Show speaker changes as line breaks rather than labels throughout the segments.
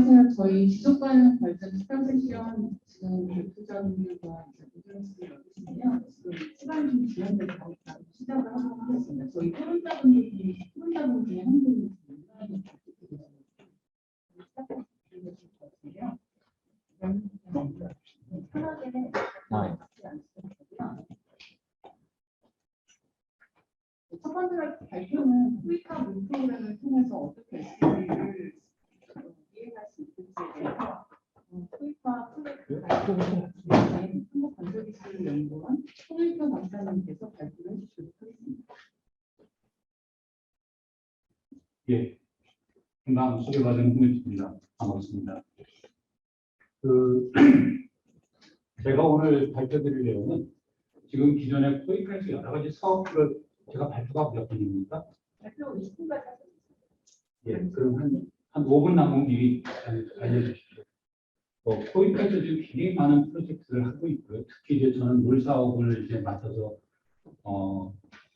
안녕하세요. 저희 지속 가능 발전 스타 세션 지금 발표자분들과 모델링을 여기시네요. 지금 시간이 좀 지연돼서 시작을 하도록 하겠습니다. 저희 토론자분 중에 한 분이 온라인에 발표되고 있는데요. 편하게 받지 않으시면 되고요. 첫 번째 발표는 토익화 문 프로그램을 통해서 어떻게 SDG를 이해할 수 있을지에 대해서 토익화 프로젝트 발표인 한국관절기술연구원 홍일표 박사님께서 발표를 해주시도록 하겠습니다.
예, 금방 소개받은 홍일표입니다. 반갑습니다. 제가 오늘 발표드릴 내용은 지금 기존의 토익화에서 여러 가지 사업들을 제가 발표가 몇 분입니까?
발표 20분까지 하셨습니다.
예, 그럼 한 5분 남은 미리 알려주십시오. 토익화에서 지금 굉장히 많은 프로젝트를 하고 있고요. 특히 이제 저는 물 사업을 이제 맡아서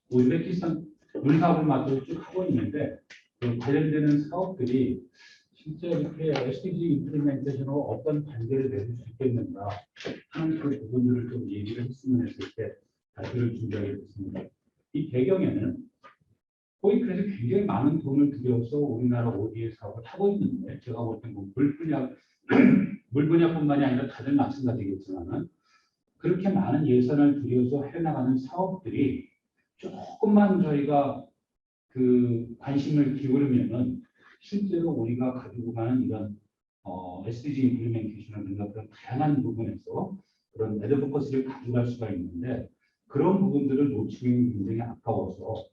우즈베키스탄 물 사업을 맡아서 쭉 하고 있는데 그 관련되는 사업들이 실제 이렇게 SDG 임플리멘테이션으로 어떤 관계를 맺을 수 있겠는가 하는 그 부분들을 좀 얘기를 했으면 했을 때 발표를 준비하게 됐습니다. 이 배경에는 토익에서 굉장히 많은 돈을 들여서 우리나라 ODA 사업을 하고 있는데 제가 볼 때 물 분야뿐만이 아니라 다들 마찬가지겠지만 그렇게 많은 예산을 들여서 해나가는 사업들이 조금만 저희가 그 관심을 기울이면은 실제로 우리가 가지고 가는 이런 SDG 임플리멘테이션을 그런 다양한 부분에서 그런 애드보커시를 가져갈 수가 있는데 그런 부분들을 놓치기 굉장히 아까워서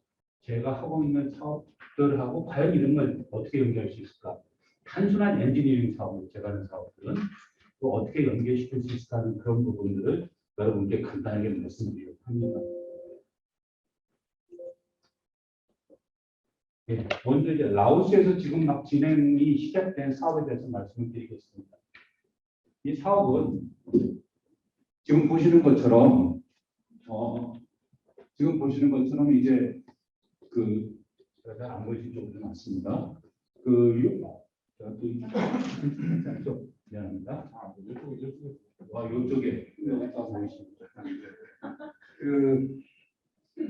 제가 하고 있는 사업들하고 과연 이런 걸 어떻게 연결할 수 있을까? 단순한 엔지니어링 사업으로 제가 하는 사업들은 또 어떻게 연계시킬 수 있을까 하는 그런 부분들을 여러분께 간단하게 말씀드리려고 합니다. 예, 먼저 이제 라오스에서 지금 막 진행이 시작된 사업에 대해서 말씀을 드리겠습니다. 이 사업은 지금 보시는 것처럼 이제 제가 안 보이신 쪽으로 놨습니다. 미안합니다. 이쪽에 보이십니다.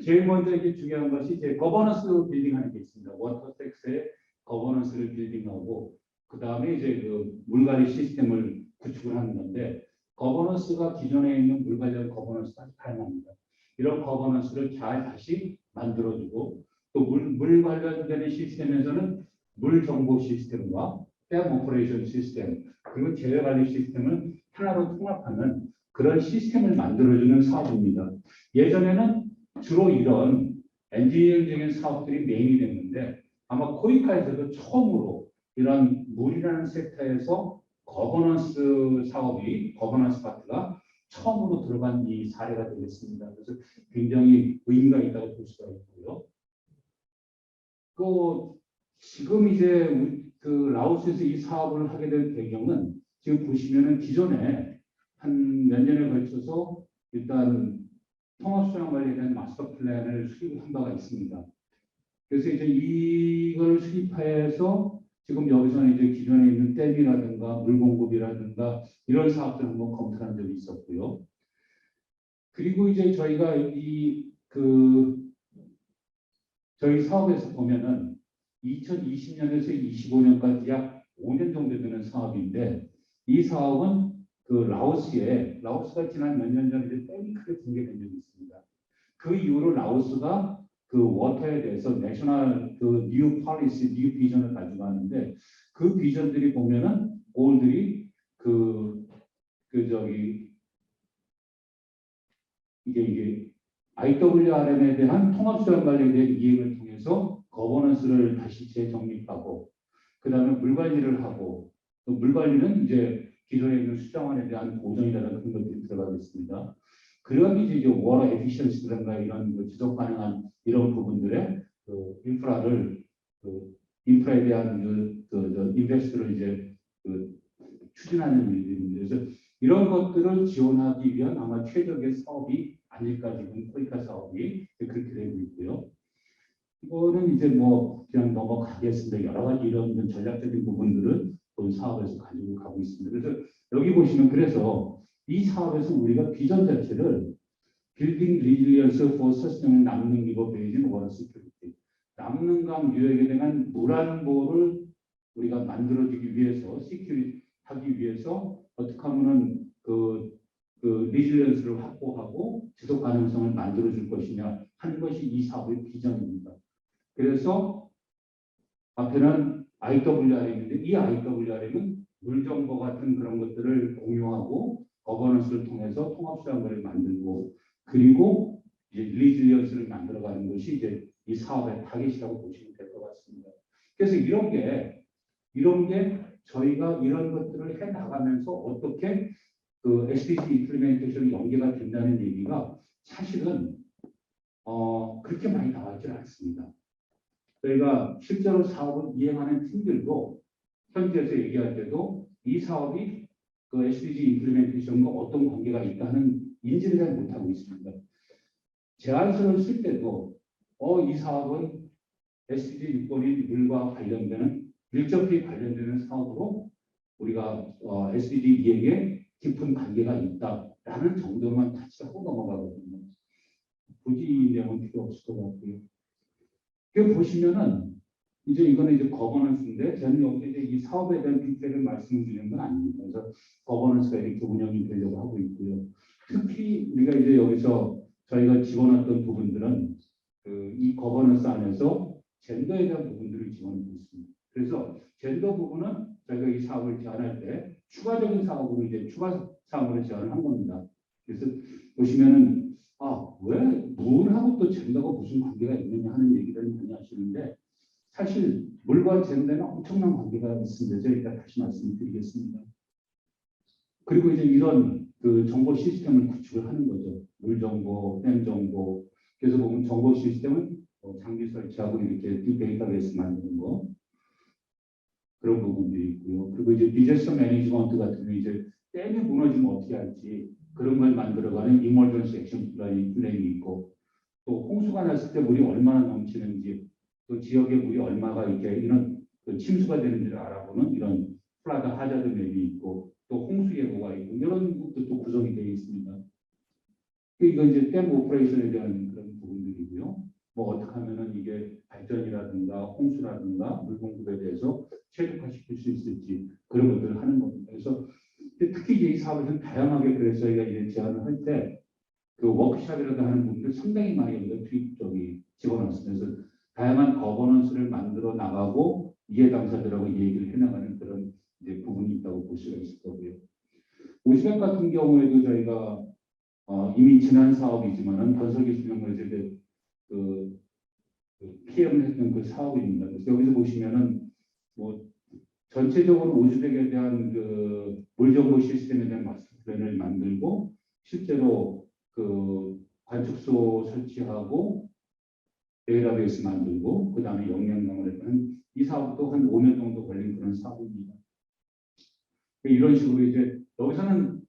제일 먼저 이게 중요한 것이 이제 거버넌스 빌딩하는 게 있습니다. 워터섹스의 거버넌스를 빌딩하고 그 다음에 이제 그 물관리 시스템을 구축을 하는 건데 거버넌스가 기존에 있는 물 관련 거버넌스가 다양합니다. 이런 거버넌스를 잘 다시 만들어주고 또 물 관련되는 시스템에서는 물 정보 시스템과 댐 오퍼레이션 시스템 그리고 재래 관리 시스템을 하나로 통합하는 그런 시스템을 만들어주는 사업입니다. 예전에는 주로 이런 엔지니어링적인 사업들이 메인이 됐는데 아마 코이카에서도 처음으로 이런 물이라는 섹터에서 거버넌스 파트가 처음으로 들어간 이 사례가 되겠습니다. 그래서 굉장히 의미가 있다고 볼 수가 있고요. 또 지금 이제 그 라오스에서 이 사업을 하게 된 배경은 지금 보시면은 기존에 한 몇 년에 걸쳐서 일단 통합수량 관리에 대한 마스터 플랜을 수립한 바가 있습니다. 그래서 이제 이걸 수립해서 지금 여기서는 이제 기존에 있는 댐이라든가 물 공급이라든가 이런 사업들을 한번 검토한 적이 있었고요. 그리고 이제 저희가 저희 사업에서 보면은 2020년에서 25년까지 약 5년 정도 되는 사업인데 이 사업은 라오스가 지난 몇 년 전에 댐이 크게 붕괴된 적이 있습니다. 그 이후로 라오스가 그 워터에 대해서 내셔널 뉴 폴리시, 뉴 비전을 가지고 왔는데 그 비전들이 보면은 골들이 이게 IWRM에 대한 통합수량 관리에 대한 이행을 통해서 거버넌스를 다시 재정립하고 그 다음에 물 관리를 하고 또 물 관리는 이제 기존에 있는 수자원에 대한 보존이라는 그런 것들이 들어가겠습니다. 그러면 이제 워터 에피션시라든가 이런 지속 가능한 이런 부분들의 인프라에 대한 인베스트를 이제 추진하는 일입니다. 그래서 이런 것들을 지원하기 위한 아마 최적의 사업이 아닐까 지금 코이카 사업이 그렇게 되고 있고요. 이거는 이제 그냥 넘어가겠습니다. 여러 가지 이런 전략적인 부분들은 본 사업에서 가지고 가고 있습니다. 그래서 여기 보시면 그래서 이 사업에서 우리가 비전 자체를 Building Resilience for Sustainable 남는 리버 베이징 워터 시큐리티 남는강 유역에 대한 물 안보를 우리가 만들어주기 위해서 시큐리티 하기 위해서 어떻게 하면은 그 리질리언스를 확보하고 지속 가능성을 만들어 줄 것이냐 하는 것이 이 사업의 비전입니다. 그래서 앞에는 IWR인데 이 IWR은 물정보 같은 그런 것들을 공유하고 거버넌스를 통해서 통합수양을 만들고 그리고 이제 리질리언스를 만들어가는 것이 이제 이 사업의 타겟이라고 보시면 될 것 같습니다. 그래서 이런 게 저희가 이런 것들을 해 나가면서 어떻게 그 SDG 임플리멘테이션이 연계가 된다는 얘기가 사실은 그렇게 많이 나와있지 않습니다. 저희가 실제로 사업을 이행하는 팀들도 현지에서 얘기할 때도 이 사업이 그 SDG 임플리멘테이션과 어떤 관계가 있다는 인지를 잘 못하고 있습니다. 제안서를 쓸 때도 이 사업은 SDG 6번인 물과 관련되는 밀접히 관련되는 사업으로 우리가 SDG 2에게 깊은 관계가 있다라는 정도만 타치하고 넘어가거든요. 굳이 이 내용은 필요 없을 것 같고요. 그 보시면은 이제 이거는 이제 거버넌스인데 저는 여기 이제 이 사업에 대한 빅데이터를 말씀드리는 건 아닙니다. 그래서 거버넌스가 이렇게 운영이 되려고 하고 있고요. 특히 우리가 이제 여기서 저희가 집어넣었던 부분들은 이 거버넌스 안에서 젠더에 대한 부분들을 집어넣고 있습니다. 그래서 젠더 부분은 저희가 이 사업을 제안할 때 추가적인 사업으로 이제 추가 사업으로 제안을 한 겁니다. 그래서 보시면은 왜 물하고 또 젠더가 무슨 관계가 있느냐 하는 얘기를 많이 하시는데 사실 물과 젠더는 엄청난 관계가 있습니다. 저희가 다시 말씀드리겠습니다. 그리고 이제 이런 그 정보 시스템을 구축을 하는 거죠. 물 정보, 댐 정보. 그래서 보면 정보 시스템은 장비 설치하고 이렇게 데이터베이스 만드는 거. 그런 부분들이 있고요. 그리고 이제 디자스터 매니지먼트 같은 경우 이제 댐이 무너지면 어떻게 할지 그런 걸 만들어가는 이머전시 액션 플랜이 있고 또 홍수가 났을 때 물이 얼마나 넘치는지 또 지역의 물이 얼마가 이렇게 이런 그 침수가 되는지를 알아보는 이런 플라드 하자드 맵이 있고 또 홍수 예보가 있고 이런 것도 구성이 되어 있습니다. 이거 이제 댐 오퍼레이션에 대한 그런 부분들이고요. 뭐 어떻게 하면은 이게 발전이라든가 홍수라든가 물 공급에 대해서 최적화시킬 수 있을지 그런 것들을 하는 겁니다. 그래서 특히 이제 이 사업에서는 다양하게 그래서 저희가 이제 제안을 할 때 그 워크숍이라도 하는 분들 상당히 많이 여기다 투입적이 집어넣습니다. 다양한 거버넌스를 만들어 나가고 이해 당사자들하고 얘기를 해나가는 그런 이제 부분이 있다고 볼 수가 있을 거고요. 오시백 같은 경우에도 저희가 이미 지난 사업이지만은 건설기술연구에서 이제 그 PM을 했던 그 사업입니다. 그래서 여기서 보시면은 뭐 전체적으로 오시백에 대한 그 물정보 시스템에 대한 마스터 플랜을 만들고 실제로 그 관측소 설치하고 데이터베이스 만들고 그 다음에 역량강을 했던 이 사업도 한 5년 정도 걸린 그런 사업입니다. 이런 식으로 이제 여기서는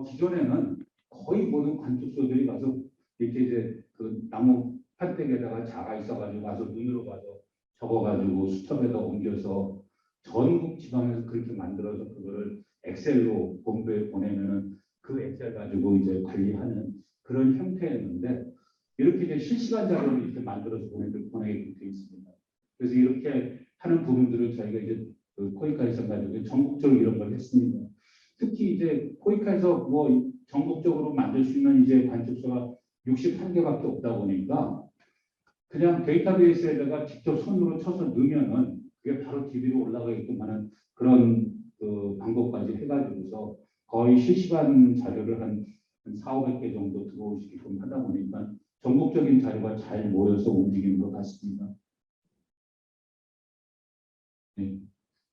기존에는 거의 모든 관측소들이 가서 이렇게 이제 그 나무 판때기에다가 자가 있어가지고 가서 눈으로 봐서 적어가지고 수첩에다 옮겨서 전국 지방에서 그렇게 만들어서 그거를 엑셀로 본부에 보내면은 그 엑셀 가지고 이제 관리하는 그런 형태였는데 이렇게 이제 실시간 자료를 이렇게 만들어서 보내게 되어 있습니다. 그래서 이렇게 하는 부분들을 저희가 이제 그 코이카에서 가지고 전국적으로 이런 걸 했습니다. 특히 이제 코이카에서 뭐 전국적으로 만들 수 있는 이제 관측소가 61개밖에 없다 보니까 그냥 데이터베이스에다가 직접 손으로 쳐서 넣으면은 그게 바로 DB로 올라가게끔 하는 그런 그 방법까지 해가지고서 거의 실시간 자료를 한 4,500개 정도 들어오시게끔 하다 보니까 전국적인 자료가 잘 모여서 움직이는 것 같습니다. 네.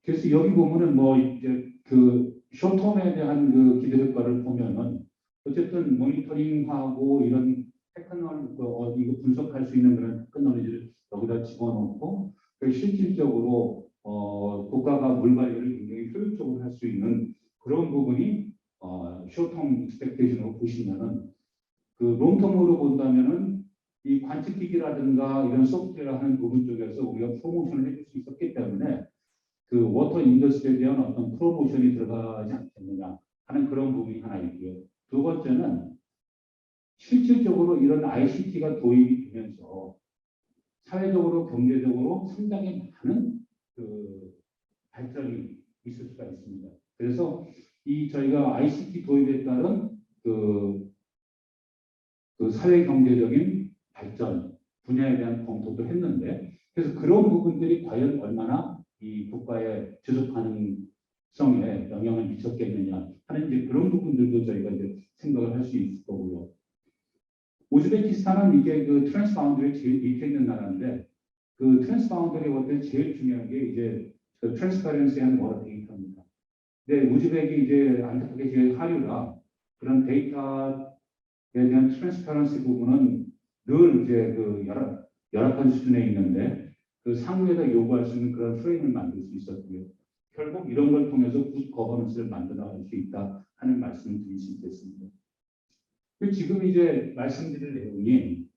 그래서 여기 보면은 뭐 이제 그 쇼텀에 대한 그 기대 효과를 보면은 어쨌든 모니터링하고 이런 테크놀 이거 분석할 수 있는 그런 테크놀로지를 여기다 집어넣고 실질적으로 국가가 물 관리를 굉장히 효율적으로 할 수 있는 그런 부분이 쇼텀 익스펙테이션으로 보시면은 그 롱텀으로 본다면은 이 관측기기라든가 이런 소프트웨어 하는 부분 쪽에서 우리가 프로모션을 해줄 수 있었기 때문에 그 워터 인더스트리에 대한 어떤 프로모션이 들어가지 않겠느냐 하는 그런 부분이 하나 있고요. 두 번째는 실질적으로 이런 ICT가 도입이 되면서 사회적으로 경제적으로 상당히 많은 그 발전이 있을 수가 있습니다. 그래서 이 저희가 ICT 도입에 따른 그 사회 경제적인 발전 분야에 대한 검토도 했는데 그래서 그런 부분들이 과연 얼마나 이 국가의 지속 가능성에 영향을 미쳤겠느냐 하는 이제 그런 부분들도 저희가 이제 생각을 할 수 있을 거고요. 우즈베키스탄은 이게 그 트랜스바운더리에 제일 밑에 있는 나라인데 그 트랜스바운더리 어때 제일 중요한 게 이제 그 트랜스퍼런시한 워터 데이터입니다. 근데 우즈벡이 이제 안타깝게 제일 하류라 그런 데이터에 대한 트랜스퍼런시 부분은 늘 이제 그 열악한 수준에 있는데 그 상위에다 요구할 수 있는 그런 프레임을 만들 수 있었고요. 결국 이런 걸 통해서 굿 거버넌스를 만들어 갈 수 있다 하는 말씀을 드릴 수 있겠습니다. 지금 이제 말씀드릴 내용이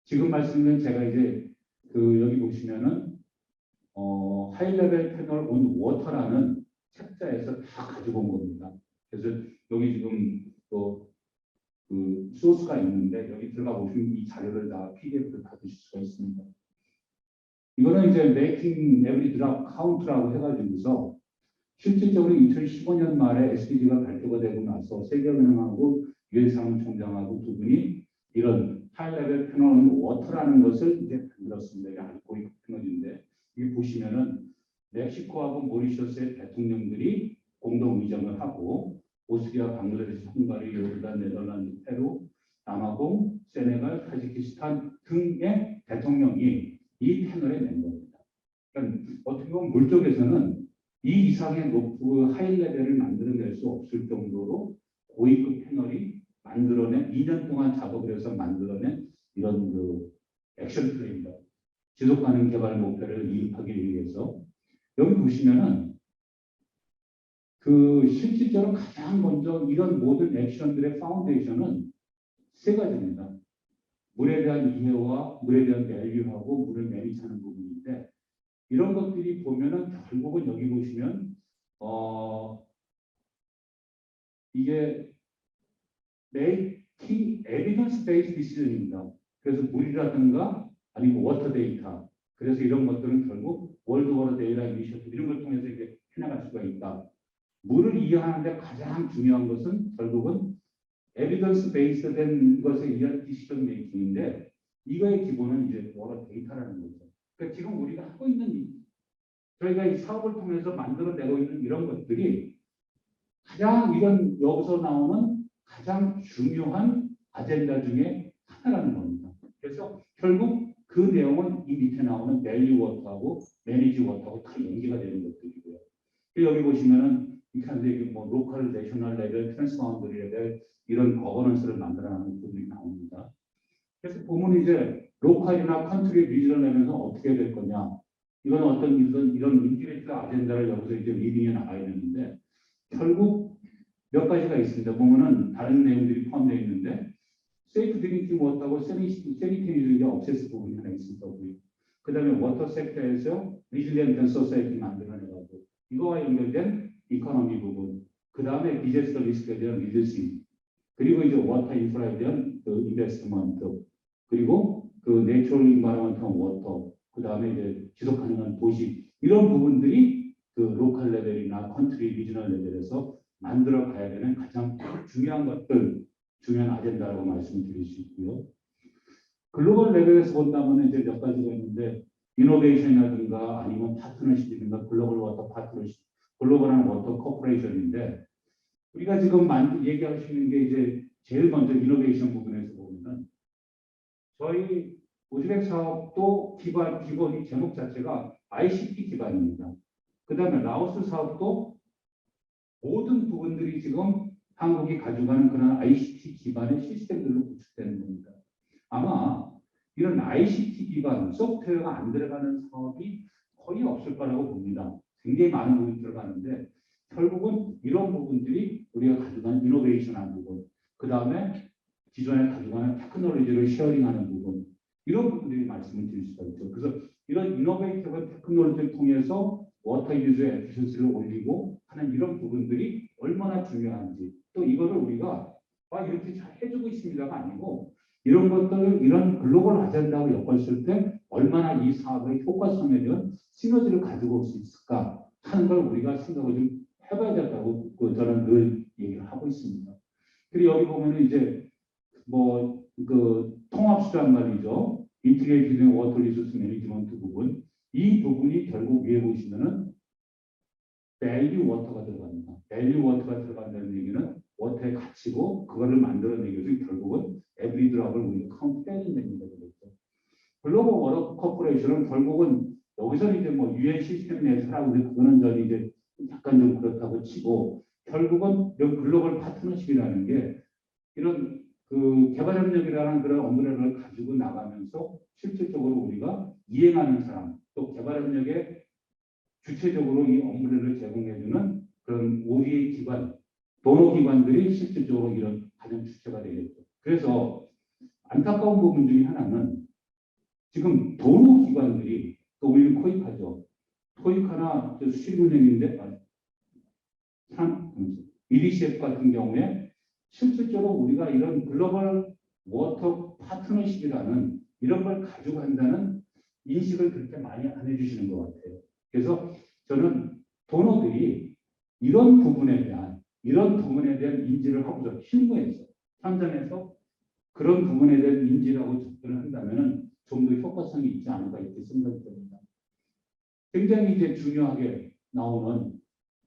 지금 말씀은 제가 이제 그 여기 보시면은 하이레벨 패널 온 워터라는 책자에서 다 가지고 온 겁니다. 그래서 여기 지금 또 그 소스가 있는데 여기 들어가 보시면 이 자료를 다 PDF로 받으실 수가 있습니다. 이거는 이제 Making Every Drop Count라고 해가지고서 실질적으로 2015년 말에 SDG가 발표가 되고 나서 세계은행하고 유엔 사무총장하고 두 분이 이런 하이레벨 패널 온 워터라는 것을 이제 만들었습니다. 이게 아주 고위급 패널인데 여기 보시면은 멕시코하고 모리셔스의 대통령들이 공동 의장을 하고 오스트리아, 방글라데시, 헝가리, 요르단, 네덜란드, 페루, 남아공, 세네갈, 타지키스탄 등의 대통령이 이 패널의 멤버입니다. 그러니까 어떻게 보면 물쪽에서는 이 이상의 높은 하이레벨을 만들어낼 수 없을 정도로 고위급 패널이 만들어낸 2년 동안 작업을 해서 만들어낸 이런 그 액션 플랜입니다. 지속가능 개발 목표를 이룩하기 위해서 여기 보시면은 그 실질적으로 가장 먼저 이런 모든 액션들의 파운데이션은 세 가지입니다. 물에 대한 이해와 물에 대한 밸류하고 물을 매니지하는 부분인데 이런 것들이 보면은 결국은 여기 보시면 이게 making evidence-based decision입니다. 그래서 물이라든가 아니면 워터 데이터 그래서 이런 것들은 결국 월드 워터 데이터 이니셔티브 이런 걸 통해서 이제 해나갈 수가 있다. 물을 이해하는데 가장 중요한 것은 결국은 에비던스 베이스 된 것에 의한 디시전 메이킹인데 이거의 기본은 이제 워터 데이터라는 거죠. 그러니까 지금 우리가 하고 있는 저희가 이 사업을 통해서 만들어내고 있는 이런 것들이 가장 이런 여기서 나오는 가장 중요한 아젠다 중에 하나라는 겁니다. 그래서 결국 그 내용은 이 밑에 나오는 밸류 워터하고 매니지 워터하고 다 연계가 되는 것들이고요. 여기 보시면은 이칸데 뭐 로컬, 내셔널 레벨, 트랜스바운더리 레벨 이런 거버넌스를 만들어내는 부분이 나옵니다. 그래서 보면 이제 로컬이나 컨트리 리저널 레벨에서 어떻게 될 거냐. 이건 어떤 이런 인티그레이트 아젠다를 여기서 이제 리딩해 나가야 되는데 결국 몇 가지가 있습니다. 보면은 다른 내용들이 포함되어 있는데 세이프 드링킹 워터하고 세니테이션이 억세스 부분이 하나 있을 거고요. 그 다음에 워터 섹터에서 리질리언트 소사이티 만들어내가고 이거와 연결된 이코노미 부분, 그 다음에 디제스터 리스크에 대한 리더십, 그리고 이제 워터 인프라에 대한 그 인베스트먼트, 그리고 그 내추럴 인바이런먼트 워터, 그 다음에 이제 지속 가능한 도시 이런 부분들이 그 로컬 레벨이나 컨트리 리저널 레벨에서 만들어 가야 되는 가장 중요한 것들, 중요한 아젠다라고 말씀드릴 수 있고요. 글로벌 레벨에서 본다면 이제 몇 가지가 있는데 이노베이션이라든가 아니면 파트너십이든가 글로벌 워터 파트너십, 글로벌한 워터 코퍼레이션인데 우리가 지금 얘기할 수 있는 게 이제 제일 먼저 이노베이션 부분에서 보면 저희 우즈벡 사업도 기본이 제목 자체가 ICT 기반입니다. 그 다음에 라오스 사업도 모든 부분들이 지금 한국이 가져가는 그런 ICT 기반의 시스템들로 구축되는 겁니다. 아마 이런 ICT 기반 소프트웨어가 안 들어가는 사업이 거의 없을 거라고 봅니다. 굉장히 많은 부분이 들어가는데 결국은 이런 부분들이 우리가 가져가는 이노베이션한 부분, 그 다음에 기존에 가져가는 테크놀로지를 쉐어링하는 부분, 이런 부분들이 말씀을 드릴 수가 있죠. 그래서 이런 이노베이티브 테크놀로지를 통해서 워터 유즈 에피션시를 올리고 하는 이런 부분들이 얼마나 중요한지 또 이거를 우리가 이렇게 잘 해주고 있습니다가 아니고 이런 것들을 이런 글로벌 아젠다로 엮었을 때 얼마나 이 사업의 효과성에 대한 시너지를 가지고 올 수 있을까 하는 걸 우리가 생각을 좀 해봐야 된다고 저는 늘 얘기를 하고 있습니다. 그리고 여기 보면은 이제 그 통합수란 말이죠. 인티그레이티드 워터 리소스 매니지먼트 부분 이 부분이 결국 위에 보시면은 밸류 워터가 들어갑니다. 밸류 워터가 들어간다는 얘기는 워터의 가치고 그거를 만들어내기 위해서 결국은 에브리 드랍을 우리가 카운트 빼는 됩니다. 그렇죠. 글로벌 워터 코퍼레이션은 결국은 여기서는 이제 UN 시스템 내에서라고 그거는 저는 이제 약간 좀 그렇다고 치고 결국은 이 글로벌 파트너십이라는 게 이런 그 개발협력이라는 그런 업무를 가지고 나가면서 실질적으로 우리가 이행하는 사람 또 개발협력에 주체적으로 이 업무를 제공해주는 그런 우리 기관, 도너 기관들이 실질적으로 이런 가장 주체가 되겠죠. 그래서 안타까운 부분 중에 하나는 지금 도너 기관들이 또 우리는 토익하죠. 토익하나 수출은행인데 EDCF 같은 경우에 실질적으로 우리가 이런 글로벌 워터 파트너십이라는 이런 걸 가지고 한다는 인식을 그렇게 많이 안 해주시는 것 같아요. 그래서 저는 도너들이 이런 부분에 대한 인지를 하고서 실무에서 현장에서 그런 부분에 대한 인지라고 접근을 한다면 좀 더 효과성이 있지 않을까 이렇게 생각이 듭니다. 굉장히 이제 중요하게 나오는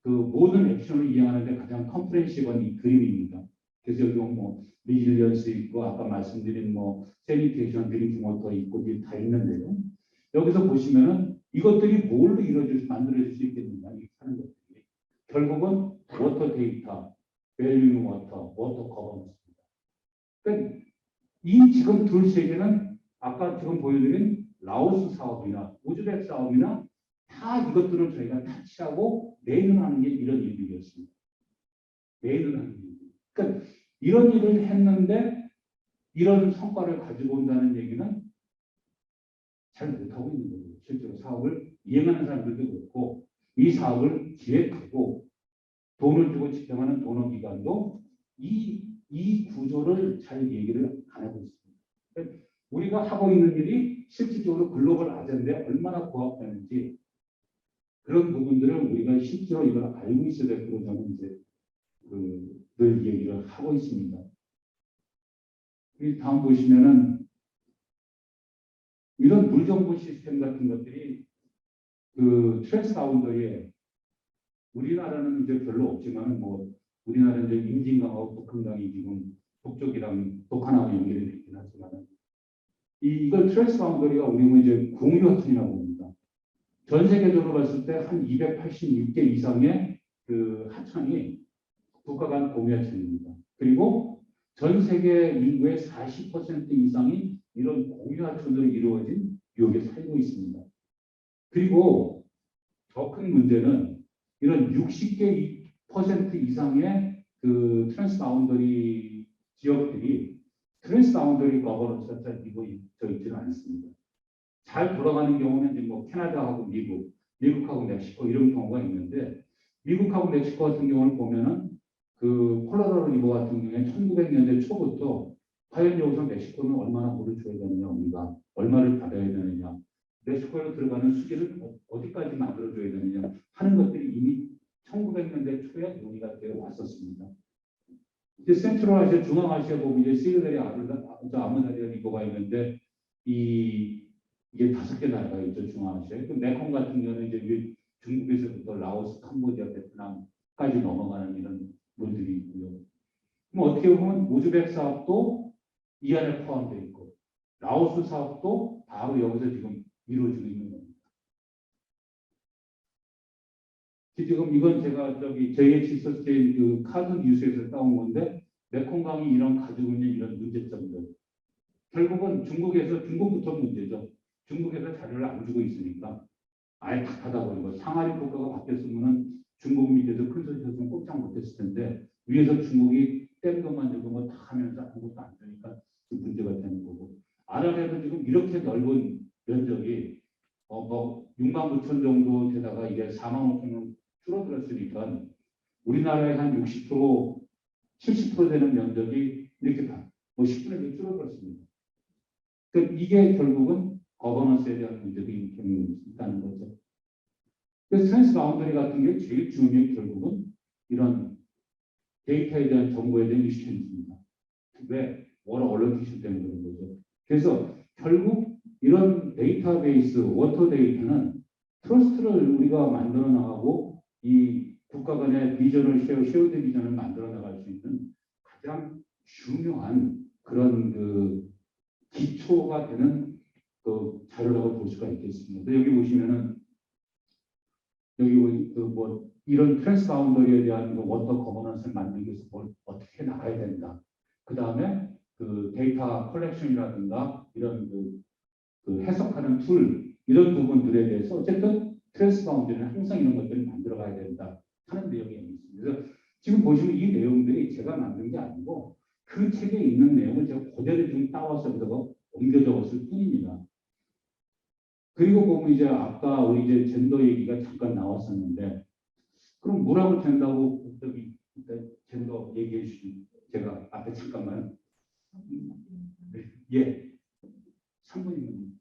그 모든 액션을 이행하는데 가장 컴프렌시브한 이 그림입니다. 그래서 여기 리질리언스 있고 아까 말씀드린 세니테이션, 드링킹 워터 있고 다 있는데요. 여기서 보시면은 이것들이 뭘로 만들어질 수 있겠느냐 이렇게 하는 것들이 결국은 워터 데이터, 밸류 워터, 워터 거버넌스입니다. 그러니까 이 지금 둘 세계는 아까 지금 보여드린 라오스 사업이나 우즈벡 사업이나 다 이것들을 저희가 타치하고 내는 하는 게 이런 일들이었습니다. 내는 하는 일. 그러니까 이런 일을 했는데 이런 성과를 가지고 온다는 얘기는 잘 못하고 있는 거예요. 실제로 사업을 이행하는 사람들도 그렇고 이 사업을 기획하고 돈을 주고 집행하는 도너 기관도 이 구조를 잘 얘기를 안 하고 있습니다. 그러니까 우리가 하고 있는 일이 실질적으로 글로벌 아젠다에 얼마나 부합하는지 그런 부분들을 우리가 실제로 이걸 알고 있어야 될 거로 저는 이제 늘 얘기를 하고 있습니다. 이 다음 보시면은 이런 물정보 시스템 같은 것들이 트랜스 바운더리에 우리나라는 이제 별로 없지만 우리나라는 이제 임진강하고 북한강이 지금 북쪽이랑 북한하고 연결이 되긴 하지만 이걸 트랜스 바운더리가 우리는 이제 공유 하천이라고 봅니다. 전 세계적으로 봤을 때 한 286개 이상의 그 하천이 국가 간 공유 하천입니다. 그리고 전 세계 인구의 40% 이상이 이런 공유 하천으로 이루어진 지역에 살고 있습니다. 그리고 더 큰 문제는 이런 60% 이상의 그 트랜스 바운더리 지역들이 트랜스 바운더리 거버넌스가 잘 이루어져 있지는 않습니다. 잘 돌아가는 경우는 이제 캐나다하고 미국하고 멕시코 이런 경우가 있는데 미국하고 멕시코 같은 경우를 보면은 그 콜로라도 리버 같은 경우에 1900년대 초부터 과연 여기서 멕시코는 얼마나 물을 줘야 되느냐 우리가 얼마를 받아야 되느냐 멕시코로 들어가는 수지를 어디까지 만들어줘야 되느냐 하는 것들이 이미 1900년대 초에 논의가 되어 왔었습니다. 이제 센트럴아시아, 중앙아시아 보면 이제 시리아리 아무다리아 리버가 있는데 이게 5개 나라가 있죠 중앙아시아에. 그 메콩 같은 경우는 이제 중국에서부터 라오스, 캄보디아, 베트남까지 넘어가는 이런 물들이 있고요. 그럼 어떻게 보면 우즈벡 사업도 이 안에 포함되어 있고 라오스 사업도 바로 여기서 지금 이루어지고 있는 겁니다. 지금 이건 제가 JH 서스테인 그 카드 뉴스에서 따온 건데 메콩강이 이런 가지고 있는 이런 문제점들 결국은 중국부터 문제죠. 중국에서 자료를 안 주고 있으니까 아예 다 닫아버리고 상하이 국가가 바뀌었으면은 중국 밑에서 큰 소리 쳤으면 꼼짝 못했을 텐데 위에서 중국이 뗀 것만 주고 다 하면서 아무것도 안 주니까 그 문제가 되는 거고 아랍에서 지금 이렇게 넓은 면적이 뭐 6만 9천 정도 되다가 이게 4만 5천은 줄어들었으니까 우리나라의 한 60%, 70% 되는 면적이 이렇게 뭐 10분의 1 줄어들었습니다. 그러니까 이게 결국은 거버넌스에 대한 문제도 있다는 거죠. 그래서 트랜스 바운더리 같은 게 제일 중요한 게 결국은 이런 데이터에 대한 정보에 대한 리스트입니다. 왜? 워낙 언론티슈 때문에 그런 거죠. 그래서 결국 이런 데이터베이스, 워터 데이터는 트러스트를 우리가 만들어 나가고 이 국가 간의 비전을 쉐어드 비전을 만들어 나갈 수 있는 가장 중요한 그런 그 기초가 되는 그 자료라고 볼 수가 있겠습니다. 여기 보시면은 여기 뭐 이런 트랜스 바운더리에 대한 그 워터 거버넌스를 만들기 위해서 뭘 어떻게 나가야 된다. 그 다음에 그 데이터 컬렉션이라든가 이런 그 해석하는 툴 이런 부분들에 대해서 어쨌든 트랜스 바운더리는 항상 이런 것들을 만들어 가야 된다 하는 내용이 있습니다. 그래서 지금 보시면 이 내용들이 제가 만든 게 아니고 그 책에 있는 내용을 제가 그대로 좀 따와서 여기다가 옮겨 적었을 뿐입니다. 그리고 보면 이제 아까 우리 이제 젠더 얘기가 잠깐 나왔었는데 그럼 뭐라고 된다고 저기 젠더 얘기해 주신 제가 앞에 잠깐만 예 3분이면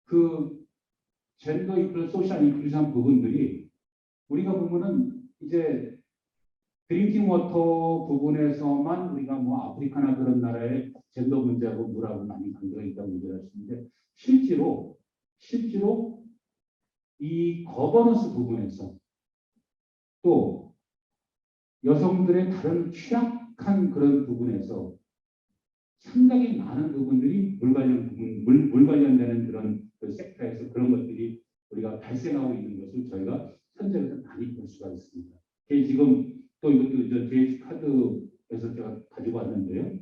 그 젠더 이클 소셜 인클루전 부분들이 우리가 보면은 이제 드링킹 워터 부분에서만 우리가 뭐 아프리카나 그런 나라의 젠더 문제하고 물하고 많이 관계가 있다고 얘기를 하시는데 실제로 이 거버넌스 부분에서 또 여성들의 다른 취약한 그런 부분에서 상당히 많은 부분들이 물 관련되는 그런 그 섹터에서 그런 것들이 우리가 발생하고 있는 것을 저희가 현장에서 많이 볼 수가 있습니다. 지금 또 이것도 JH 카드에서 제가 가지고 왔는데요.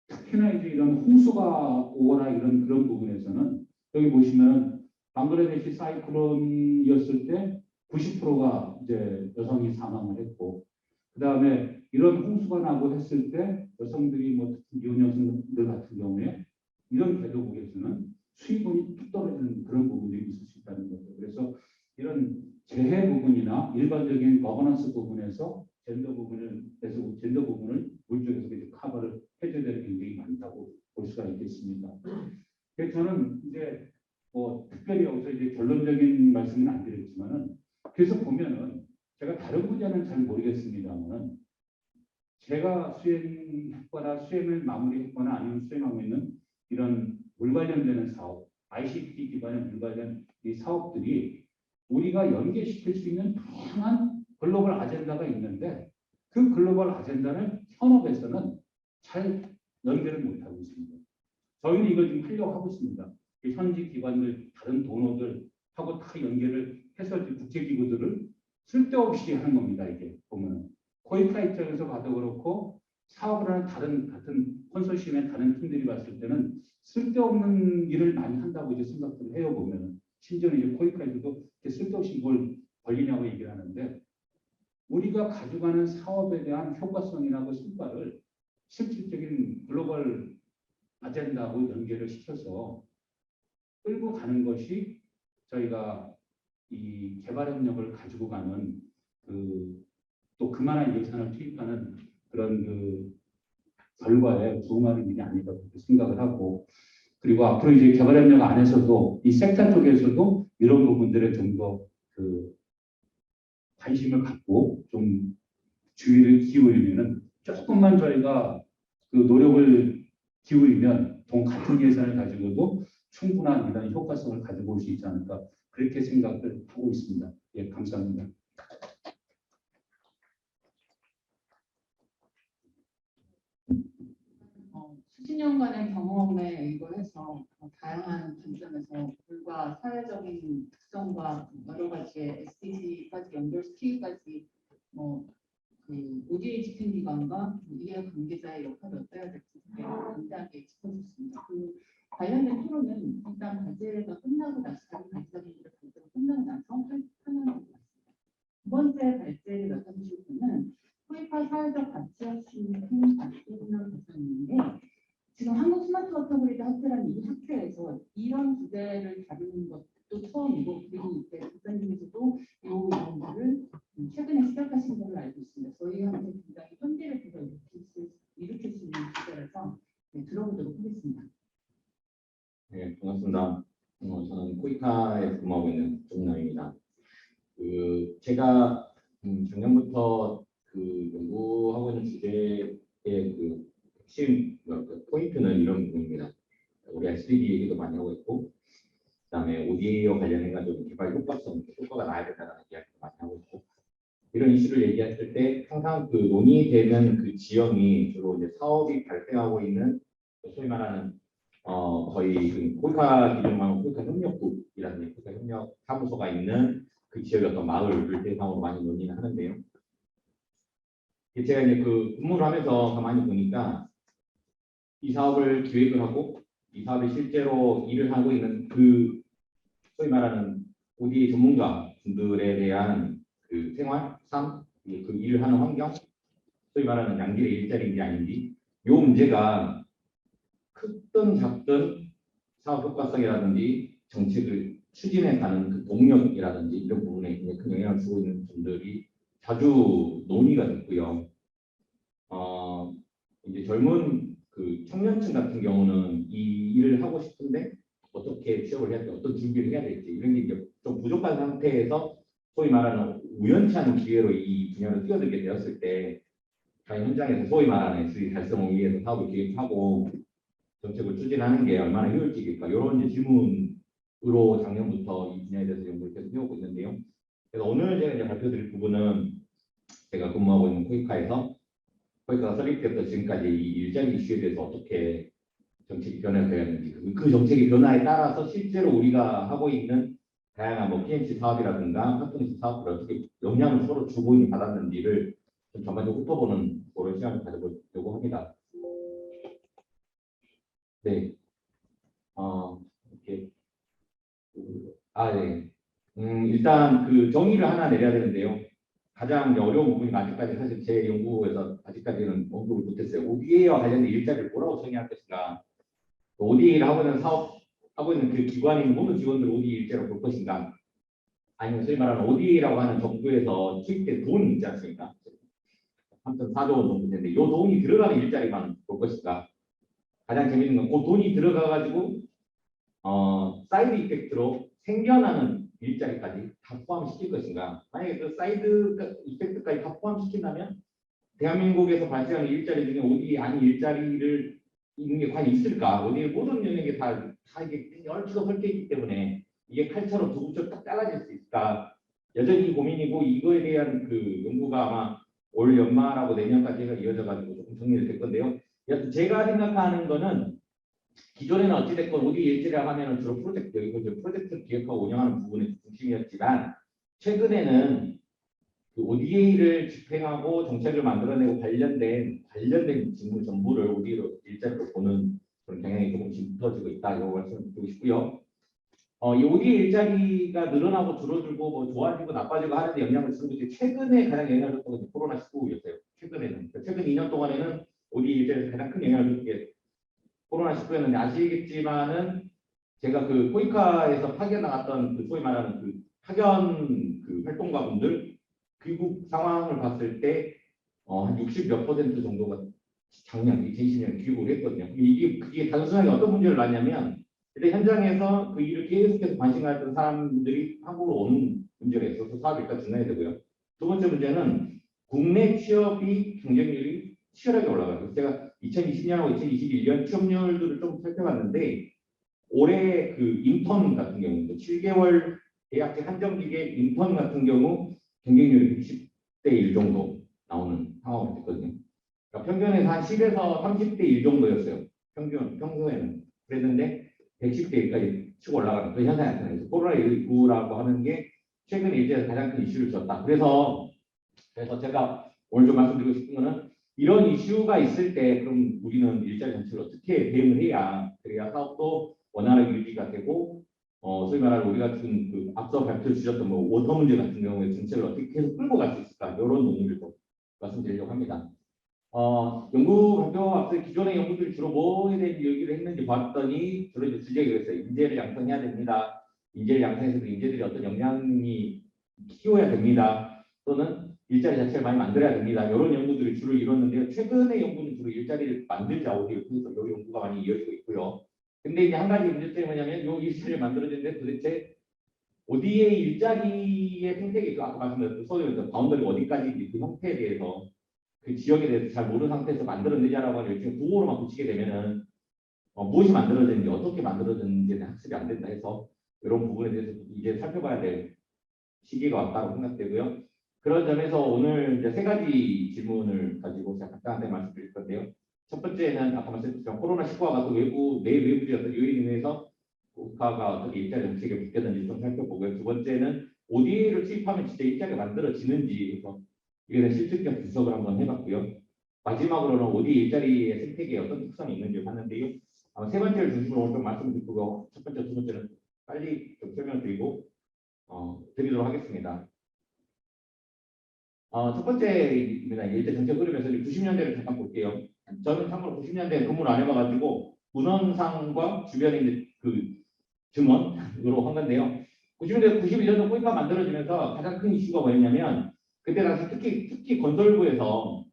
특히나 이제 이런 홍수가 오거나 이런 그런 부분에서는 여기 보시면 방글라데시 사이클론이었을 때 90%가 이제 여성이 사망을 했고 그 다음에 이런 홍수가 나고 했을 때 여성들이 뭐 이혼 여성들 같은 경우에 이런 대도국에서는 수입원이 뚝 떨어지는 그런 부분들이 있을 수 있다는 거죠. 그래서 이런 재해 부분이나 일반적인 거버넌스 부분에서 젠더 부분을 물 쪽에서 이제 커버를 해줘야 되는 게 굉장히 많다고 볼 수가 있겠습니다. 그래서 저는 이제 뭐 특별히 여기서 이제 결론적인 말씀은 안 드렸지만은 그래서 보면은 제가 다른 분야는 잘 모르겠습니다만은 제가 수행했거나 수행을 마무리했거나 아니면 수행하고 있는 이런 물 관련되는 사업, ICT 기반의 물 관련 이 사업들이 우리가 연계시킬 수 있는 다양한 글로벌 아젠다가 있는데 그 글로벌 아젠다를 현업에서는 잘 연결을 못하고 있습니다. 저희는 이걸 지금 하려고 하고 있습니다. 현지 기관들, 다른 도너들하고 다 연결을 해서 국제기구들을 쓸데없이 하는 겁니다. 이게 보면은. 코이카 입장에서 봐도 그렇고 사업을 하는 같은 컨소시엄의 다른 팀들이 봤을 때는 쓸데없는 일을 많이 한다고 이제 생각을 해요. 보면은. 심지어는 이제 코이카에서도 쓸데없이 뭘 벌리냐고 얘기를 하는데 우리가 가져가는 사업에 대한 효과성이나 그 성과를 실질적인 글로벌 아젠다하고 연계를 시켜서 끌고 가는 것이 저희가 이 개발협력을 가지고 가는 또 그만한 예산을 투입하는 그런 그 결과에 부응하는 일이 아니다 그렇게 생각을 하고 그리고 앞으로 이제 개발협력 안에서도 이 섹터 쪽에서도 이런 부분들에 좀 더 그 관심을 갖고 좀 주의를 기울이면은 조금만 저희가 그 노력을 기울이면 돈 같은 예산을 가지고도 충분한 이런 효과성을 가지고 올 수 있지 않을까 그렇게 생각을 하고 있습니다. 예, 감사합니다.
수십 년간의 경험에 의거해서 다양한 관점에서 물과 사회적인 특성과 여러 가지의 SDG까지 연결시키기까지 그 ODA 집행기관과 이해 관계자의 역할이 어때야 될지 간단하게 짚어줬습니다. 그 관련된 토론은 일단 과제가 끝나고 나서 자기 발제자분들의 발제가 끝나고 나서 하는 것 같습니다. 두 번째 발제를 맡아주실 분은 코이파 사회적 가치 혁신 박진남 교수님인데 지금 한국 스마트 워터 그리드 학회라는 이 학회에서 이런 주제를 다루는 것도 처음 그리고 이때 국장님께서도 이 내용들을 최근에 시작하신 걸로 알고 있습니다. 저희한테 굉장히 현대를 계속 일으킬 수 있는 주제라서 들어보도록 하겠습니다.
네, 반갑습니다. 저는 코이카에 근무하고 있는 정남입니다. 제가 작년부터 연구하고 있는 주제의 핵심 포인트는 이런 부분입니다. 우리 SDD 얘기도 많이 하고 있고, 그다음에 ODA와 관련해가지고 개발 효과가 나야 된다는 이야기도 많이 하고 있고, 이런 이슈를 얘기했을 때 항상 논의되는 지형이 주로 이제 사업이 발생하고 있는 소위 말하는 거의 코이카 기준만 코이카 협력국이라든지 코이카 협력 사무소가 있는 그 지역의 어떤 마을을 대상으로 많이 논의를 하는데요. 제가 이제 근무를 하면서 가만히 보니까 이 사업을 기획을 하고 이 사업이 실제로 일을 하고 있는 소위 말하는 ODA 전문가 분들에 대한 생활, 삶, 일을 하는 환경, 소위 말하는 양질의 일자리인지 아닌지, 이 문제가 크든 작든 사업 효과성이라든지 정책을 추진해 가는 동력이라든지 이런 부분에 굉장히 큰 영향을 주고 있는 분들이 자주 논의가 됐고요. 이제 젊은 청년층 같은 경우는 이 일을 하고 싶은데 어떻게 취업을 해야 될지, 어떤 준비를 해야 될지 이런 게 이제 좀 부족한 상태에서 소위 말하는 우연치 않은 기회로 이 분야로 뛰어들게 되었을 때 자기 현장에서 소위 말하는 SDG 달성을 위해서 사업을 기획하고 정책을 추진하는 게 얼마나 효율적일까 이런 질문으로 작년부터 이 분야에 대해서 연구를 계속 해오고 있는데요. 그래서 오늘 제가 이제 발표드릴 부분은 제가 근무하고 있는 코이카가 설립 때부터 지금까지 이 일자리 이슈에 대해서 어떻게 정책이 변화되어야 하는지, 그 정책의 변화에 따라서 실제로 우리가 하고 있는 다양한 PMC 사업이라든가 파트너십 사업을 어떻게 영향을 서로 주고 있는 받았는지를 좀 전반적으로 훑어보는 그런 시간을 가져보려고 합니다. 네. 이렇게. 네. 일단 정의를 하나 내려야 되는데요. 가장 어려운 부분이 아직까지 사실 제 연구에서 아직까지는 언급을 못했어요. ODA와 관련된 일자리를 뭐라고 정의할 것인가? ODA를 하고 있는 기관에 있는 모든 직원들 ODA 일자리로 볼 것인가? 아니면 소위 말하는 ODA라고 하는 정부에서 투입된 돈이 있지 않습니까? 3.4조 원 정도 되는데 이 돈이 들어가는 일자리만 볼 것인가? 가장 재밌는 건 그 돈이 들어가가지고 사이드 이펙트로 생겨나는 일자리까지 다 포함시킬 것인가? 만약에 사이드 이펙트까지 다 포함시킨다면 대한민국에서 발생하는 일자리 중에 ODA 아닌 일자리를 있는 게 과연 있을까? ODA 모든 영역에 다 이게 얽혀서 얽혀 있기 때문에 이게 칼처럼 두부처럼 딱 잘라질 수 있을까? 여전히 고민이고 이거에 대한 연구가 아마 올 연말하고 내년까지 이어져가지고 조금 정리를 될 건데요. 여튼 제가 생각하는 거는 기존에는 어찌됐건 ODA 일자리라고 하면 주로 프로젝트를 기획하고 운영하는 부분이 중심이었지만 최근에는 ODA를 집행하고 정책을 만들어내고 관련된 직무 전부를 ODA로 일자리로 보는 그런 경향이 조금씩 붙어지고 있다. 이거 말씀드리고 싶고요. 이 ODA 일자리가 늘어나고 줄어들고 좋아지고 나빠지고 하는데 영향을 주는 것이 최근에 가장 영향을 줬던 것이 코로나19였어요. 최근 2년 동안에는 ODA 일자리에서 가장 큰 영향을 준 게 코로나19였는데 아시겠지만은 제가 코이카에서 파견 나갔던 소위 말하는 파견 활동가분들 귀국 상황을 봤을 때 한 60몇 % 정도가 작년 2020년 귀국을 했거든요. 그게 단순하게 어떤 문제를 낳냐면 그때 현장에서 그 일을 계속해서 관심 가졌던 사람들이 한국으로 오는 문제가 있어서 사업이 일단 중단이 되고요. 두 번째 문제는 국내 취업이 경쟁률이 치열하게 올라가요. 제가 2020년하고 2021년 취업률들을 좀 살펴봤는데 올해 인턴 같은 경우 7개월 계약직 한정직의 인턴 같은 경우 경쟁률이 60대 1 정도 나오는 상황이 됐거든요. 그러니까 평균에서 한 10에서 30대 1 정도였어요. 평균에는. 그랬는데 110대 1까지 치고 올라가는 그런 현상이 나타나요. 코로나19라고 하는 게 최근에 일제에서 가장 큰 이슈를 줬다. 그래서 제가 오늘 좀 말씀드리고 싶은 거는 이런 이슈가 있을 때 그럼 우리는 일자리 정책을 어떻게 대응을 해야 그래야 사업도 원활하게 유지가 되고 소위 말하는 우리가 지금 앞서 발표 주셨던 워터 문제 같은 경우에 정책을 어떻게 계속 끌고 갈 수 있을까 이런 논의를 좀 말씀드리려고 합니다. 연구 발표 앞서 기존의 연구들이 주로 뭐에 대해 얘기를 했는지 봤더니 주로 이제 주제가 그랬어요. 인재를 양성해야 됩니다. 인재를 양성해서도 인재들이 어떤 역량이 키워야 됩니다. 또는 일자리 자체를 많이 만들어야 됩니다. 이런 연구들이 주로 이뤘는데요. 최근의 연구는 주로 일자리를 만들자 오디오 통해서 이 연구가 많이 이어지고 있고요. 근데 이제 한 가지 문제점이 뭐냐면 이 일자리를 만들어지는데 도대체 어디의 일자리의 생태계, 아까 말씀드렸던 소위 바운더리 어디까지 그 형태에 대해서 그 지역에 대해서 잘 모르는 상태에서 만들어내자라고 하는 일종의 구호로만 붙이게 되면은 무엇이 만들어졌는지 어떻게 만들어졌는지는 학습이 안 된다 해서 이런 부분에 대해서 이제 살펴봐야 될 시기가 왔다고 생각되고요. 그런 점에서 오늘 이제 세 가지 질문을 가지고 제가 간단하게 말씀드릴 건데요. 첫 번째는 아까 말씀드렸던 코로나19가 또 내외부의 어떤 요인에 의해서 국가가 어떻게 일자리 정책에 바뀌었는지 좀 살펴보고요. 두 번째는 ODA를 투입하면 진짜 일자리가 만들어지는지 해서 이게 대한 실질적 분석을 한번 해봤고요. 마지막으로는 ODA 일자리의 생태계에 어떤 특성이 있는지 봤는데요. 세 번째를 중심으로 좀 말씀드리고 첫 번째, 두 번째는 빨리 좀 설명드리고 드리도록 하겠습니다. 첫 번째입니다. 일제 정책 흐름에서 90년대를 잠깐 볼게요. 저는 참고로 90년대에 근무를 안 해봐가지고 문헌상과 주변에 있는 그 증언으로 한 건데요. 90년대 91년도 코이카 만들어지면서 가장 큰 이슈가 뭐였냐면 그때 당시 특히 건설부에서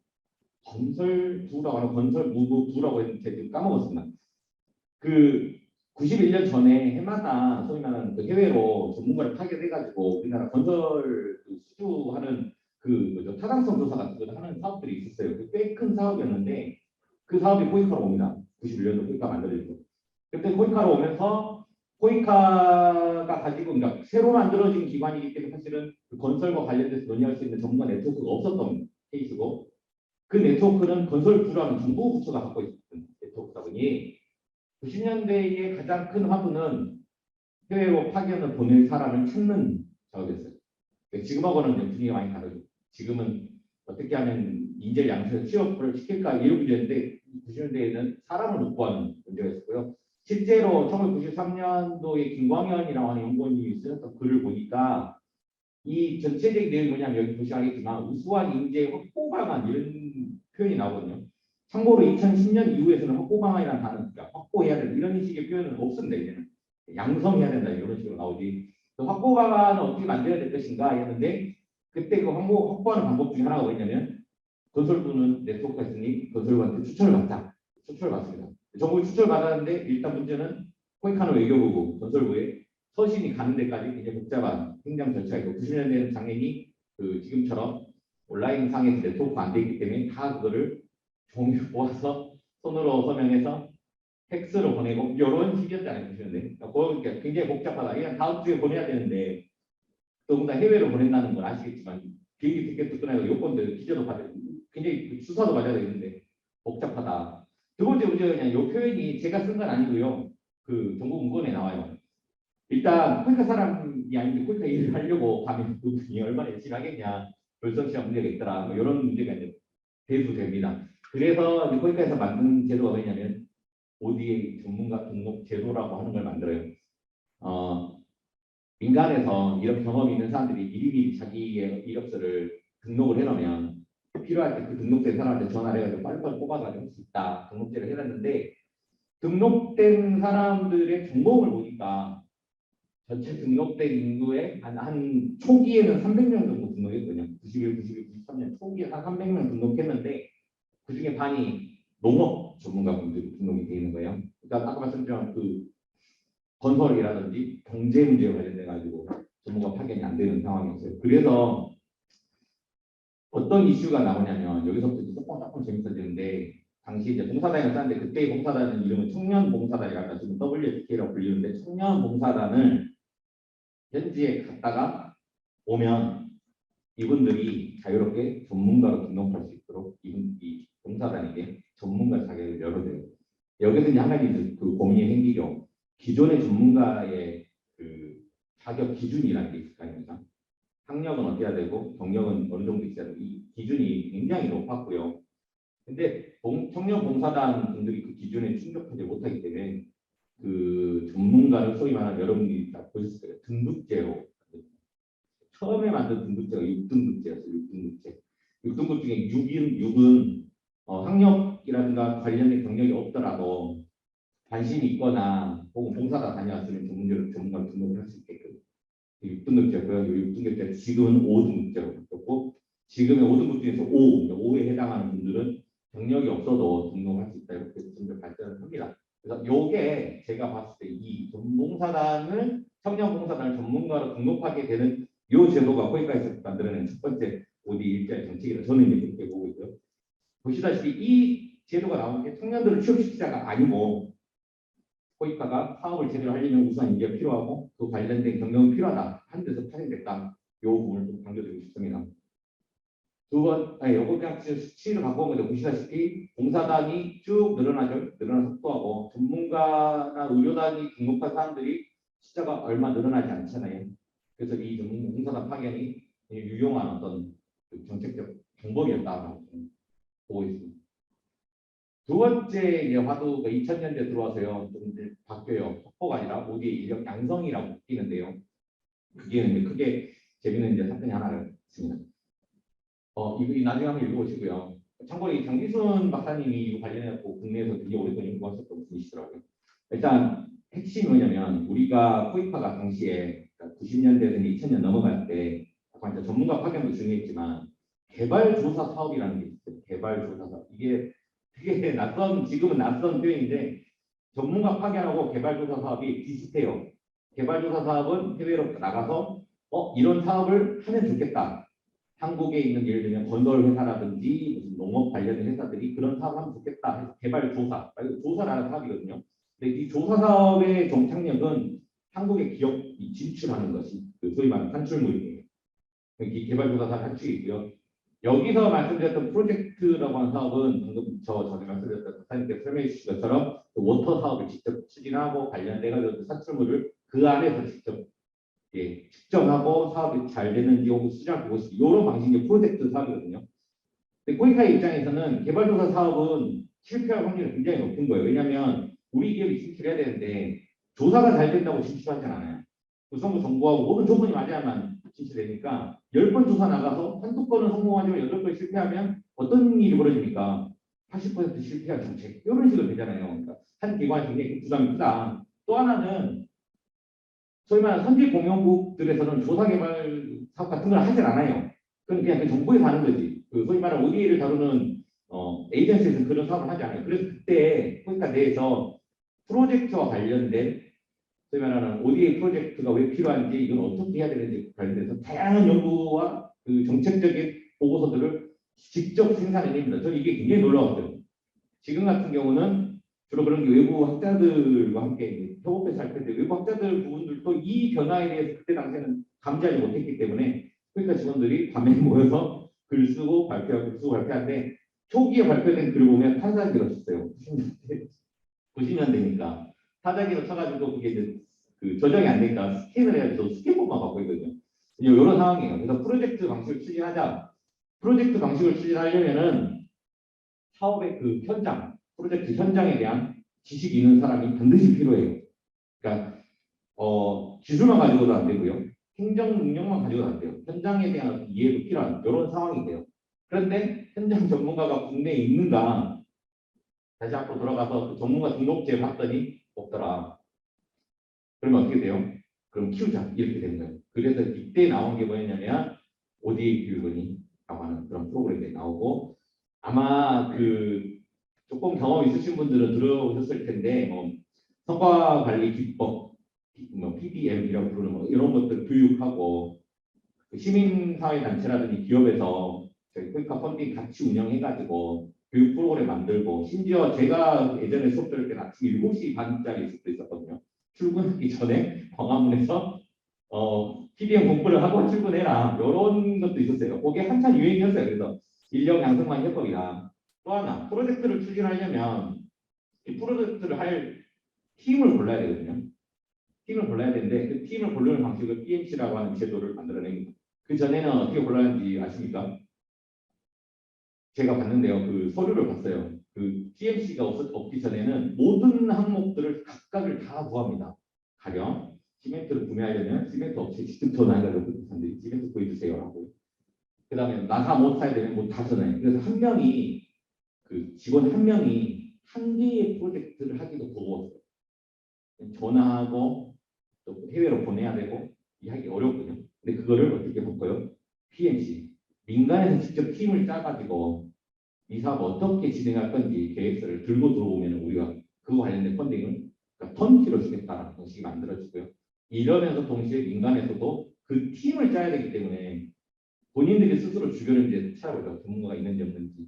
건설부라고 하는 건설무부라고 했는데 까먹었습니다. 그 91년 전에 해마다 소위 말하는 그 해외로 전문가를 파견해가지고 우리나라 건설 그 수주하는 그 타당성 조사 같은 걸 하는 사업들이 있었어요. 꽤 큰 사업이었는데 그 사업이 코이카로 옵니다. 91년도 코이카 만들어지고 그때 코이카로 오면서 코이카가 가지고 그러니까 새로 만들어진 기관이기 때문에 사실은 그 건설과 관련돼서 논의할 수 있는 전문가 네트워크가 없었던 케이스고 그 네트워크는 건설부라는 정부 부처가 갖고 있었던 네트워크다 보니 90년대의 가장 큰 화두는 해외로 파견을 보낼 사람을 찾는 작업이었어요. 지금하고는 분위기가 많이 다르죠. 지금은 어떻게 하면 인재를 양성해서 취업을 시킬까 이런 문제인데 90년대에는 사람을 못 구하는 문제가 있었고요. 실제로 1993년도에 김광현이라고 하는 연구원이 쓰셨던 글을 보니까 이 전체적인 내용이 뭐냐면 여기 보시겠지만 우수한 인재 확보 방안 이런 표현이 나오거든요. 참고로 2010년 이후에서는 확보 방안이라는 단어, 그러니까 확보해야 된다 이런 식의 표현은 없습니다. 이제는 양성해야 된다 이런 식으로 나오지. 확보 방안은 어떻게 만들어야 될 것인가 했는데 그때 그 확보하는 방법 중에 하나가 뭐냐면 건설부는 네트워크가 있으니 건설부한테 추천을 받자. 추천을 받습니다. 정부 추천을 받았는데 일단 문제는 코이카는 외교부고 건설부에 서신이 가는 데까지 굉장히 복잡한 행정 절차가 있고 90년대에는 당연히 그 지금처럼 온라인 상에서 네트워크가 안 돼 있기 때문에 다 그거를 종이 모아서 손으로 서명해서 팩스로 보내고 이런 식이었잖아요. 90년대. 그러니까 굉장히 복잡하다. 그냥 다음 주에 보내야 되는데 더군다나 해외로 보낸다는 건 아시겠지만 비행기 티켓도 끊어야 되고 요건들 기재도 받아야 되고 굉장히 수사도 받아야 되는데 복잡하다. 두 번째 문제는 그냥 이 표현이 제가 쓴 건 아니고요. 그 정부 문건에 나와요. 일단 코이카 사람이 아닌데 코이카 일을 하려고 가면 그분이 얼마나 열심히 하겠냐. 결성시간 문제가 있더라. 뭐 이런 문제가 이제 대두됩니다. 그래서 코이카에서 만든 제도가 뭐냐면 ODA 전문가 등록 제도라고 하는 걸 만들어요. 민간에서 이런 경험이 있는 사람들이 미리미리 자기의 이력서를 등록을 해놓으면 필요할 때 그 등록된 사람한테 전화를 해가지고 빨리빨리 뽑아가지고 할 수 있다. 등록제를 해놨는데 등록된 사람들의 정보를 보니까 전체 등록된 인구의 한 초기에는 300명 정도 등록했거든요. 91, 92, 93년 초기에 한 300명 등록했는데 그중에 반이 농업 전문가분들이 등록이 되어 있는 거예요. 그러니까 아까 말씀드린 그 건설이라든지 경제 문제에 관련돼 가지고 전문가 파견이 안 되는 상황이었어요. 그래서 어떤 이슈가 나오냐면 여기서부터 조금 재밌어지는데 당시 이제 봉사단을 짰는데 그때의 봉사단은 이름은 청년봉사단이라고 지금 WFK라고 불리는데 청년봉사단을 현지에 갔다가 오면 이분들이 자유롭게 전문가로 등록할 수 있도록 이 봉사단에게 전문가 자격을 열어줘요. 여기서 이제 한 가지 그 고민이 생기죠. 기존의 전문가의 그 자격 기준이라는 게 있을 거 아닙니까? 학력은 어때야 되고 경력은 어느 정도 있어야 되고 이 기준이 굉장히 높았고요. 근데 청년 봉사단 분들이 그 기준에 충족하지 못하기 때문에 그 전문가를 소위 말하는 여러분들이 다 보셨을 거예요. 등급제로 처음에 만든 등급제가 6등급제였어요. 6등급제. 6등급 중에 6은 학력이라든가 관련된 경력이 없더라도 관심이 있거나 혹은 봉사단 다녀왔으면 전문가로 등록을 할 수 있게끔 6등급제고요. 6등급제 지금은 5등급제로 바뀌었고 지금의 5등급 중에서 5에 해당하는 분들은 경력이 없어도 등록할 수 있다 이렇게 점점 발전을 합니다. 그래서 요게 제가 봤을 때 이 전봉사단을 청년봉사단을 전문가로 등록하게 되는 요 제도가 거기까지 만들어낸 첫 번째 OD 일자리 정책이다. 저는 이제 그렇게 보고 있고요. 보시다시피 이 제도가 나온 게 청년들을 취업시키자가 아니고 코이파가 사업을 제대로 하려면 우선 인재가 필요하고 그 관련된 경력이 필요하다. 한 데서 파생됐다. 요 부분을 좀 강조드리고 싶습니다. 두 번, 요거 그냥 수치를 갖고 온 건데 보시다시피 봉사단이 쭉 늘어나는 속도하고 전문가나 의료단이 등록한 사람들이 숫자가 얼마 늘어나지 않잖아요. 그래서 이 봉사단 파견이 유용한 어떤 그 정책적 방법이었다라고 보고 있습니다. 두 번째 이제 화두가 2000년대 들어와서요 좀 이제 바뀌어요. 속보가 아니라 OD 인력 양성이라고 바뀌는데요. 그게 이제 크게 재밌는 이제 사건이 하나를 있습니다. 이거 나중에 한번 읽어보시고요. 참고로 이 장기순 박사님이 이거 관련해서 국내에서 되게 오랫동안 연구하셨던 분이시더라고요. 일단 핵심이 뭐냐면 우리가 코이파가 당시에 90년대에서 2000년 넘어갈 때 아까 이제 전문가 파견도 중요했지만 개발조사 사업이라는 게 있어요. 개발조사 사업. 이게 되게 지금은 낯선 표현인데 전문가 파견하고 개발조사 사업이 비슷해요. 개발조사 사업은 해외로 나가서 이런 사업을 하면 좋겠다. 한국에 있는 예를 들면 건설 회사라든지 무슨 농업 관련 회사들이 그런 사업을 하면 좋겠다 해서 개발 조사, 조사라는 사업이거든요. 근데 이 조사 사업의 정착력은 한국의 기업이 진출하는 것이 소위 말하는 산출물이에요. 이 개발 조사 사업 한축이 있고요. 여기서 말씀드렸던 프로젝트라고 하는 사업은 방금 전에 말씀드렸던 박사님께서 설명해 주신 것처럼 그 워터 사업을 직접 추진하고 관련돼가지고 산출물을 그 안에서 직접 측정하고 사업이 잘 되는지 혹은 수정을 보고 있는 이런 방식의 프로젝트 사업이거든요. 근데 코이카의 입장에서는 개발조사 사업은 실패할 확률이 굉장히 높은 거예요. 왜냐하면 우리 기업이 진출해야 되는데 조사가 잘 된다고 진출하지 않아요. 구성부 정보하고 모든 조건이 맞아야만 진출되니까 10번 조사 나가서 한두 건은 성공하지만 8번 실패하면 어떤 일이 벌어집니까? 80% 실패한 정책 이런 식으로 되잖아요. 그러니까 한 기관이 굉장히 부담이 크다. 또 하나는 소위 말하는 선지 공용국들에서는 조사 개발 사업 같은 걸 하질 않아요. 그건 그냥 그 정부에서 하는 거지. 그 소위 말하는 ODA를 다루는 에이전시에서는 그런 사업을 하지 않아요. 그래서 그때 코이카 내에서 프로젝트와 관련된 소위 말하는 ODA 프로젝트가 왜 필요한지 이건 어떻게 해야 되는지 관련돼서 다양한 연구와 그 정책적인 보고서들을 직접 생산해냅니다. 저는 이게 굉장히 놀라웠어요. 지금 같은 경우는 주로 그런 게 외부 학자들과 함께 협업해서 할 텐데 외부 학자들 부분들도 이 변화에 대해서 그때 당시에는 감지하지 못했기 때문에 그러니까 직원들이 밤에 모여서 글 쓰고 발표하는데 초기에 발표된 글을 보면 타자기로 썼어요. 90년대니까 타자기로 쳐가지고 그게 이제 그 조정이 안 되니까 스캔을 해가지고 스캔본만 갖고 있거든요. 이런 상황이에요. 그래서 프로젝트 방식을 추진하자. 프로젝트 방식을 추진하려면은 사업의 그 현장, 프로젝트 현장에 대한 지식이 있는 사람이 반드시 필요해요. 그러니까 기술만 가지고도 안 되고요. 행정 능력만 가지고도 안 돼요. 현장에 대한 이해도 필요한 이런 상황이 돼요. 그런데 현장 전문가가 국내에 있는가? 다시 앞으로 돌아가서 그 전문가 등록제 봤더니 없더라. 그러면 어떻게 돼요? 그럼 키우자 이렇게 되는 거예요. 그래서 이때 나온 게 뭐였냐면 ODA 교육원이라고 하는 그런 프로그램이 나오고 아마 그 조금 경험 있으신 분들은 들어오셨을 텐데 성과 관리 기법, PDM이라고 부르는 이런 것들 교육하고 그 시민사회 단체라든지 기업에서 저희 코이카 펀딩 같이 운영해가지고 교육 프로그램 만들고 심지어 제가 예전에 수업 들을 때는 아침 7시 반짜리 수업도 있었거든요. 출근하기 전에 광화문에서 PDM 공부를 하고 출근해라 이런 것도 있었어요. 그게 한참 유행이었어요. 그래서 인력 양성만 협업이라 또 하나 프로젝트를 추진하려면 이 프로젝트를 할 팀을 골라야 되거든요. 팀을 골라야 되는데 그 팀을 고르는 방식을 PMC라고 하는 제도를 만들어냅니다. 그 전에는 어떻게 골라야하는지 아십니까? 제가 봤는데요. 그 서류를 봤어요. 그 PMC가 없기 전에는 모든 항목들을 각각을 다 구합니다. 가령 시멘트를 구매하려면 시멘트 업체 직접 전화해가지고 시멘트 구해주세요 하고 그 다음에 나사 못 사야 되면 뭐 다 전화해요. 그래서 한 명이 그 직원 한 명이 한 개의 프로젝트를 하기도 버거웠어요. 전화하고 또 해외로 보내야 되고 이 하기 어렵거든요. 근데 그거를 어떻게 바꿔요? PMC 민간에서 직접 팀을 짜가지고 이 사업 어떻게 진행할 건지 계획서를 들고 들어오면 우리가 그거 관련된 펀딩을 그러니까 턴키로 주겠다라는 방식이 만들어지고요. 이러면서 동시에 민간에서도 그 팀을 짜야 되기 때문에 본인들이 스스로 주변을 이제 찾아보죠. 전문가가 있는지 없는지.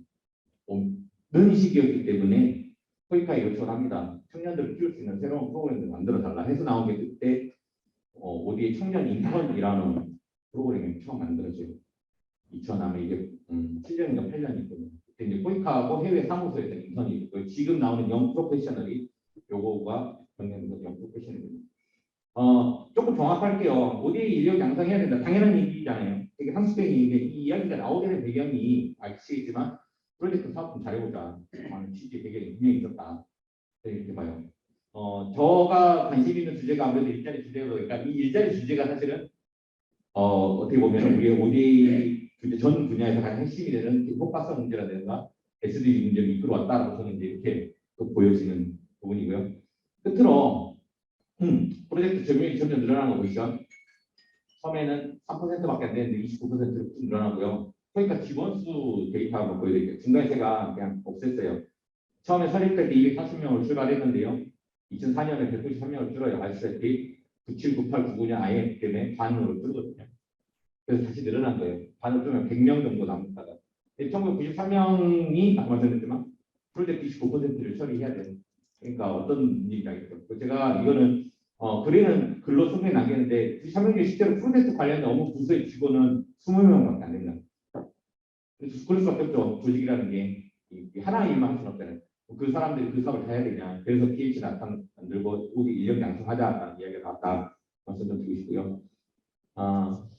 없는 시기였기 때문에 코이카에 요청을 합니다. 청년들을 키울 수 있는 새로운 프로그램을 만들어 달라 해서 나온 게 그때 ODA 청년 인턴이라는 프로그램이 처음 만들어져요. 2000 이게 7년인가 8년이거든요. 그때 이제 코이카하고 해외 사무소에서 인턴이 있고요. 지금 나오는 영 프로페셔널이 요거가 경영에서 영 프로페셔널입니다. 조금 정확할게요. ODA 인력 양성해야 된다. 당연한 얘기잖아요. 되게 상식적인 얘기인데 이 이야기가 나오게 된 배경이 아시겠지만 프로젝트 사업 좀 잘해보자. 많은 취지 배경이 분명히 있었다. 이렇게 봐요. 저가 관심 있는 주제가 아무래도 일자리 주제가 그러니까 이 일자리 주제가 사실은 어떻게 보면 우리 ODA 주제 전 분야에서 가장 핵심이 되는 효과성 문제라든가 SDG 문제를 이끌어왔다라고 저는 이제 이렇게 또 보여지는 부분이고요. 끝으로 프로젝트 점유율이 점점 늘어나는 거 보시죠. 처음에는 3%밖에 안 되는데 29%로 늘어나고요. 그러니까 직원수 데이터 한번 보여드릴게요. 중간에 제가 그냥 없앴어요. 처음에 설립될 때 240명을 출발했는데요. 2004년에 193명을 줄어요. 아시다시피 97, 98, 99년 IMF 때문에 반으로 줄었거든요. 그래서 다시 늘어난 거예요. 반을 줄면 100명 정도 남았다가 1993명이 아까 말씀드렸지만 프로젝트 29%를 처리해야 돼요. 그러니까 어떤 일이냐겠죠. 제가 이거는 글에는 글로 소개에 남겼는데 93명 중에 실제로 프로젝트 관련된 업무 부서의 직원은 20명밖에 안 됩니다. 그럴 수밖에 없죠. 조직이라는 게 하나의 일만 할 수는 없잖아요. 그 사람들이 그 사업을 다 해야 되냐. 그래서 PH 나탕 만들고 우리 인력 양성하자라는 이야기가 나왔다. 말씀 좀 드리고 싶고요.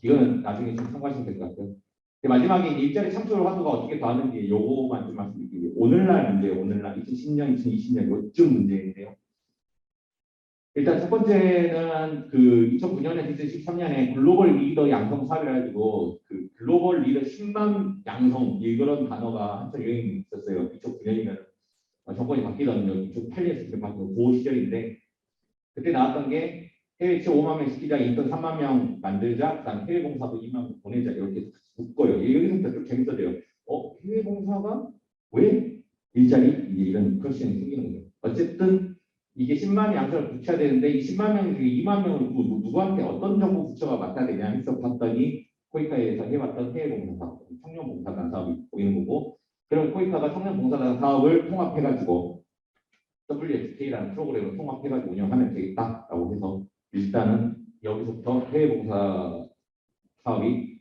이거는 나중에 좀 참고하시면 될 것 같아요. 마지막에 일자리 창출 화두가 어떻게 더하는지 요거만 좀 말씀드리고요. 오늘날 문제, 오늘날 2010년, 2020년 요쯤 문제인데요. 일단 첫 번째는 그 2009년에 2013년에 글로벌 리더 양성 사업이라 가지고 그 글로벌 리더 10만 양성 이런 단어가 한참 유행이 있었어요. 2009년이면 정권이 바뀌던 2008년에 바뀌던 그 시절인데 그때 나왔던 게 해외 취업 5만 명 시키자, 인턴 3만 명 만들자, 그다음 해외 봉사도 2만 명 보내자 이렇게 묶어요. 여기서부터 좀 재밌어져요. 해외 봉사가 왜 일자리 이런 퀘스천이 생기는 거예요. 어쨌든 이게 10만 양성을 붙여야 되는데 이 10만 명 중에 2만 명을 누구한테 어떤 정부 부처가 맡아야 되냐 해서 봤더니 코이카에서 해왔던 해외 봉사 사업, 청년 봉사단 사업이 보이는 거고 그럼 코이카가 청년 봉사단 사업을 통합해가지고 WSK라는 프로그램을 통합해가지고 운영하면 되겠다라고 해서 일단은 여기서부터 해외봉사 사업이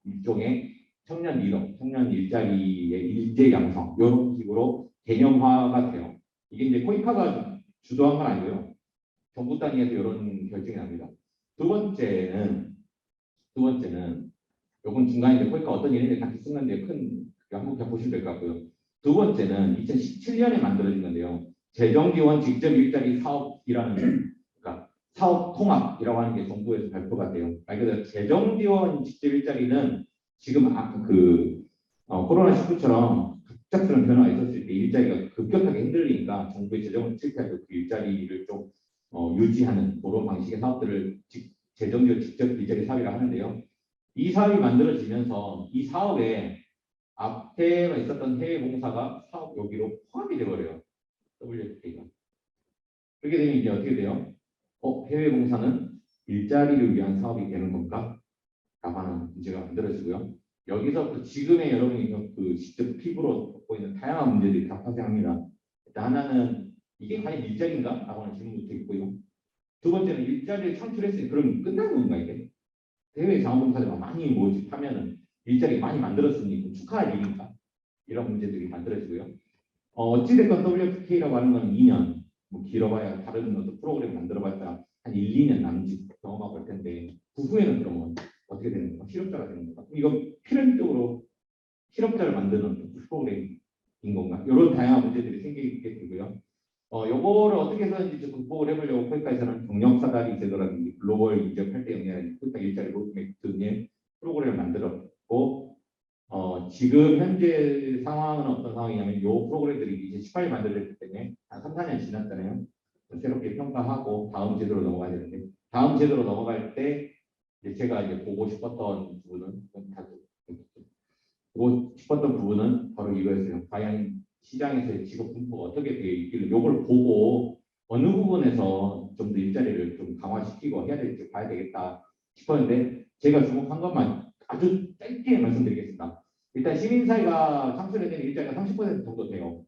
일종의 청년 리더, 청년 일자리의 일제 양성 이런 식으로 개념화가 돼요. 이게 이제 코이카가 주도한 건 아니고요. 정부 단위에서 이런 결정이 납니다. 두 번째는 요건 중간에 코이카 어떤 일인지 같이 쓰는데 큰 한번 보시면 될 것 같고요. 두 번째는 2017년에 만들어진 건데요. 재정지원 직접 일자리 사업이라는 그러니까 사업 통합이라고 하는 게 정부에서 발표가 돼요. 말 그대로 재정지원 직접 일자리는 지금 코로나19처럼 급작스러운 변화가 있었을 때 일자리가 급격하게 흔들리니까 정부의 재정을 실패해서 그 일자리를 좀 유지하는 그런 방식의 사업들을 재정지원 직접 일자리 사업이라고 하는데요. 이 사업이 만들어지면서 이 사업에 앞에 있었던 해외 봉사가 사업 여기로 포함이 돼버려요. WFK가. 그렇게 되면 이제 어떻게 돼요? 해외 봉사는 일자리를 위한 사업이 되는 건가? 라고 하는 문제가 만들어지고요. 여기서 지금의 여러분이 그 직접 피부로 겪고 있는 다양한 문제들이 다 파생합니다. 일단 하나는 이게 과연 일자리인가? 라고 하는 질문부터 있고요. 두 번째는 일자리를 창출했으니 그럼 끝난 건가 이게? 해외 자원봉사자가 많이 모집하면은 일자리 많이 만들었으니 축하할 일인가? 이런 문제들이 만들어지고요. 어찌됐건 WFK라고 하는 건 2년, 뭐 길어봐야 다른 어떤 프로그램 만들어봤자 한 1, 2년 남짓 경험하고 할 텐데 그 후에는 그러면 어떻게 되는 건가? 실업자가 되는 건가? 이거 필연적으로 실업자를 만드는 프로그램인 건가? 이런 다양한 문제들이 생기게 되고요. 요거를 어떻게 해서든지 좀 극복을 해보려고 코이카에서는 경력사다리 제도라든지 글로벌 인재 8대 영역이라는 코이카 일자리 로드맵 등의 프로그램을 만들었고 지금 현재 상황은 어떤 상황이냐면 이 프로그램들이 이제 18일 만들어졌기 때문에 한 3, 4년 지났잖아요. 새롭게 평가하고 다음 제도로 넘어가야 되는데 다음 제도로 넘어갈 때 이제 제가 이제 보고 싶었던 부분은 보고 싶었던 부분은 바로 이거였어요. 과연 시장에서의 직업 분포가 어떻게 되어 있길래 이걸 보고 어느 부분에서 좀 더 일자리를 좀 강화시키고 해야 될지 봐야 되겠다 싶었는데 제가 주목한 것만 아주 짧게 말씀드리겠습니다. 일단 시민사회가 창출해낸 일자리가 30% 정도 돼요.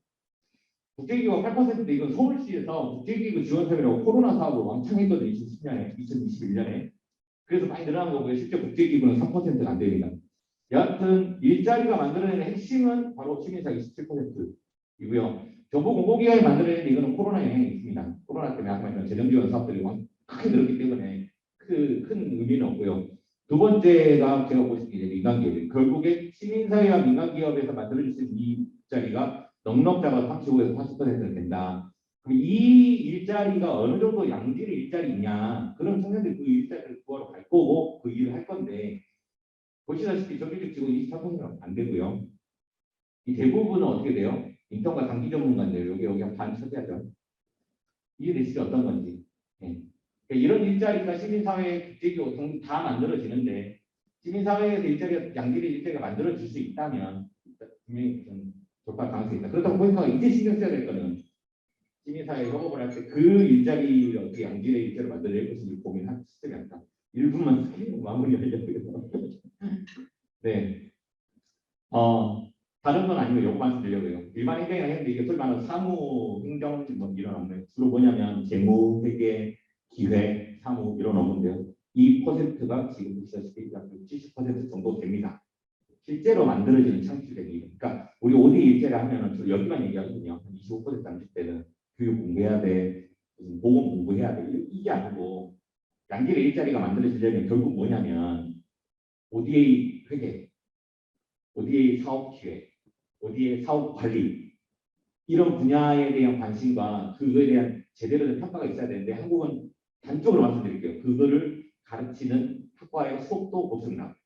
국제기구가 8%인데 이건 서울시에서 국제기구 지원사업이라고 코로나 사업을 왕창 했거든요. 2010년에, 2021년에. 그래서 많이 늘어난 거고요. 실제 국제기구는 3%가 안 됩니다. 여하튼 일자리가 만들어내는 핵심은 바로 시민사회 27%이고요. 정보공보기관이 만들어내는 이거는 코로나 영향이 있습니다. 코로나 때문에 아까 말했던 재정지원 사업들이 크게 늘었기 때문에 큰 의미는 없고요. 두 번째가 제가 보시는 게 민간기업. 결국에 시민사회와 민간기업에서 만들어질 수 있는 이 일자리가 넉넉 잡아 35에서 40%는 된다. 그럼 이 일자리가 어느 정도 양질의 일자리냐? 그런 청년들이 그 일자리를 구하러 갈 거고 그 일을 할 건데 보시다시피 정규직 직원 23%는 안 되고요. 이 대부분은 어떻게 돼요? 인턴과 단기 전문가인데요. 여기 한 반 차지하죠. 이해되시죠? 어떤 건지. 네. 그러니까 이런 일자리가 시민사회 국제기구 다 만들어지는데 시민사회에서 일자리가 양질의 일자리가 만들어질 수 있다면 분명히 좀 돌파할 가능성이 있다. 그렇다고 포인트가 이제 신경 써야 될 거는 시민사회 협업을 할 때 그 일자리를 어떻게 양질의 일자리를 만들어낼 것인지 고민할 시점이 아니다. 1분만 마무리하려고요. 네. 다른 건 아니고 요거 말씀드리려고요. 일반 행정이라 했는데 이게 소위 말하는 사무 행정 뭐 이런 업무 주로 뭐냐면 재무, 회계, 기획, 사무 이런 업무인데요. 이 퍼센트가 지금 보시다시피 약 70% 정도 됩니다. 실제로 만들어지는 창출된 일. 그러니까 우리 OD 일제를 하면은 저 여기만 얘기하거든요. 25% 남짓 때는 교육 공부해야 돼, 무슨 보험 공부해야 돼 이게 아니고 양질의 일자리가 만들어지려면 결국 뭐냐면 ODA 회계, ODA 사업 기획, ODA 사업 관리 이런 분야에 대한 관심과 그거에 대한 제대로 된 평가가 있어야 되는데 한국은 단적으로 말씀드릴게요. 그거를 가르치는 학과의 수업도 없습니다.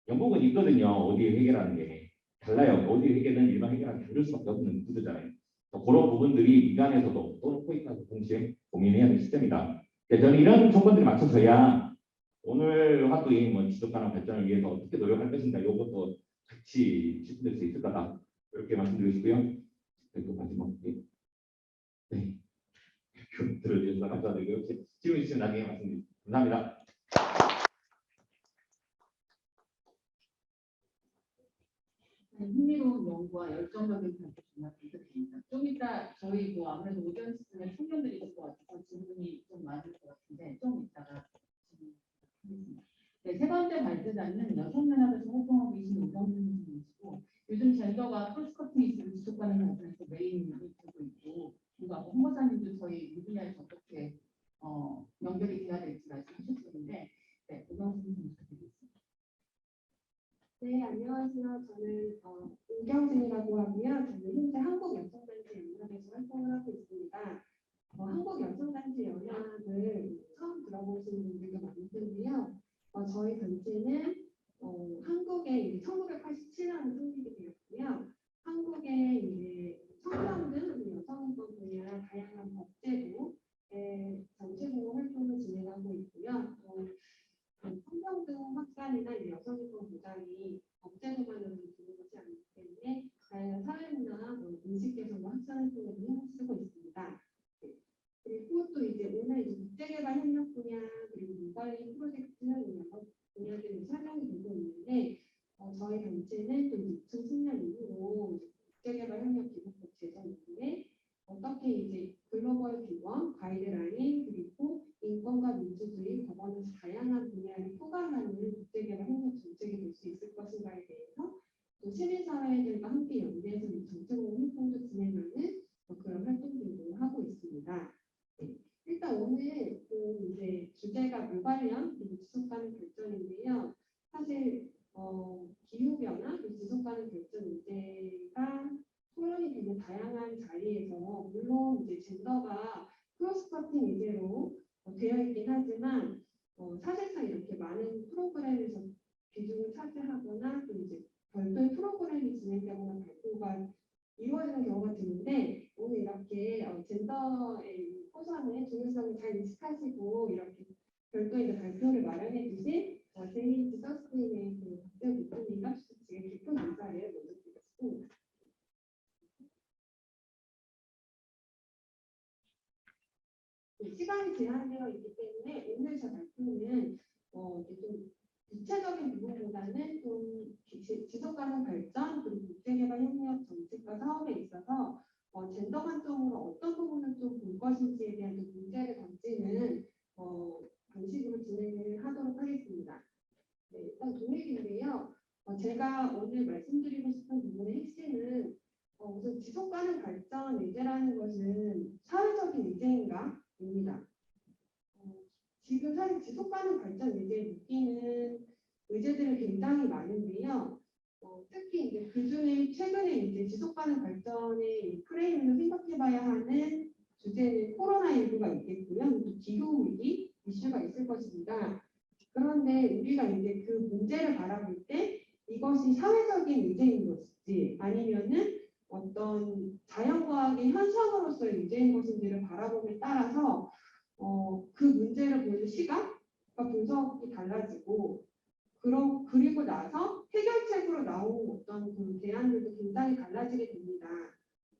영국은 있거든요. ODA 회계라는 게 달라요. ODA 회계는 일반 회계랑 다를 수밖에 없는 구조잖아요. 그런 부분들이 민간에서도 또는 포인트에서 동시에 고민해야 될 시점이다. 저는 이런 조건들이 맞춰져야 오늘 화두인 뭐 지속가능 발전을 위해서 어떻게 노력할 것인가 이것도 같이 집중될 수 있을 거다. 이렇게 말씀드리고요. 그리고 마지막 네. 들어주셔서 감사드리고요. 질문 있으면 나중에 말씀드립니다. 감사합니다.
흥미로운 연구와 열정적인 발표 정말 부탁드립니다. 좀 이따 저희 뭐 아무래도 오전 시즌에 청년들이 있을 것 같아서 질문이 좀 많을 것 같은데 좀 이따가 질문하겠습니다. 네, 세 번째 발제자는 여성연합에서 활동하고 계신 오정진 선생님이시고 요즘 젠더가 크로스커팅 이슈를 지속하는 발전에서 메인이 되고 있고 그리고 아까 홍보사님도 저희 이 분야에서 어떻게 연결이 돼야 될지 말씀하셨었는데 네, 오정진 선생님 부탁드리겠습니다.
네, 안녕하세요. 저는 우경진이라고 하고요. 저는 현재 한국여성단체연합에서 활동을 하고 있습니다. 한국여성단체연합을 처음 들어보시는 분들도 많을 텐데요. 저희 단체는 한국에 이제 1987년에創立되었고요. 한국의 이제 청소년 여성인권 분야 다양한 법제도의 정책으로 활동을 진행하고 있고요. 성평등 확산이나 여성인권 보장이 법제도만으로 되는 것이 아니기 때문에 다양한 사회문화 인식 개선과 확산 활동에 힘쓰고 있습니다. 그리고 또 이제 오늘 이제 국제개발 협력 분야 그리고 물관리 프로젝트 여러 분야들이 설명이 되고 있는데 저희 단체는 또 2010년 이후로 국제개발 협력 기본법 제정 이후에 어떻게 이제 글로벌 규범, 가이드라인 그리고 인권과 민주주의, 거버넌스 다양한 분야를 포괄하는 국제개발 협력 정책이 될 수 있을 것인가에 대해서 또 시민사회들과 함께 연대해서 정책으로 활동도 진행하는 그런 활동들도 하고 있습니다. 네. 일단 오늘 이제 주제가 물관련 그리고 지속가능 발전인데요. 사실 기후변화 그리고 지속가능 발전 문제가 토론이 되는 다양한 자리에서 물론 이제 젠더가 크로스커팅 이제로 되어 있긴 하지만 사실상 이렇게 많은 프로그램에서 비중을 차지하거나 또 이제 별도의 프로그램이 진행되거나 발표가 이루어지는 경우가 드는데 오늘 이렇게 젠더의 호선의 중요성을 잘 인식하시고 이렇게 별도의 발표를 마련해 주신 제이지 서스틴의 그 박재우 대표님과 주식직에 깊은 감사를 먼저 드리겠습니다. 시간이 제한되어 있기 때문에 오늘 제 발표는 이렇게 좀 구체적인 부분보다는 좀 지속 가능 발전 그리고 국제개발 협력 정책과 사업에 있어서 젠더 관점으로 어떤 부분을 좀 볼 것인지에 대한 좀 문제를 던지는 방식으로 진행을 하도록 하겠습니다. 네, 일단 동일인데요. 제가 오늘 말씀드리고 싶은 부분의 핵심은 우선 지속 가능 발전 의제라는 것은 사회적인 의제인가? 입니다. 지금 사실 지속 가능 발전 의제에 묶이는 의제들은 굉장히 많은데요. 특히 이제 그 중에 최근에 이제 지속 가능 발전의 프레임으로 생각해봐야 하는 주제는 코로나19가 있겠고요. 또 기후 위기 이슈가 있을 것입니다. 그런데 우리가 이제 그 문제를 바라볼 때 이것이 사회적인 의제인 것인지 아니면은 어떤 자연과학의 현상으로서의 문제인 것인지를 바라봄에 따라서 그 문제를 보는 시각과 분석이 달라지고 그리고 나서 해결책으로 나오는 어떤 그 대안들도 굉장히 달라지게 됩니다.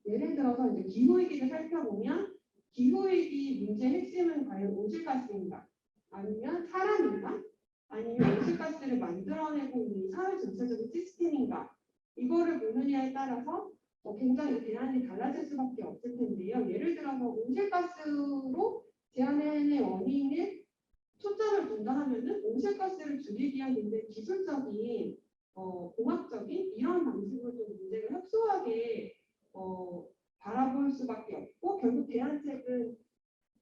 예를 들어서 이제 기후위기를 살펴보면 기후위기 문제의 핵심은 과연 온실가스인가? 아니면 사람인가? 아니면 온실가스를 만들어내고 있는 사회 전체적인 시스템인가? 이거를 보느냐에 따라서 굉장히 대안이 달라질 수밖에 없을 텐데요. 예를 들어서 온실가스로 제한의 원인을 초점을 둔다 하면은 온실가스를 줄이기 위한 굉장히 기술적인, 공학적인 이런 방식으로 좀 문제를 협소하게 바라볼 수밖에 없고 결국 대안책은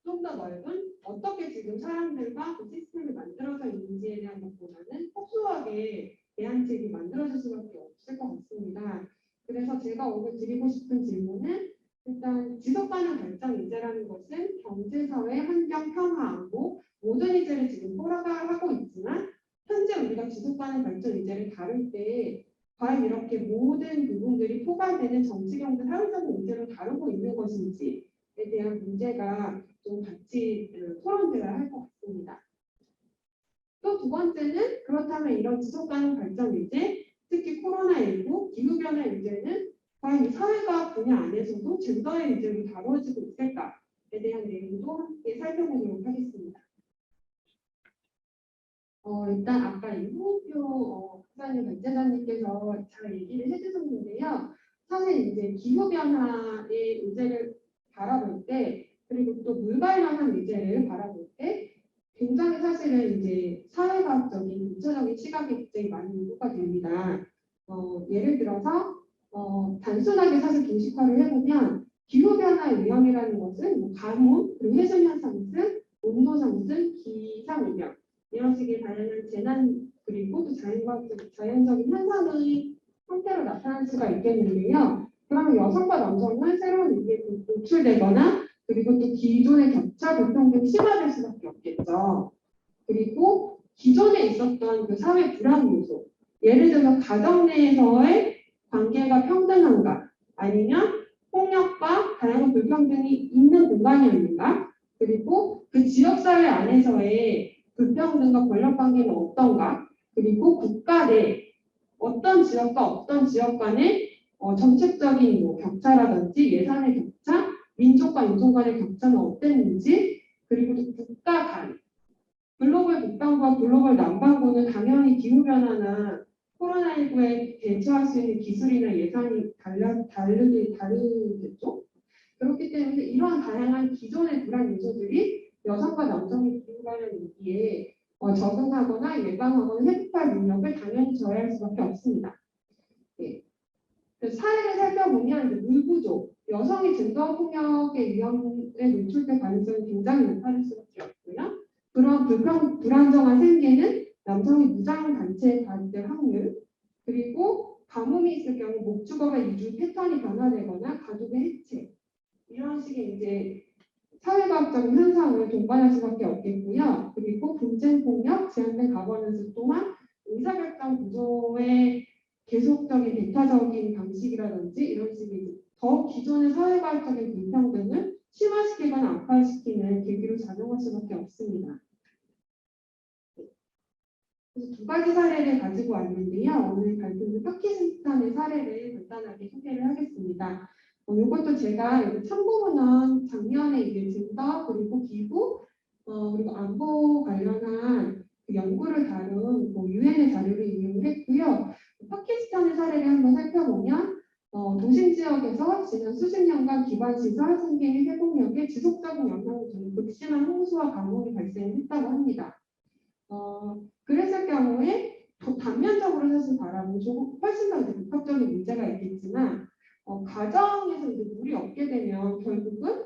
좀 더 넓은 어떻게 지금 사람들과 그 시스템이 만들어져 있는지에 대한 것보다는 협소하게 대안책이 만들어질 수밖에 없을 것 같습니다. 그래서 제가 오늘 드리고 싶은 질문은 일단 지속 가능 발전 의제라는 것은 경제, 사회, 환경, 평화, 안보 모든 의제를 지금 포괄하고 있지만 현재 우리가 지속 가능 발전 의제를 다룰 때 과연 이렇게 모든 부분들이 포괄되는 정치, 경제, 사회적인 의제를 다루고 있는 것인지에 대한 문제가 좀 같이 토론돼야 할 것 같습니다. 또 두 번째는 그렇다면 이런 지속 가능 발전 의제, 특히 코로나19, 기후변화 의제는 과연 이 사회과학 분야 안에서도 젠더의 의제로 다뤄지고 있을까에 대한 내용도 함께 살펴보도록 하겠습니다. 일단 아까 이호표 박사님, 발제자님께서 잘 얘기를 해주셨는데요. 사실 이제 기후변화의 의제를 바라볼 때 그리고 또 물 관련한 의제를 바라볼 때 굉장히 사실은 이제 사회과학적인 구체적인 시각이 굉장히 많이 요구가 됩니다. 예를 들어서 단순하게 사실 도식화를 해보면 기후변화의 위험이라는 것은 뭐 가뭄, 그리고 해수면 상승, 온도 상승, 기상 위험 이런 식의 다양한 재난 그리고 또 자연적인 현상의 형태로 나타날 수가 있겠는데요. 그러면 여성과 남성은 새로운 위기에 노출되거나 그리고 또 기존의 격차 불평등이 심화될 수밖에 없겠죠. 그리고 기존에 있었던 그 사회 불안 요소, 예를 들어서 가정 내에서의 관계가 평등한가, 아니면 폭력과 다양한 불평등이 있는 공간이었는가, 그리고 그 지역사회 안에서의 불평등과 권력관계는 어떤가, 그리고 국가 내 어떤 지역과 어떤 지역 간의 정책적인 뭐 격차라든지 예산의 격차, 민족과 인종 간의 격차는 어땠는지, 그리고 또 국가 간, 글로벌 북방과 글로벌 남반구는 당연히 기후변화나 코로나19에 대처할 수 있는 기술이나 예산이 다르겠죠. 그렇기 때문에 이러한 다양한 기존의 불안 요소들이 여성과 남성의 기후 관련 위기에 적응하거나 예방하거나 회복할 능력을 당연히 저해할 수밖에 없습니다. 네. 사례를 살펴보면 물 부족, 여성이 젠더 폭력의 위험에 노출될 가능성이 굉장히 높아질 수밖에 없고요. 그런 불안정한 생계는 남성이 무장 단체에 가입될 확률, 그리고 가뭄이 있을 경우 목축업의 이주 패턴이 변화되거나 가족의 해체, 이런 식의 이제 사회과학적인 현상을 동반할 수밖에 없겠고요. 그리고 분쟁 폭력, 제한된 가버넌스 또한 의사결정 구조의 계속적인 배타적인 방식이라든지 이런 식의 더욱 기존의 사회과학적인 불평등을 심화시키거나 악화시키는 계기로 작용할 수밖에 없습니다. 그래서 두 가지 사례를 가지고 왔는데요. 오늘 발표는 파키스탄의 사례를 간단하게 소개를 하겠습니다. 이것도 제가 여기 참고문헌 작년에 이제 증거 그리고 기부 그리고 안보 관련한 그 연구를 다룬 유엔의 자료를 이용을 했고요. 파키스탄의 사례를 한번 살펴보면 도심 지역에서 지난 수십 년간 기반시설, 생계의 회복력에 지속적인 영향을 주는 극심한 홍수와 가뭄이 발생했다고 합니다. 그랬을 경우에 단면적으로 사실 바라보면 조금 훨씬 더 복합적인 문제가 있겠지만 가정에서 이제 물이 없게 되면 결국은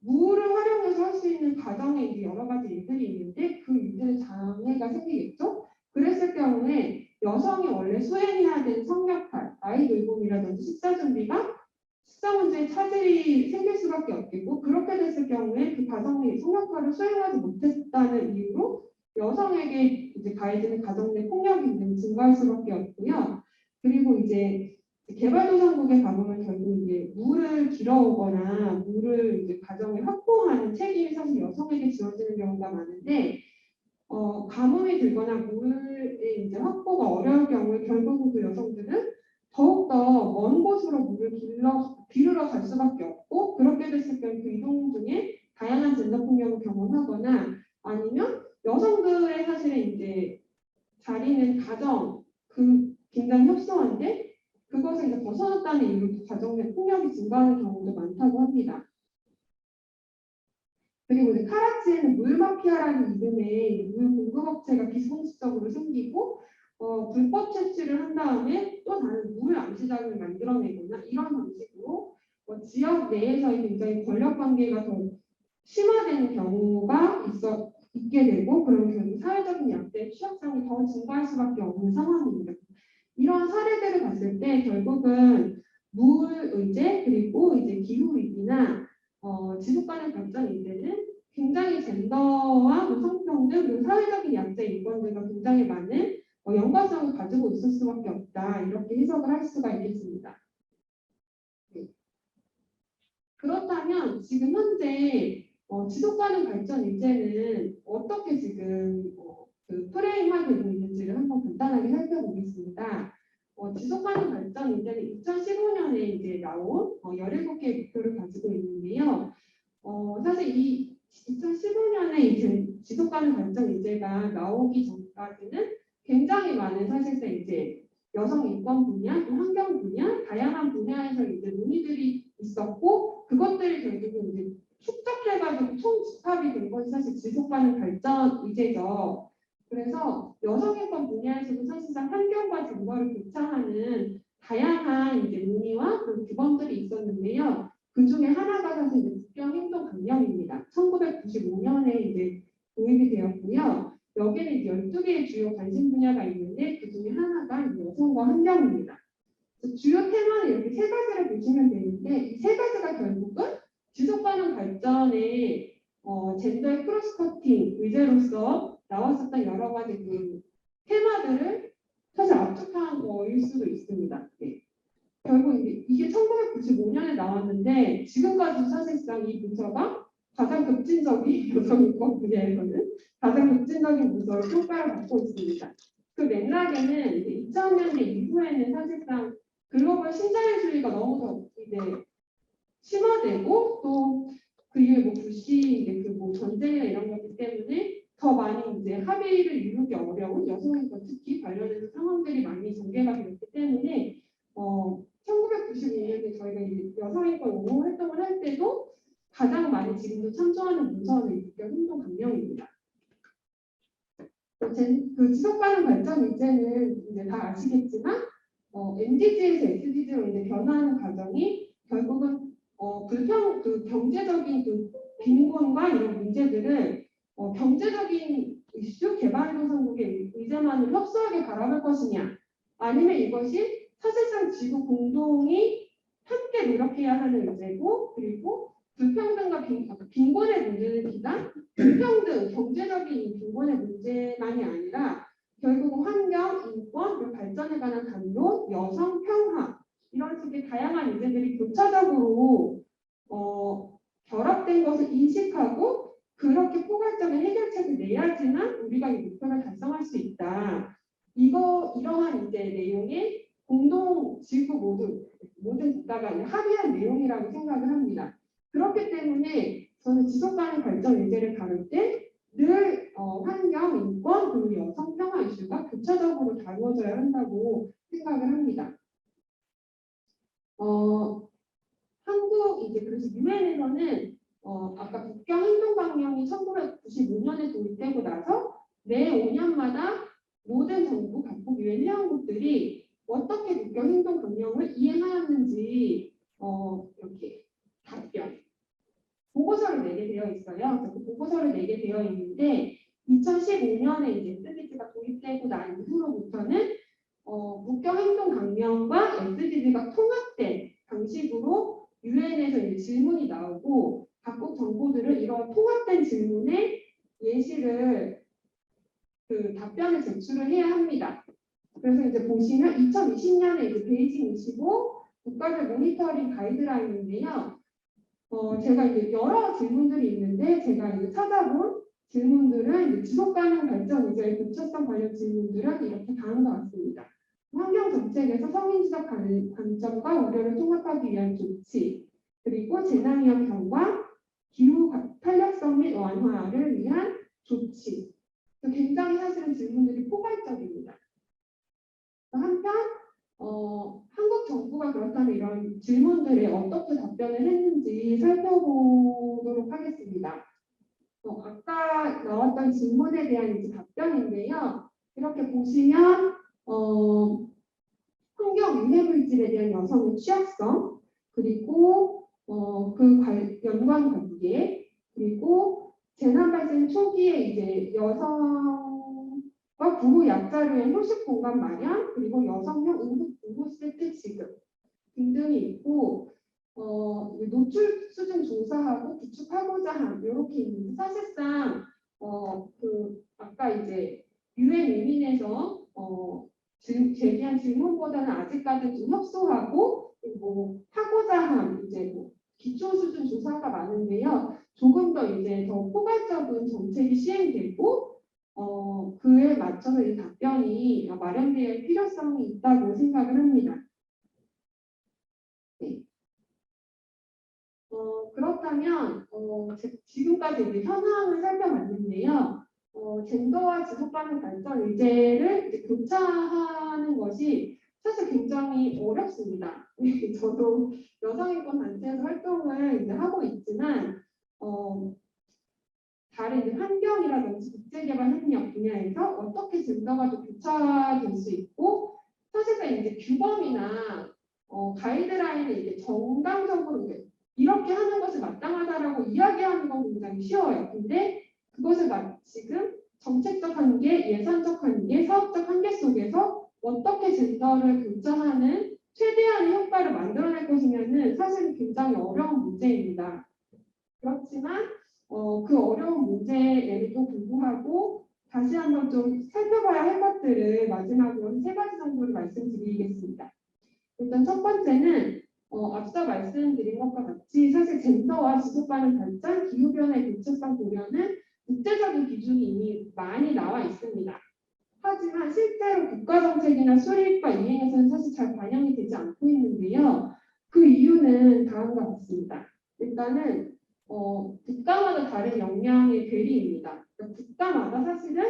물을 활용해서 할 수 있는 가정에 이제 여러 가지 일들이 있는데 그 일들에 장애가 생기겠죠. 그랬을 경우에 여성이 원래 수행해야 되는 성역할, 아이 돌봄이라든지 식사 준비가 식사 문제에 차질이 생길 수밖에 없겠고 그렇게 됐을 경우에 그 가정이 성역할을 수행하지 못했다는 이유로 여성에게 이제 가해지는 가정 내 폭력이 증가할 수밖에 없고요. 그리고 이제 개발도상국에 가보면 결국 이제 물을 길어오거나 물을 이제 가정에 확보하는 책임이 사실 여성에게 지어지는 경우가 많은데 가뭄이 들거나 물의 이제 확보가 어려울 경우에 결국은 그 여성들은 더욱더 먼 곳으로 물을 기르러 갈 수밖에 없고 그렇게 됐을 경우 그 이동 중에 다양한 젠더 폭력을 경험하거나 아니면 여성들의 사실은 이제 자리는 가정 굉장히 협소한데 그것을 이제 벗어났다는 이유로 가정 내 폭력이 증가하는 경우도 많다고 합니다. 그리고 이제 카라치에는 물마피아라는 이름의 물 공급업체가 비공식적으로 생기고 불법 채취를 한 다음에 또 다른 물 암시장을 만들어내거나 이런 방식으로 지역 내에서의 굉장히 권력 관계가 더 심화되는 경우가 있게 되고 그런 결국 사회적인 약대 취약성이 더 증가할 수밖에 없는 상황입니다. 이런 사례들을 봤을 때 결국은 물 의제 그리고 이제 기후 위기나 지속 가능 발전 이제는 굉장히 젠더와 성평등 그리고 사회적인 약자 인권들과 굉장히 많은 연관성을 가지고 있을 수밖에 없다 이렇게 해석을 할 수가 있겠습니다. 네. 그렇다면 지금 현재 지속 가능 발전 이제는 어떻게 지금 그 프레임화되고 있는지를 한번 간단하게 살펴보겠습니다. 지속 가능 발전 이제는 2015년에 이제 나온 17개의 목표를 가지고 있는데요. 사실 이 2015년에 이제 지속 가능 발전 이제가 나오기 전까지는 굉장히 많은 사실상 이제 여성 인권 분야, 또 환경 분야, 다양한 분야에서 이제 논의들이 있었고 그것들이 결국은 이제 축적해가지고 총 집합이 된 것이 사실 지속 가능 발전 의제죠. 그래서 여성인권 분야에서도 사실상 환경과 젠더를 교차하는 다양한 이제 논의와 그런 규범들이 있었는데요. 그 중에 하나가 사실 이제 국경 행동 강령입니다. 1995년에 이제 도입이 되었고요. 여기는 12개의 주요 관심 분야가 있는데 그 중에 하나가 여성과 환경입니다. 주요 테마는 이렇게 세 가지를 보시면 되는데 이 세 가지가 결국은 지속 가능 발전의 젠더의 크로스커팅 의제로서 나왔었던 여러 가지 그 테마들을 사실 압축한 거일 수도 있습니다. 네. 결국 이게 1995년에 나왔는데 지금까지 사실상 이 부서가 가장 급진적인 여성인권 분야에서는 가장 급진적인 부서로 평가를 받고 있습니다. 그 맥락에는 2000년대 이후에는 사실상 글로벌 신자유주의가 너무 더 이제 심화되고 또 그 이후에 불씨 이제 전쟁이나 이런 것들 때문에 더 많이 이제 합의를 이루기 어려운 여성인권 특히 관련해서 상황들이 많이 전개가 되었기 때문에 1995년에 저희가 이제 여성인권 옹호 활동을 할 때도 가장 많이 지금도 참조하는 문서는 국경 행동 강령입니다. 그 지속 가능 발전 문제는 이제 다 아시겠지만 MDG에서 SDG로 이제 변화하는 과정이 결국은 경제적인 빈곤과 이런 문제들을 경제적인 이슈 개발도상국의 의제만으로 협소하게 바라볼 것이냐 아니면 이것이 사실상 지구 공동이 함께 노력해야 하는 의제고 그리고 불평등과 빈곤의 문제는 비단 불평등, 경제적인 빈곤의 문제만이 아니라 결국 환경, 인권, 그리고 발전에 관한 담론, 여성 평화 이런 식의 다양한 의제들이 교차적으로 결합된 것을 인식하고 그렇게 포괄적인 해결책을 내야지만 우리가 이 목표를 달성할 수 있다. 이러한 이제 내용의 공동 지구 모든 국가가 이제 합의한 내용이라고 생각을 합니다. 그렇기 때문에 저는 지속 가능 발전 의제를 다룰 때 늘 환경, 인권, 그리고 여성 평화 이슈가 교차적으로 다루어져야 한다고 생각을 합니다. 한국 이제 그래서 유엔에서는 아까 국경 행동 강령이 1995년에 도입되고 나서 매 5년마다 모든 정부 각국 유엔 회원국들이 어떻게 국경 행동 강령을 이행하였는지 이렇게 답변 보고서를 내게 되어 있어요. 그 보고서를 내게 되어 있는데 2015년에 이제 SDG가 도입되고 난 이후로부터는 국경 행동 강령과 SDG가 통합된 방식으로 유엔에서 이제 질문이 나오고 각국 정부들은 이런 통합된 질문에 예시를 답변을 제출을 해야 합니다. 그래서 이제 보시면 2020년에 이제 베이징 25 국가별 모니터링 가이드라인인데요. 제가 이제 여러 질문들이 있는데 제가 이제 찾아본 질문들은 이제 지속 가능 발전 의제의 교차성 관련 질문들은 이렇게 다음과 같습니다. 환경 정책에서 성인지적 관점과 우려를 통합하기 위한 조치, 그리고 재난 위험 경과, 기후 탄력성 및 완화를 위한 조치. 굉장히 사실은 질문들이 포괄적입니다. 한편 한국 정부가 그렇다면 이런 질문들에 어떻게 답변을 했는지 살펴보도록 하겠습니다. 아까 나왔던 질문에 대한 이제 답변인데요. 이렇게 보시면 환경 유해 물질에 대한 여성의 취약성, 그리고 연관 관계, 그리고 재난 발생 초기에 이제 여성과 부부 약자를 위한 휴식 공간 마련, 그리고 여성용 응급 세트 지급 등등이 있고 노출 수준 조사하고 구축하고자 함 이렇게 있는데 사실상 아까 이제 유엔 위민에서 제기한 질문보다는 아직까지 좀 협소하고 하고자 함 이제 기초 수준 조사가 많은데요. 조금 더 이제 더 포괄적인 정책이 시행되고 그에 맞춰서 이 답변이 마련될 필요성이 있다고 생각을 합니다. 네. 그렇다면 지금까지 이제 현황을 살펴봤는데요. 젠더와 지속가능 발전 의제를 이제 교차하는 것이 사실 굉장히 어렵습니다. 저도 여성인권 단체에서 활동을 이제 하고 있지만 다른 이제 환경이라든지 국제개발 협력 분야에서 어떻게 젠더가 또 교차될 수 있고 사실상 이제 규범이나 가이드라인을 이제 정당적으로 이렇게 하는 것이 마땅하다라고 이야기하는 건 굉장히 쉬워요. 근데 그것을 지금 정책적 한계, 예산적 한계, 사업적 한계 속에서 어떻게 젠더를 교차하는 최대한의 효과를 만들어낼 것이냐는 사실 굉장히 어려운 문제입니다. 그렇지만 그 어려운 문제에도 불구하고 다시 한번 좀 살펴봐야 할 것들을 마지막으로 3가지 정도를 말씀드리겠습니다. 일단 첫 번째는 앞서 말씀드린 것과 같이 사실 젠더와 지속가능 발전, 기후변화의 교차성 고려는 국제적인 기준이 이미 많이 나와 있습니다. 하지만 실제로 국가정책이나 수립과 이행에서는 사실 잘 반영이 되지 않고 있는데요. 그 이유는 다음과 같습니다. 일단은 국가마다 다른 역량의 괴리입니다. 그러니까 국가마다 사실은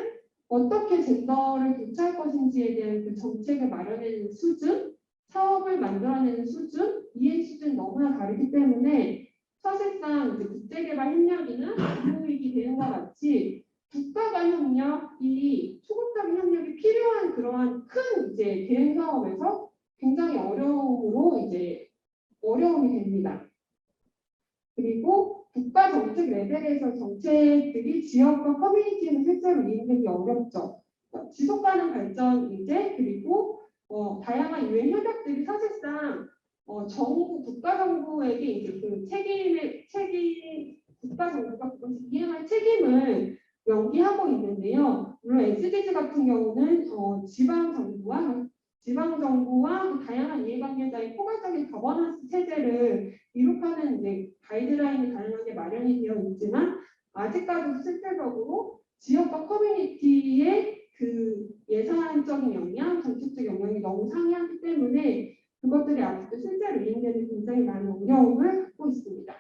어떻게 젠더를 교차할 것인지에 대한 그 정책을 마련하는 수준, 사업을 만들어내는 수준, 이해 수준이 너무나 다르기 때문에 사실상 이제 국제개발 협력이나 기후위기 대응과 같이 국가 간 협력이 초급적인 협력이 필요한 그러한 큰 이제 대응 사업에서 굉장히 어려움이 됩니다. 그리고 국가 정책 레벨에서 정책들이 지역과 커뮤니티에서 실제로 이행되기 어렵죠. 지속가능 발전 의제 그리고 다양한 유엔 협약들이 사실상 국가 정부에게 이제 그 국가 정부가 그것을 이행할 책임을 명기하고 있는데요. 물론 SDG 같은 경우는 지방 정부와 그 다양한 이해관계자의 포괄적인 거버넌스 체제를 이룩하는 이제 아직까지도 실질적으로 지역과 커뮤니티의 그 예산적인 영향, 정책적 영향이 너무 상이하기 때문에 그것들이 아직도 실제로 이행되는 굉장히 많은 어려움을 갖고 있습니다.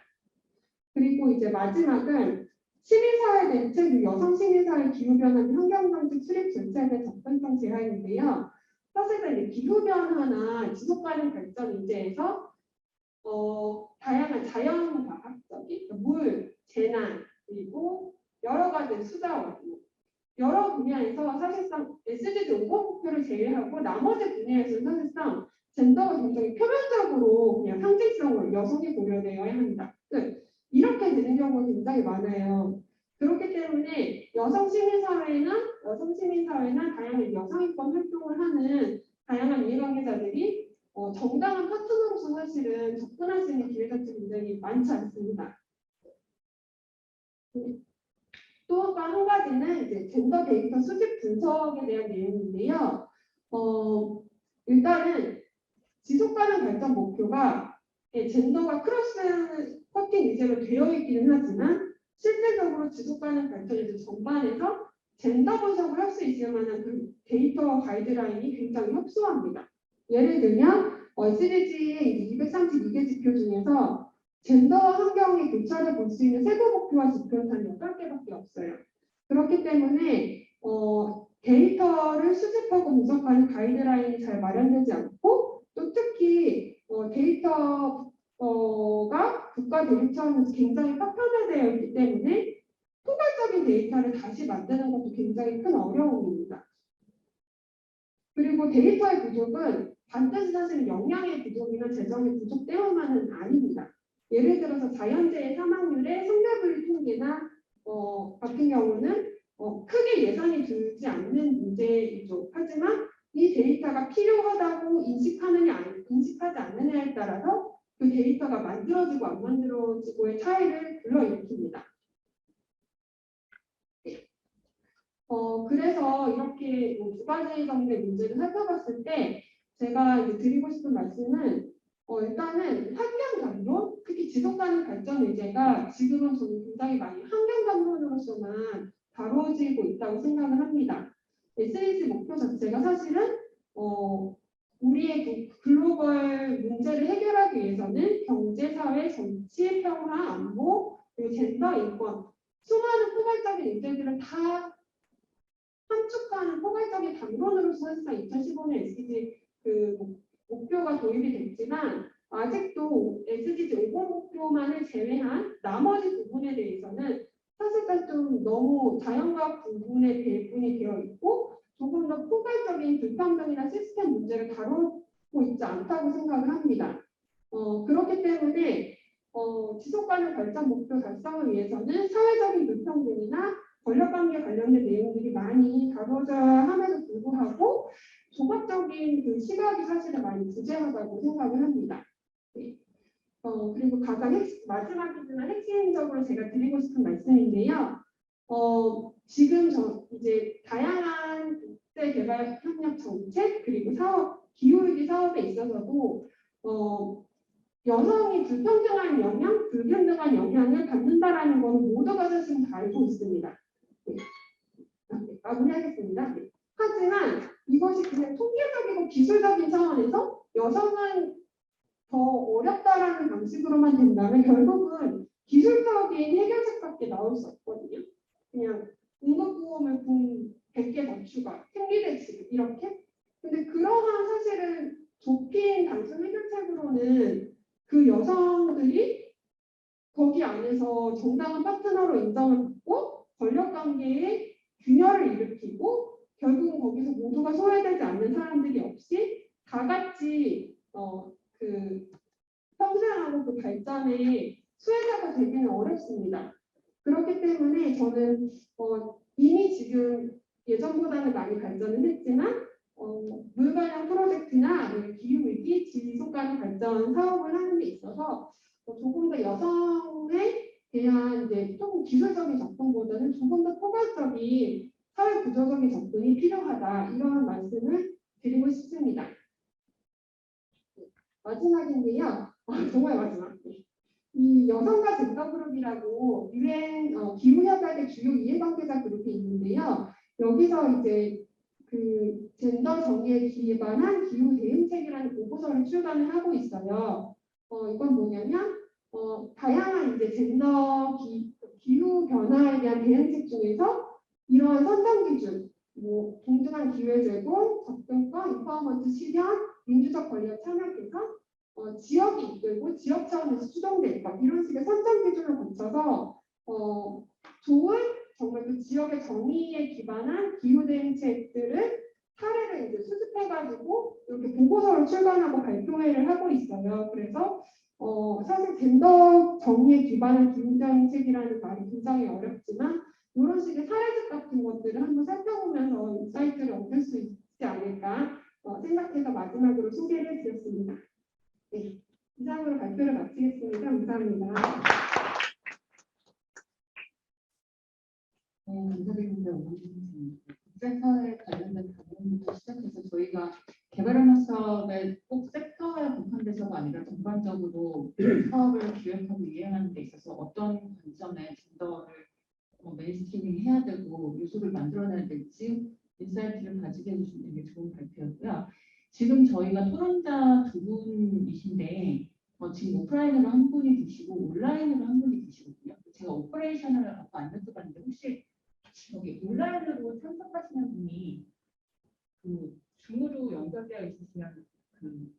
그리고 이제 마지막은 시민사회 대책, 여성 시민사회 기후변화 및 환경정책 수립 정책의 접근성 제한인데요. 사실은 이제 기후변화나 지속가능 발전 문제에서 다양한 자연과학적인 물, 재난, 그리고 여러 가지 수자원, 여러 분야에서 사실상 SDG 5 목표를 제외하고 나머지 분야에서는 사실상 젠더가 굉장히 표면적으로 그냥 상징성으로 여성이 고려되어야 합니다. 이렇게 되는 경우가 굉장히 많아요. 그렇기 때문에 여성 시민사회나 다양한 여성인권 활동을 하는 다양한 이해관계자들이 정당한 파트너로서 사실은 접근할 수 있는 기회가 굉장히 많지 않습니다. 또 한 가지는 이제 젠더 데이터 수집 분석에 대한 내용인데요. 일단은 지속가능 발전 목표가 젠더가 크로스 커팅 위주로 되어 있기는 하지만 실질적으로 지속가능 발전 전반에서 젠더 분석을 할 수 있을 만한 그 데이터 가이드라인이 굉장히 협소합니다. 예를 들면 SDG의 232개 지표 중에서 젠더 환경의 교차를 볼 수 있는 세부 목표와 지표는 단 8개밖에 없어요. 그렇기 때문에 데이터를 수집하고 분석하는 가이드라인이 잘 마련되지 않고 또 특히 데이터가 국가 대립 차원에서 굉장히 파편화되어 있기 때문에 포괄적인 데이터를 다시 만드는 것도 굉장히 큰 어려움입니다. 그리고 데이터의 부족은 반드시 사실 역량의 부족이나 재정의 부족 때문만은 아닙니다. 예를 들어서 자연재해 사망률의 성별분리 통계나 같은 경우는 크게 예산이 들지 않는 문제이죠. 하지만 이 데이터가 필요하다고 인식하지 않느냐에 따라서 그 데이터가 만들어지고 안 만들어지고의 차이를 불러일으킵니다. 그래서 이렇게 두 가지 정도의 문제를 살펴봤을 때 제가 이제 드리고 싶은 말씀은 일단은 환경담론, 특히 지속가능 발전 의제가 지금은 저는 굉장히 많이 환경담론으로서만 다뤄지고 있다고 생각을 합니다. SDG 목표 자체가 사실은 우리의 글로벌 문제를 해결하기 위해서는 경제, 사회, 정치, 평화, 안보, 그리고 젠더, 인권 수많은 포괄적인 의제들을 다 함축하는 포괄적인 담론으로서 사실상 2015년 SDG 목표가 도입이 됐지만 아직도 SDG 5 목표만을 제외한 나머지 부분에 대해서는 사실상 좀 너무 자연과학 부분에 배분이 되어 있고 조금 더 포괄적인 불평등이나 시스템 문제를 다루고 있지 않다고 생각을 합니다. 그렇기 때문에 지속가능 발전 목표 달성을 위해서는 사회적인 불평등이나 권력관계 관련된 내용들이 많이 다뤄져야 함에도 불구하고 종합적인 그 시각이 사실은 많이 부재하다고 생각을 합니다. 네. 그리고 가장 마지막이지만 핵심적으로 제가 드리고 싶은 말씀인데요. 지금 이제 다양한 국제개발협력 정책 그리고 사업, 기후위기 사업에 있어서도 여성이 불평등한 영향, 불균등한 영향을 받는다라는 것은 모두가 사실 다 알고 있습니다. 네. 마무리하겠습니다. 네. 하지만 이것이 그냥 통계적이고 기술적인 차원에서 여성은 더 어렵다라는 방식으로만 된다면 결국은 기술적인 해결책밖에 나올 수 없거든요. 그냥 응급구호물 분 100개 더 추가, 생리대책 이렇게. 근데 그러한 사실은 좁힌 단순 해결책으로는 그 여성들이 거기 안에서 정당한 파트너로 인정을 받고 권력관계에 균열을 일으키고 결국은 거기서 모두가 소외되지 않는 사람들이 없이 다 같이 성장하고 그 발전의 수혜자가 되기는 어렵습니다. 그렇기 때문에 저는 이미 지금 예전보다는 많이 발전을 했지만 물 관련 프로젝트나 기후위기 지속가능 발전 사업을 하는 데 있어서 조금 더 여성에 대한 이제 조금 기술적인 접근보다는 조금 더 포괄적인 사회 구조적인 접근이 필요하다 이런 말씀을 드리고 싶습니다. 마지막인데요. 정말 마지막. 이 여성과 젠더 그룹이라고 기후협약의 주요 이해관계자 그룹이 있는데요. 여기서 이제 그 젠더 정의에 기반한 기후 대응책이라는 보고서를 출간을 하고 있어요. 이건 뭐냐면 다양한 이제 기후 변화에 대한 대응책 중에서 이러한 선정 기준, 뭐 동등한 기회 제공, 접근권, 인파워먼트 실현, 민주적 권리와 참여 개선, 지역이 이끌고 지역 차원에서 추동될 것 이런 식의 선정 기준을 거쳐서 좋은 정말 그 지역의 정의에 기반한 기후 대응책들을 사례를 이제 수집해가지고 이렇게 보고서를 출간하고 발표회를 하고 있어요. 그래서 사실 젠더 정의에 기반한 기후 대응책이라는 말이 굉장히 어렵지만 이런 식의 사례집 같은 것들을 한번 살펴보면서 인사이트를 얻을 수 있지 않을까 생각해서 마지막으로 소개를 드렸습니다. 네, 이상으로 발표를 마치겠습니다. 감사합니다.
감사드립니다. 국제사회 관련된 부분부터 시작해서 저희가 개발하는 사업에 꼭 섹터에 국한돼서가 아니라 전반적으로 사업을 기획하고 이행하는 데 있어서 어떤 관점의 젠더를 메인스트리밍 해야 되고 요소를 만들어내야 될지 인사이트를 가지게 해주신 되게 좋은 발표였고요. 지금 저희가 토론자 두 분이신데 지금 오프라인으로 한 분이 계시고 온라인으로 한 분이 계시거든요. 제가 오퍼레이션을 아까 안 여쭤봤는데 혹시 여기 온라인으로 참석하시는 분이 그 줌으로 연결되어 있으시면 그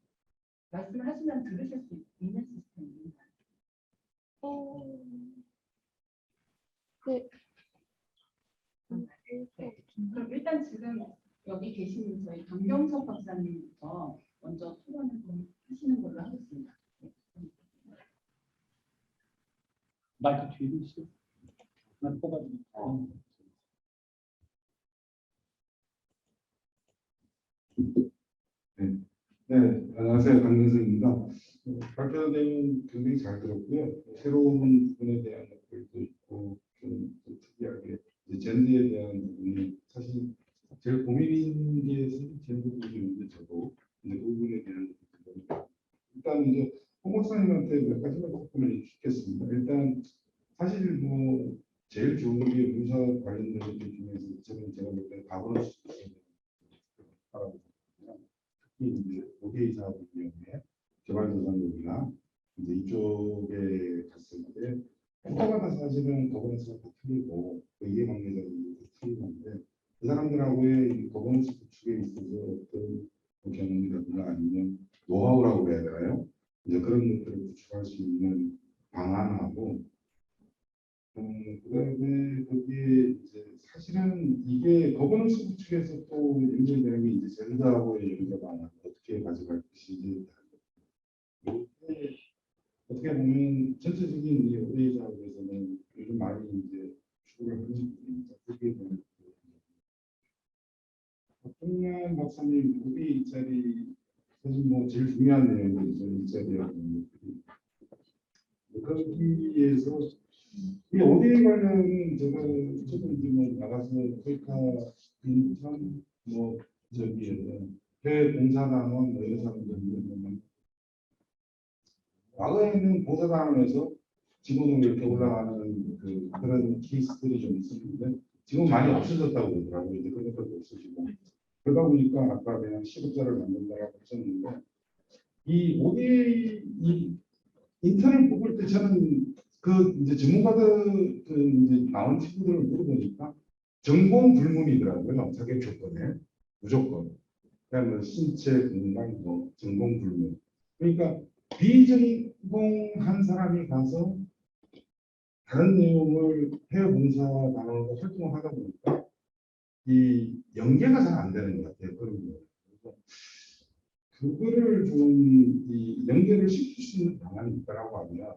말씀을 하시면 들으실 수 있는 시스템입니다.
네.
네. 그럼 일단 지금 여기 계신 저희 강경석 박사님부터 먼저 토론을 좀 하시는 걸로 하겠습니다. 네.
마이크 뒤에 있어요. 난 뽑아주고.
네, 안녕하세요. 강민석입니다. 발표 내용 굉장히 잘 들었고요. 새로운 부분에 대한 것들도 있고 좀 특이하게 이제 젠더에 대한 부분이 사실 제일 고민인 게 젠더 부분인데 저도 이제 그 부분에 대한 것들 일단 이제 홍 박사님한테 몇 가지만 조금만 여쭙겠습니다. 일단 사실 뭐 제일 좋은 게 문서 관련된 것 중에서 제가 볼 때는 가버넌스 바라고 특히 이제 5개 사업의 경우에 개발도상국이나 이제 이쪽에 갔을 때 국가마다 사실은 거버넌스가 다 틀리고 그 이해관계자들이 틀리는데 그 사람들하고의 거버넌스 구축에 있어서 어떤 경험이라든가 아니면 노하우라고 해야 되나요? 이제 그런 것들을 구축할 수 있는 방안하고 그다음에 거기에 이제 사실은 이게 거버넌스 구축에서 또 연결되는 게 이제 젠더하고의 연결 어떻게 가져갈 것인지 어떻게 보면 전체적인 이 의회 작업에서는 요즘 많이 이제 추구를 하는 부분입니다. 그게 박동현 박사님 우리 이 자리 사실 뭐 제일 중요한 내용이죠. 이 자리에 거기에서 이 ODA 관련은 제가 저도 이제 뭐 나가서 아프리카 인턴 뭐 저기 해외 봉사단원 뭐 이런 사람들 보면 과거에는 봉사단원에서 직원으로 이렇게 올라가는 그런 케이스들이 좀 있었는데 지금 많이 없어졌다고 그러더라고요. 이제 그런 것도 없어지고 그러다 보니까 아까 그냥 시급자를 만든다라고 하셨는데 이 ODA 이 인턴을 뽑을 때 저는 이제 전문가들 이제 나온 친구들을 물어보니까 전공 불문이더라고요. 자격 조건에 무조건. 그다음에 신체 건강 뭐 전공 불문. 그러니까 비전공한 사람이 가서 다른 내용을 해외 봉사단원으로 활동을 하다 보니까 이 연계가 잘 안 되는 것 같아요. 그런 거. 그래서 그거를 좀 이 연계를 시킬 수 있는 방안이 있다라고 하면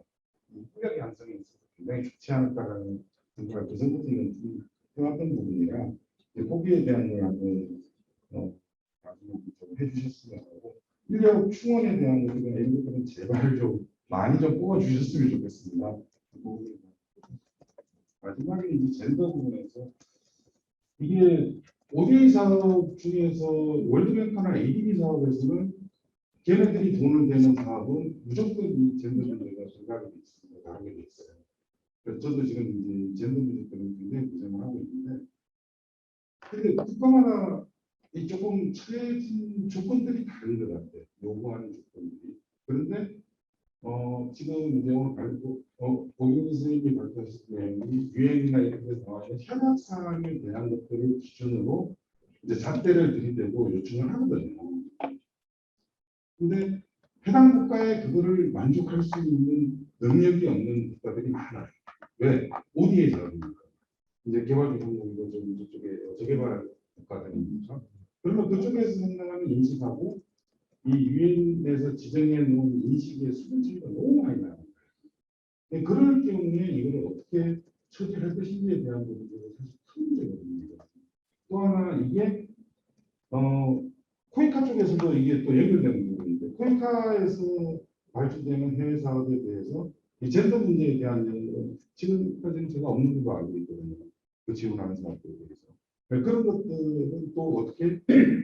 후력의 양성에 있어서 굉장히 좋지 않을까라는 생각을 그 전부터 해왔던 부분이라 거기에 대한 걸 한번 나중에 좀 해주셨으면 하고 인력 충원에 대한 것들은 이런 것들은 제발 좀 많이 좀 뽑아주셨으면 좋겠습니다. 마지막에 이제 젠더 부분에서 이게 ODA 사업 중에서 월드뱅크나 ADB 사업에서는 걔네들이 돈을 대는 사업은 무조건 이 젠더 문제가 전가가 돼 있습니다. 하게 돼 있어요. 그래서 저도 지금 이제 젠더 문제 때문에 굉장히 고생을 하고 있는데, 근데 국가마다 이 조금 처해진 조건들이 다른 것 같아요. 요구하는 조건들이. 그런데 지금 이제 오늘 고객 선생님이 발표하신 내용이 유행이나 이런 데서 나와있는 현역 사항에 대한 것들을 기준으로 이제 잣대를 들이대고 요청을 하거든요. 근데 해당 국가에 그거를 만족할 수 있는 능력이 없는 국가들이 많아요. 왜? ODA 자금이니까. 이제 개발도상국이고 좀 저쪽에 저개발 국가들이니까. 그러면 그쪽에서 생각하는 인식하고 이 유엔에서 지정해 놓은 인식의 수준 차이가 너무 많이 나요. 그럴 경우에 이걸 어떻게 처리할 것인지에 대한 부분들이 사실 큰 문제거든요. 또 하나 이게 코이카 쪽에서도 이게 또 연결되는 부분인데, 코이카에서 발주되는 해외 사업에 대해서 이 젠더 문제에 대한 내용은 지금까지는 제가 없는 걸로 알고 있거든요. 그 지원하는 사업들에 대해서. 그런 것들은 또 어떻게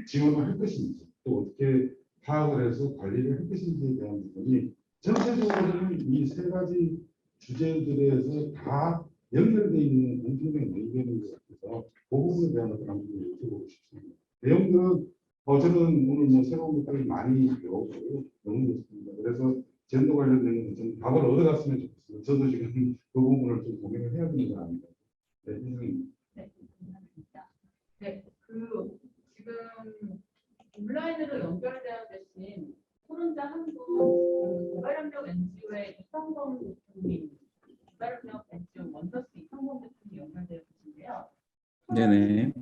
지원을 할 것인지, 또 어떻게 파악을 해서 관리를 할 것인지에 대한 부분이 전체적으로는 이 세 가지 주제들에서 다 연결되어 있는 공통된 의견인 것 같아서 그 부분에 대한 것을 한번 여쭤보고 싶습니다. 내용들은 저는 오늘 뭐 새로운 것들을 많이 배우고 너무 좋습니다. 그래서 젠더 관련된 좀 답을 얻어갔으면 좋겠습니다. 저도 지금 그 부분을 좀 고민을 해야 되는 거 아닙니까? 네, 선생님.
네, 감사합니다. 네, 지금 온라인으로 연결되어 계신 토론자 한 분, 개발협력 NGO의 이성범 대표님, 개발협력 NGO 원더스 이성범 대표님 연결되어 계신데요.
네네.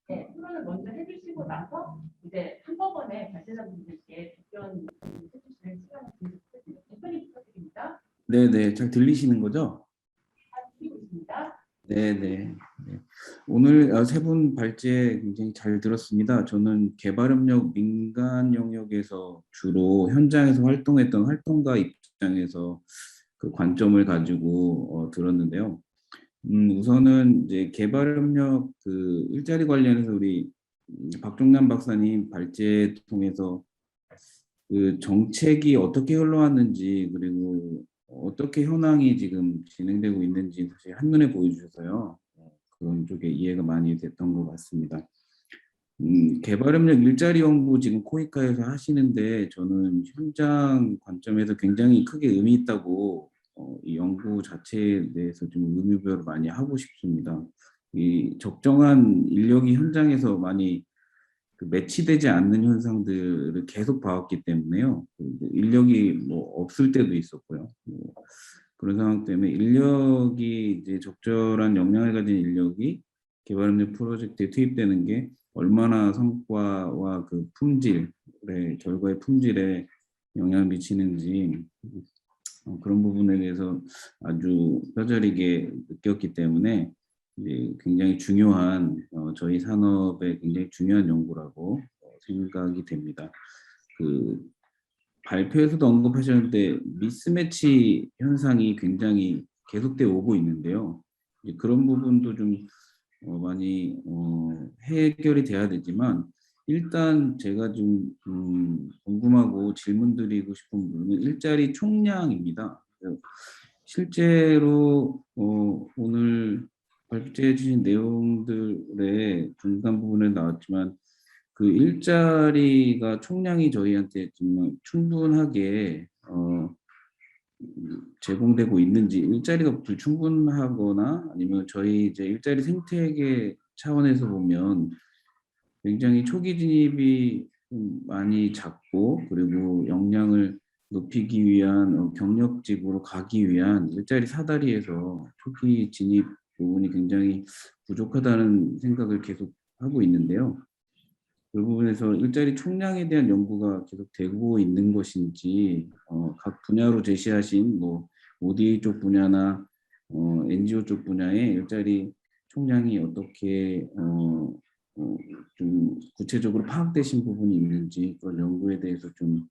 네, 토론을 먼저 해주시고 나서 이제 한꺼번에 발제자분들께 답변 해주시는 시간을 드리겠습니다. 대표님 부탁드립니다.
네네. 잘 들리시는 거죠?
잘 드리고 있습니다.
네네. 네. 오늘 세 분 발제 굉장히 잘 들었습니다. 저는 개발협력 민간 영역에서 주로 현장에서 활동했던 활동가 입장에서 그 관점을 가지고 들었는데요. 우선은 이제 개발협력 그 일자리 관련해서 우리 박종남 박사님 발제 통해서 그 정책이 어떻게 흘러왔는지, 그리고 어떻게 현황이 지금 진행되고 있는지 사실 한눈에 보여주셔서요. 그런 쪽에 이해가 많이 됐던 것 같습니다. 개발협력 일자리 연구 지금 코이카에서 하시는데 저는 현장 관점에서 굉장히 크게 의미 있다고 이 연구 자체에 대해서 좀 의미부여를 많이 하고 싶습니다. 이 적정한 인력이 현장에서 많이 그 매치되지 않는 현상들을 계속 봐왔기 때문에요. 인력이 뭐 없을 때도 있었고요. 그런 상황 때문에 인력이 이제 적절한 역량을 가진 인력이 개발협력 프로젝트에 투입되는 게 얼마나 성과와 그 품질의 결과의 품질에 영향을 미치는지 그런 부분에 대해서 아주 뼈저리게 느꼈기 때문에 이제 굉장히 중요한 저희 산업의 굉장히 중요한 연구라고 생각이 됩니다. 그 발표에서도 언급하셨는데 미스매치 현상이 굉장히 계속되어 오고 있는데요. 이제 그런 부분도 좀 많이 해결이 돼야 되지만 일단 제가 좀 궁금하고 질문드리고 싶은 부분은 일자리 총량입니다. 실제로 오늘 발제해 주신 내용들의 중간 부분에 나왔지만 그 일자리가 총량이 저희한테 정말 충분하게 제공되고 있는지, 일자리가 불충분하거나 아니면 저희 이제 일자리 생태계 차원에서 보면 굉장히 초기 진입이 좀 많이 작고, 그리고 역량을 높이기 위한 경력직으로 가기 위한 일자리 사다리에서 초기 진입 부분이 굉장히 부족하다는 생각을 계속 하고 있는데요. 그 부분에서 일자리 총량에 대한 연구가 계속 되고 있는 것인지, 각 분야로 제시하신 뭐 ODA 쪽 분야나 NGO 쪽 분야의 일자리 총량이 어떻게 좀 구체적으로 파악되신 부분이 있는지 그런 연구에 대해서 좀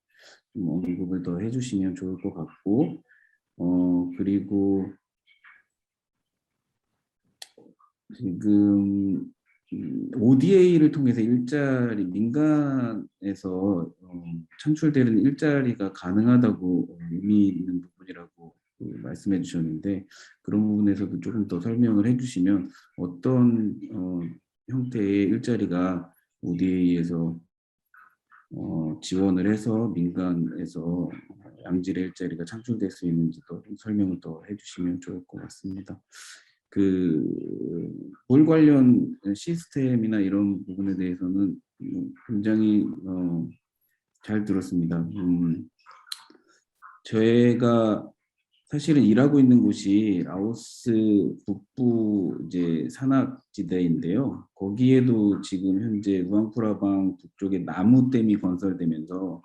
언급을 더 해주시면 좋을 것 같고, 그리고 지금 ODA를 통해서 일자리 민간에서 창출되는 일자리가 가능하다고 의미 있는 부분이라고 말씀해 주셨는데 그런 부분에서도 조금 더 설명을 해주시면 어떤 형태의 일자리가 ODA에서 지원을 해서 민간에서 양질의 일자리가 창출될 수 있는지도 좀 설명을 더 해주시면 좋을 것 같습니다. 볼 관련 시스템이나 이런 부분에 대해서는 굉장히 잘 들었습니다. 저희가 사실은 일하고 있는 곳이 라오스 북부 이제 산악지대인데요. 거기에도 지금 현재 루앙프라방 북쪽에 나무댐이 건설되면서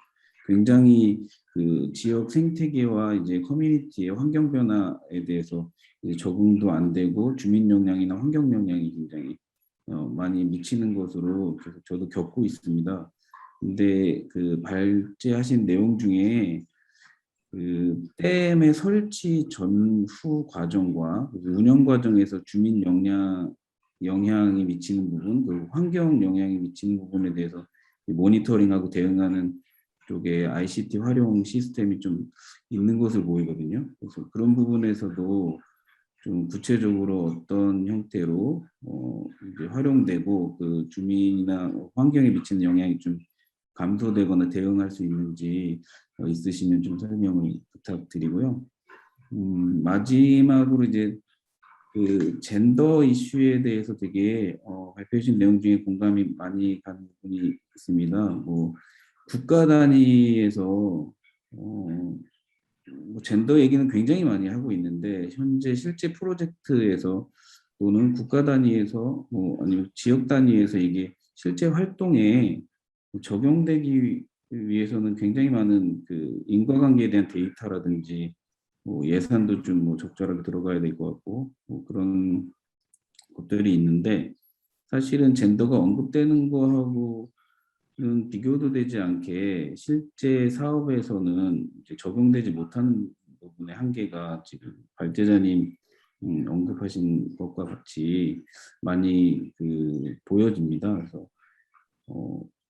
굉장히 그 지역 생태계와 이제 커뮤니티의 환경 변화에 대해서 이제 적응도 안 되고 주민 영향이나 환경 영향이 굉장히 많이 미치는 것으로 계속 저도 겪고 있습니다. 근데 그 발제하신 내용 중에 그 댐의 설치 전후 과정과 운영 과정에서 주민 영향이 미치는 부분, 그 환경 영향이 미치는 부분에 대해서 모니터링하고 대응하는 쪽에 ICT 활용 시스템이 좀 있는 것을 보이거든요. 그래서 그런 부분에서도 좀 구체적으로 어떤 형태로 이제 활용되고 그 주민이나 환경에 미치는 영향이 좀 감소되거나 대응할 수 있는지 있으시면 좀 설명을 부탁드리고요. 마지막으로 이제 그 젠더 이슈에 대해서 되게 발표해 주신 내용 중에 공감이 많이 가는 부분이 있습니다. 뭐 국가 단위에서 뭐 젠더 얘기는 굉장히 많이 하고 있는데 현재 실제 프로젝트에서 또는 국가 단위에서 뭐 아니면 지역 단위에서 이게 실제 활동에 적용되기 위해서는 굉장히 많은 그 인과관계에 대한 데이터라든지 뭐 예산도 좀 뭐 적절하게 들어가야 될 것 같고 뭐 그런 것들이 있는데 사실은 젠더가 언급되는 거하고는 비교도 되지 않게 실제 사업에서는 이제 적용되지 못하는 부분의 한계가 지금 발제자님 언급하신 것과 같이 많이 그 보여집니다. 그래서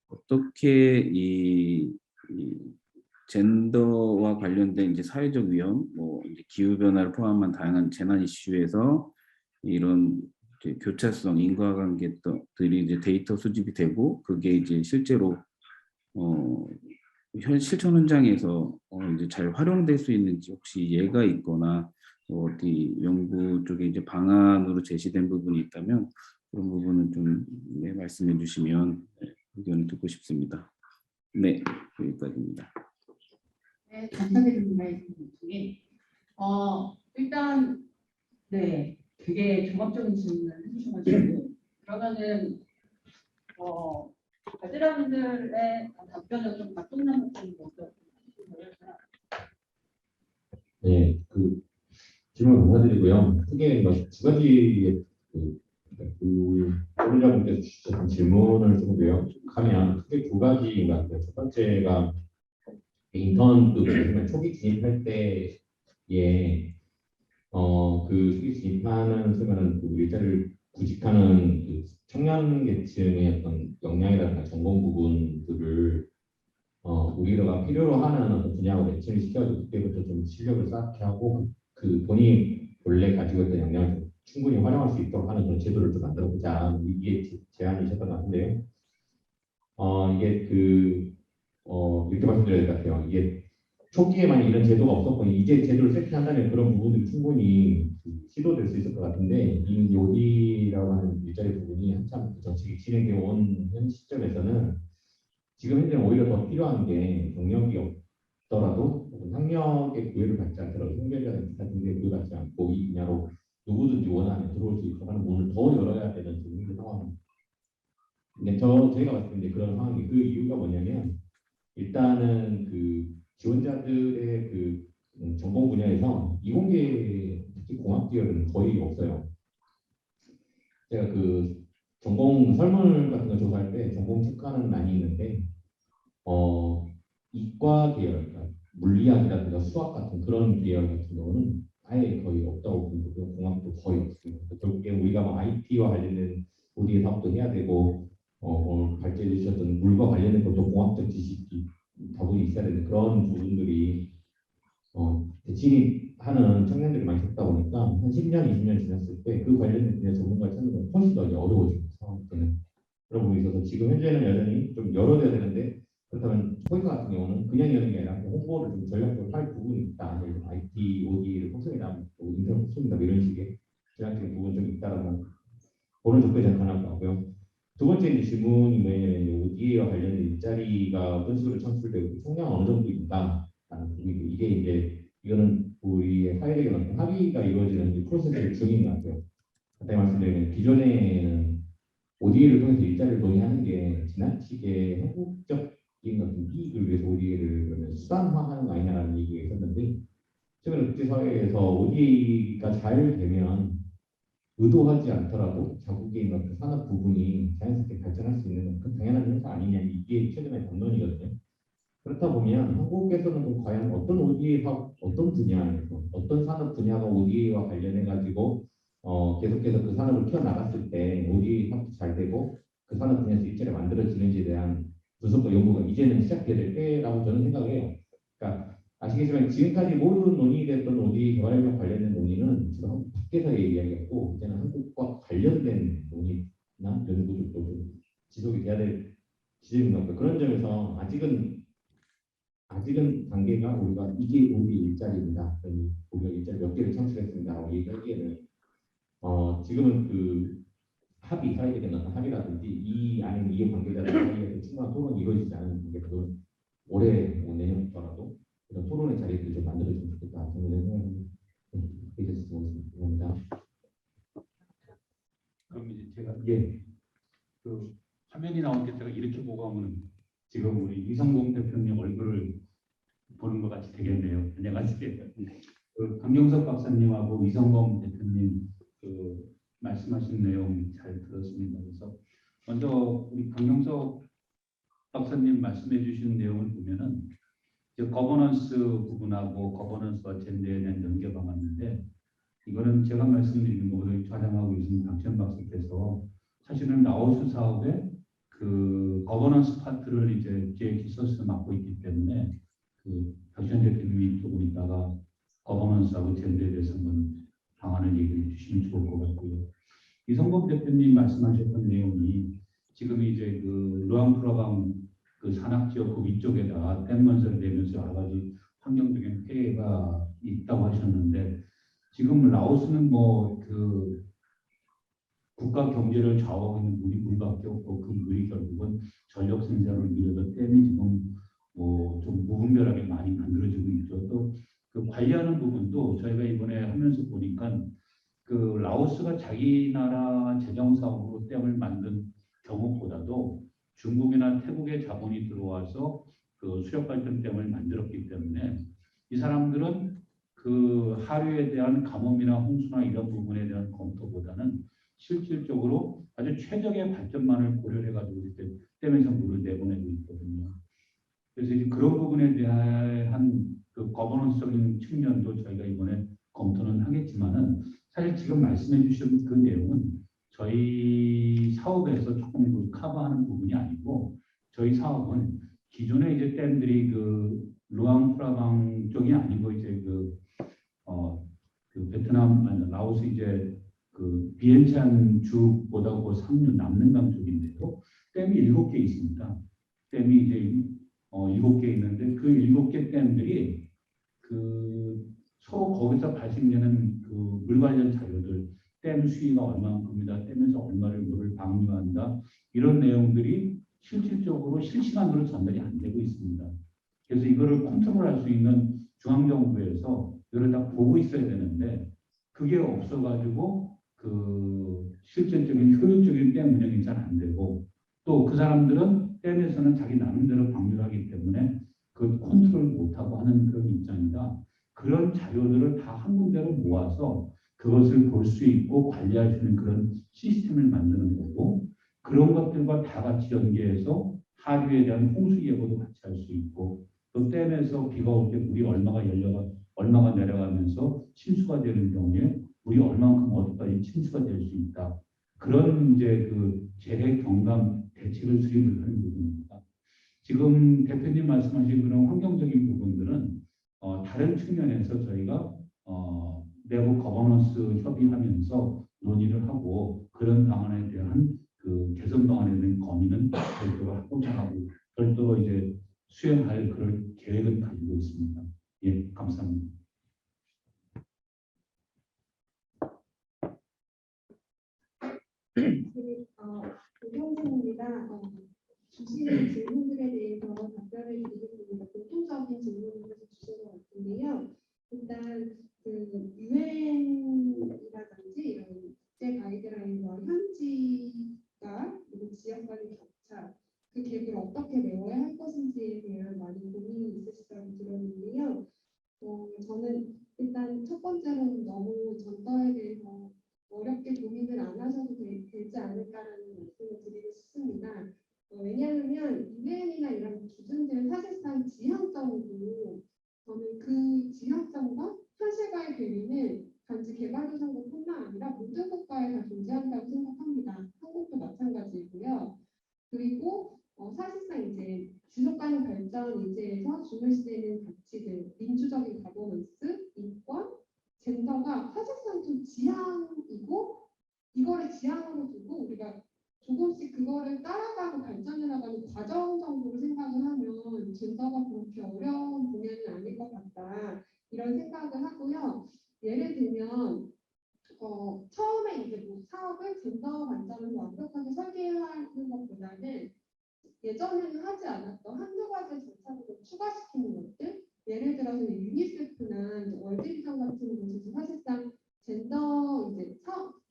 어떻게 이 젠더와 관련된 이제 사회적 위험, 뭐 이제 기후 변화를 포함한 다양한 재난 이슈에서 이런 이제 교차성, 인과관계들이 이제 데이터 수집이 되고 그게 이제 실제로 실천 현장에서 이제 잘 활용될 수 있는지 혹시 예가 있거나 어디 연구 쪽에 이제 방안으로 제시된 부분이 있다면 그런 부분은 좀 말씀해 주시면 의견을 듣고 싶습니다. 네, 여기까지입니다.
네, 감사드립니다. 이 부분 중에 일단 네, 되게 종합적인 질문을 해주셔가지고 그러면은 발제자분들의 답변을 좀 맞동나는 좀 먼저 해주실까요?
네, 그 질문 감사드리고요. 크게 두 가지의 소비자분께서 주셨던 질문을 조금 요약하면 크게 두 가지인 것 같아요. 첫 번째가 인턴 초기 진입할 때에 그 초기 진입하는 순간은 그 일자리를 구직하는 그 청년 계층의 어떤 역량이라든가 전공 부분들을 우리가 필요로 하는 어떤 분야로 매칭을 시켜서 그때부터 좀 실력을 쌓게 하고 그 본인이 원래 가지고 있던 역량을 충분히 활용할 수 있도록 하는 그런 제도를 좀 만들어 보자. 이게 제안이셨던 것 같은데요. 이게 이렇게 말씀드려야 될 것 같아요. 이게 초기에만 이런 제도가 없었고 이제 제도를 세팅한다면 그런 부분들이 충분히 시도될 수 있을 것 같은데 이 요리라고 하는 일자리 부분이 한참 정책이 진행되어 온 현 시점에서는 지금 현재 오히려 더 필요한 게 경력이 없더라도 학력의 구애를 받지 않더라도 생계자는 같은 데 구애 받지 않고 이 분야로 누구든지 원하면 들어올 수 있도록 하는 문을 더 열어야 되는 지금 상황입니다. 근데 저희가 봤을 때 그런 상황이 그 이유가 뭐냐면 일단은 그 지원자들의 그 전공 분야에서 이공계 특히 공학 계열은 거의 없어요. 제가 그 전공 설문 같은 거 조사할 때 전공 특화는 많이 있는데 이과 계열, 그러니까 물리학이라든가 수학 같은 그런 계열 같은 경우는 아예 거의 없다고 보고 공학도 거의 없습니다. 결국에 우리가 뭐 IT와 관련된 ODA 사업도 해야 되고 오늘 발제해 주셨던 물과 관련된 것도 공학적 지식이 있어야 되는데 그런 부분들이 진입하는 청년들이 많이 적다 보니까 한 10년, 20년 지났을 때 그 관련된 분야 전문가를 찾는 건 훨씬 더 어려워지고 상황때는 그런 부분이 있어서 지금 현재는 여전히 좀 열어줘야 되는데 그렇다면 포인트 같은 경우는 그냥 여는 게 아니라 홍보를 좀 전략적으로 할 부분이 있다. 예를 들어 IT, OD를 확성이나 인터넷 확성이나 이런 식의 전략적인 부분이 좀 있다라고 그런 접근이 저는 가능할 것 같고요. 두 번째 이제 질문이 뭐냐면 ODA와 관련된 일자리가 어떤 식으로 창출되고 총량 어느 정도 있다라는 부분이고 이게 이제 이거는 우리의 사회적인 어떤 합의가 이루어지는 프로세스 중인 것 같아요. 그때 말씀드리면 기존에는 ODA를 통해서 일자리를 논의하는 게 지나치게 한국적인 어떤 이익을 위해서 ODA를 수단화하는 거 아니냐라는 얘기가 있었는데 최근에 국제사회에서 ODA가 잘 되면 의도하지 않더라도 자국에 있는 그 산업 부분이 자연스럽게 발전할 수 있는 그 당연한 현상 아니냐 이게 최근의 담론이거든요. 그렇다 보면 한국에서는 과연 어떤 ODA 사업, 어떤 분야에서 어떤 산업 분야가 ODA와 관련해 가지고 계속해서 그 산업을 키워나갔을 때 ODA 사업도 잘 되고 그 산업 분야에서 일자리가 만들어지는지에 대한 분석과 연구가 이제는 시작돼야 될 때라고 저는 생각해요. 그러니까 아시겠지만 지금까지 모든 논의됐던 ODA 개발협력 관련된 논의는 주로 밖에서의 이야기였고 이제는 한국과 관련된 논의나 연구들도 좀 지속이 돼야 될 지점인 것 같아요. 그런 점에서 아직은 단계가 우리가 이게 우리 일자리입니다. 우리가 일자리 몇 개를 창출했습니다라고 얘기하기에는 지금은 그 합의, 사회적인 어떤 합의라든지 이 아니면 이해 관계자들 사이에 충분한 토론이 이루어지지 않은 관계 그건 올해 내년부터라도 그런 토론의 자리를 좀 만들어주면 좋겠다. 저는 생각합니다. 이렇게 해서 감사합니다.
그럼 이제 제가 그 화면이 나올 때 제가 이렇게 보고 하면 지금 우리 이성공 대표님 얼굴을 보는 것 같이 되겠네요. 안녕하세요. 그 강경석 박사님하고 이성범 대표님 그 말씀하신 내용 잘 들었습니다. 그래서 먼저 우리 강경석 박사님 말씀해 주신 내용을 보면은 이제 거버넌스 부분하고 거버넌스와 젠더에 대한 연계가 왔는데 이거는 제가 말씀드리는 것보다 촬영하고 계신 박찬 박사께서 사실은 라오스 사업의 그 거버넌스 파트를 이제 기획 기소스를 맡고 있기 때문에 그 박찬 대표님이 조금 있다가 거버넌스하고 젠더에 대해서 한번 방안을 얘기해 주시면 좋을 것 같고요. 이성범 대표님 말씀하셨던 내용이 지금 이제 그 루앙프라방 그 산악지역 그 위쪽에다가 댐 건설되면서 여러 가지 환경적인 폐해가 있다고 하셨는데 지금 라오스는 뭐 그 국가 경제를 좌우하고 있는 물밖에 없고 그 물이 결국은 전력 생산을 위해서 댐이 지금 뭐 좀 무분별하게 많이 만들어지고 있죠. 또 그 관리하는 부분도 저희가 이번에 하면서 보니까 그 라오스가 자기 나라 재정 사업으로 댐을 만든 경우보다도 중국이나 태국의 자본이 들어와서 그 수력 발전 댐을 만들었기 때문에 이 사람들은 그 하류에 대한 가뭄이나 홍수나 이런 부분에 대한 검토보다는 실질적으로 아주 최적의 발전만을 고려해 가지고 이렇게 댐에서 물을 내보내고 있거든요. 그래서 이제 그런 부분에 대한 그 거버넌스적인 측면도 저희가 이번에 검토는 하겠지만은 사실 지금 말씀해 주신 그 내용은 저희 사업에서 조금 그 커버하는 부분이 아니고 저희 사업은 기존에 이제 댐들이 그 루앙프라방 쪽이 아니고 이제 그 베트남 라오스 이제 그 비엔찬 주보다 그 상류 남는강 쪽인데요. 댐이 7개 있습니다. 댐이 이제 7개 있는데 그 7개 댐들이 그 서로 거기서 발생되는 그 물 관련 자료들, 댐 수위가 얼마만큼이다, 댐에서 얼마를 물을 방류한다 이런 내용들이 실질적으로 실시간으로 전달이 안 되고 있습니다. 그래서 이거를 컨트롤할 수 있는 중앙정부에서 이걸 다 보고 있어야 되는데 그게 없어가지고 그 실질적인 효율적인 댐 운영이 잘 안 되고 또 그 사람들은 댐에서는 자기 나름대로 방류를 하기 때문에 그 컨트롤 못하고 하는 그런 입장이다. 그런 자료들을 다 한 군데로 모아서 그것을 볼 수 있고 관리할 수 있는 그런 시스템을 만드는 거고 그런 것들과 다 같이 연계해서 하류에 대한 홍수 예보도 같이 할 수 있고 또 댐에서 비가 올 때 물이 얼마가 내려가면서 침수가 되는 경우에 물이 얼마만큼 어디까지 침수가 될 수 있다. 그런 이제 그 재해 경감 대책을 수립을 하는 부분입니다. 지금 대표님 말씀하신 그런 환경적인 부분들은 다른 측면에서 저희가 내부 거버넌스 협의하면서 논의를 하고 그런 방안에 대한 그 개선 방안에 대한 건의는 별도로 하고자 하고 별도로 이제 수행할 그런 계획을 가지고 있습니다. 예, 감사합니다.
고경진입니다. 주시는 질문들에 대해서 답변을 드리겠습니다. 공통적인 질문을 주신 것 같은데요. 일단 그 유엔이라든지 이런 국제 가이드라인과 현지가 그리고 지역 간의 격차 그 갭을 어떻게 메워야 할 것인지에 대한 많은 고민이 있으시다고 들었는데요. 저는 일단 첫 번째로는 너무 전더에 대해서 어렵게 고민을 안 하셔도 되지 않을까라는 말씀을 드리고 싶습니다. 왜냐하면 유엔이나 이런 기준들은 사실상 지향점이고 저는 그 지향점과 현실과의 괴리는 단지 개발도상국뿐만 아니라 모든 국가에 다 존재한다고 생각합니다. 한국도 마찬가지이고요. 그리고 사실상 이제 지속가능 발전 인재에서 중요시되는 가치들, 민주적인 가버넌스, 인권, 젠더가 사실상 좀 지향이고 이거를 지향으로 두고 우리가 조금씩 그거를 따라가고 발전해 나가는 과정 정도로 생각을 하면 젠더가 그렇게 어려운 분야는 아닐 것 같다 이런 생각을 하고요. 예를 들면 처음에 이제 뭐 사업을 젠더 관점에서 완벽하게 설계하는 것보다는 예전에는 하지 않았던 한두 가지 절차를 추가시키는 것들 예를 들어서 유니세프나 월드비전 같은 곳에서 사실상 젠더 이제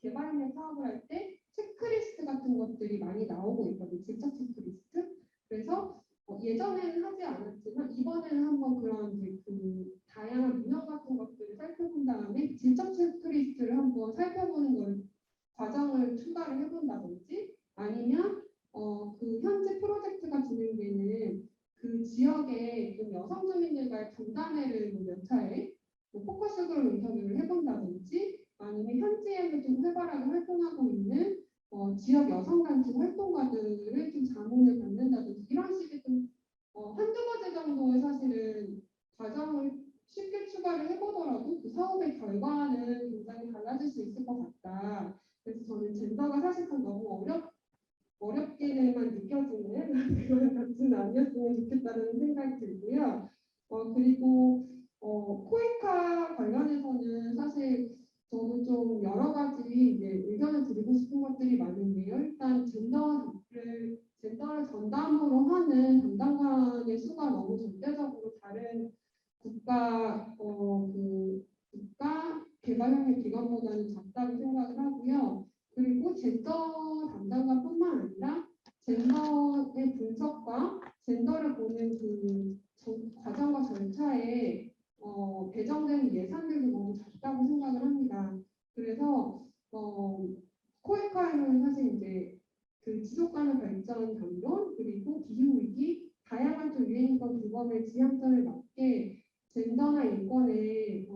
개발력 사업을 할 때 체크리스트 같은 것들이 많이 나오고 있거든요. 질적 체크리스트. 그래서 예전에는 하지 않았지만 이번에는 한번 그런 이제 그 다양한 문화 같은 것들을 살펴본 다음에 질적 체크리스트를 한번 살펴보는 걸 과정을 추가를 해본다든지 아니면 그 현재 프로젝트가 진행되는 그 지역의 좀 여성 주민들과의 간담회를 몇 차례 포커스 그룹 인터뷰를 해본다든지 아니면 현지에서 좀 활발하게 활동하고 있는 지역 여성단체 활동가들을 좀 자문을 받는다든지 이런 식의 좀 한두 가지 정도의 사실은 과정을 쉽게 추가를 해보더라도 그 사업의 결과는 굉장히 달라질 수 있을 것 같다. 그래서 저는 젠더가 사실상 너무 어렵게만 느껴지는 그런 가치는 아니었으면 좋겠다는 생각이 들고요. 그리고 코이카 관련해서는 사실 저도 좀 여러 가지 이제 의견을 드리고 싶은 것들이 많은데요. 일단 젠더를 전담으로 하는 담당관의 수가 너무 절대적으로 다른 국가 국가 개발협력 기관보다는 작다고 생각을 하고요. 그리고 젠더 담당관뿐만 아니라 젠더의 분석과 젠더를 보는 그 과정과 절차에 배정되는 예산들도 너무 작다고 생각을 합니다. 그래서 코에카에는 사실 이제 그 지속가능 발전 담론 그리고 기후 위기 다양한 또 유엔인권 규범의 지향점에 맞게 젠더나 인권을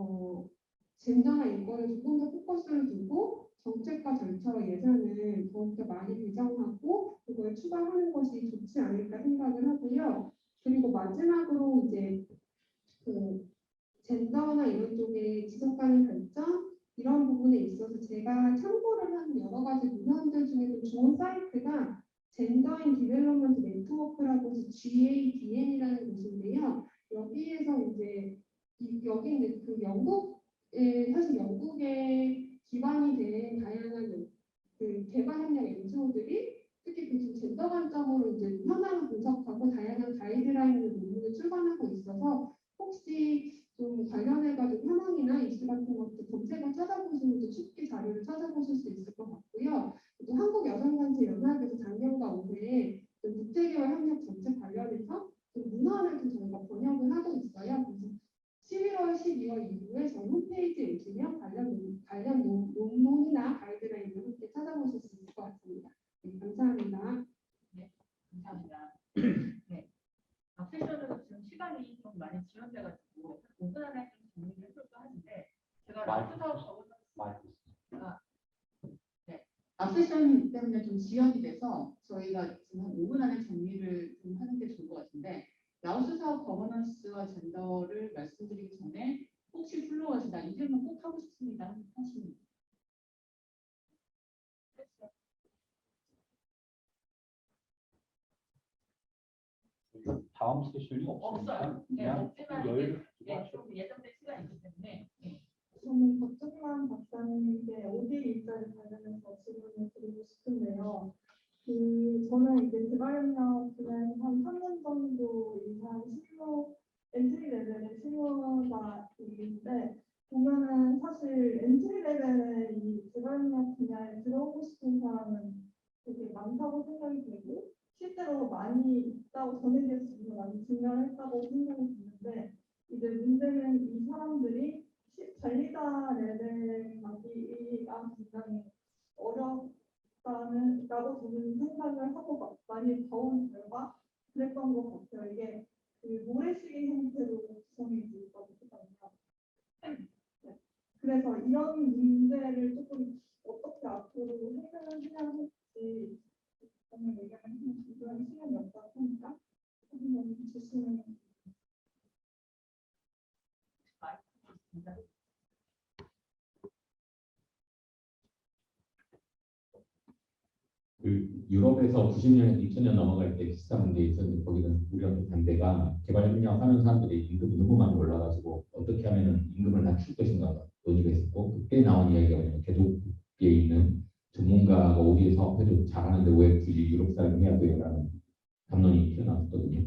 조금 더 포커스를 두고 정책과 절차와 예산을 더욱더 많이 배정하고 그걸 추가하는 것이 좋지 않을까 생각을 하고요. 그리고 마지막으로 이제 그 젠더나 이런 쪽의 지속가능 발전 이런 부분에 있어서 제가 참고를 한 여러 가지 문헌들 중에 좀 좋은 사이트가 젠더 인 디벨롭먼트 네트워크라고 해서 GADN이라는 곳인데요. 여기에서 이제 여기 이제 그 사실 영국에 기반이 된 다양한 그 개발협력 NGO들이 특히 그 젠더 관점으로 이제 현황을 분석하고 다양한 가이드라인을 논문을 출간하고 있어서 혹시 좀 관련해가지고 현황이나 이슈 같은 것도 검색을 찾아보시면 또 쉽게 자료를 찾아보실 수 있을 것 같고요. 또 한국여성단체연합에서 작년과 올해 국제개발 협력 정책 관련해서 문헌을 좀 저희가 번역을 하고 있어요. 그래서 11월, 12월 이후에 저희 홈페이지에 오시면 관련 논문이나 가이드라인을 함께 찾아보실 수 있을 것 같습니다. 네, 감사합니다.
네, 감사합니다. 네. 세션으로 지금 시간이 좀 많이 지연돼가지고 5분 안에 좀 정리를 해볼까 하는데 제가 라스트하고 앞세션 때문에 좀 지연이 돼서 저희가 지금 한 5분 안에 정리를 좀 하는 게 좋을 것 같습니다. 사업 거버넌스와 젠더를 말씀드리기 전에 혹시 플로어시다 이 질문 꼭 하고 싶습니다. 하시면.
다음 세션이
없어요.
없으니까
네,
그냥
없지만
여유를
예, 좀 예정된 시간이 있기 때문에. 예.
저는 박정만 박사님께 OD 일자리 관련해서 질문을 드리고 싶은데요. 저는 이제 개발협력 분야에서 한 3년 정도 이상 엔트리 레벨의 실무가 있는데 보면은 사실 엔트리 레벨의 이 개발협력 분야에 들어오고 싶은 사람은 되게 많다고 생각이 되고 실제로 많이 있다고 전해질 수 있는 많이 증명했다고 생각이 드는데 이제 문제는 이 사람들이 관리자 레벨에 가기가 굉장히 어렵다고 저는 생각을 하고 많이 봐온 결과 그랬던 것 같아요. 이게 그 모래시계 형태로 구성이 되어 있거든요. 네. 그래서 이런 문제를 조금 어떻게 앞으로 해결을 해야 할지 저는 얘기하면 이런 시간이 없다 보니까 한번 주시면
그 유럽에서 90년, 2000년 넘어갈 때 비슷한 문제 있었는데 거기는 우리가 또 반대가 개발협력 하는 사람들이 임금이 너무 많이 올라가지고 어떻게 하면 임금을 낮출 것인가 논의가 있었고 그때 나온 이야기가 뭐냐면 개도국에 있는 전문가가 ODA 사업해도 잘하는데 왜 굳이 유럽 사람이 해야 돼요라는 담론이 튀어나왔거든요.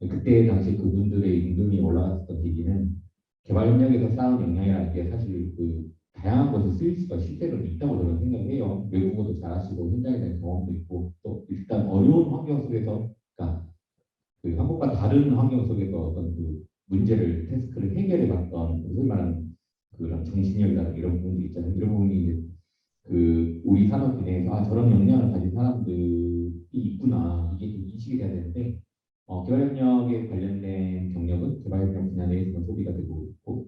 그때 당시 그분들의 임금이 올라갔던 계기는 개발협력에서 쌓은 역량이라는 게 사실 그 다양한 곳에 쓰일 수가 실제로 있다고 저는 생각해요. 외국어도 잘하시고 현장에 대한 경험도 있고 또 일단 어려운 환경 속에서 그러니까 그 한국과 다른 환경 속에서 어떤 그 문제를 태스크를 해결해 봤던 소위 말하는 그런 정신력이라든가 이런 부분들이 있잖아요. 이런 부분이 이제 그 우리 산업에 대해서 아 저런 역량을 가진 사람들이 있구나 이게 좀 인식이 돼야 되는데 개발협력에 관련된 경력은 개발협력 분야 내에서만 소비가 되고 있고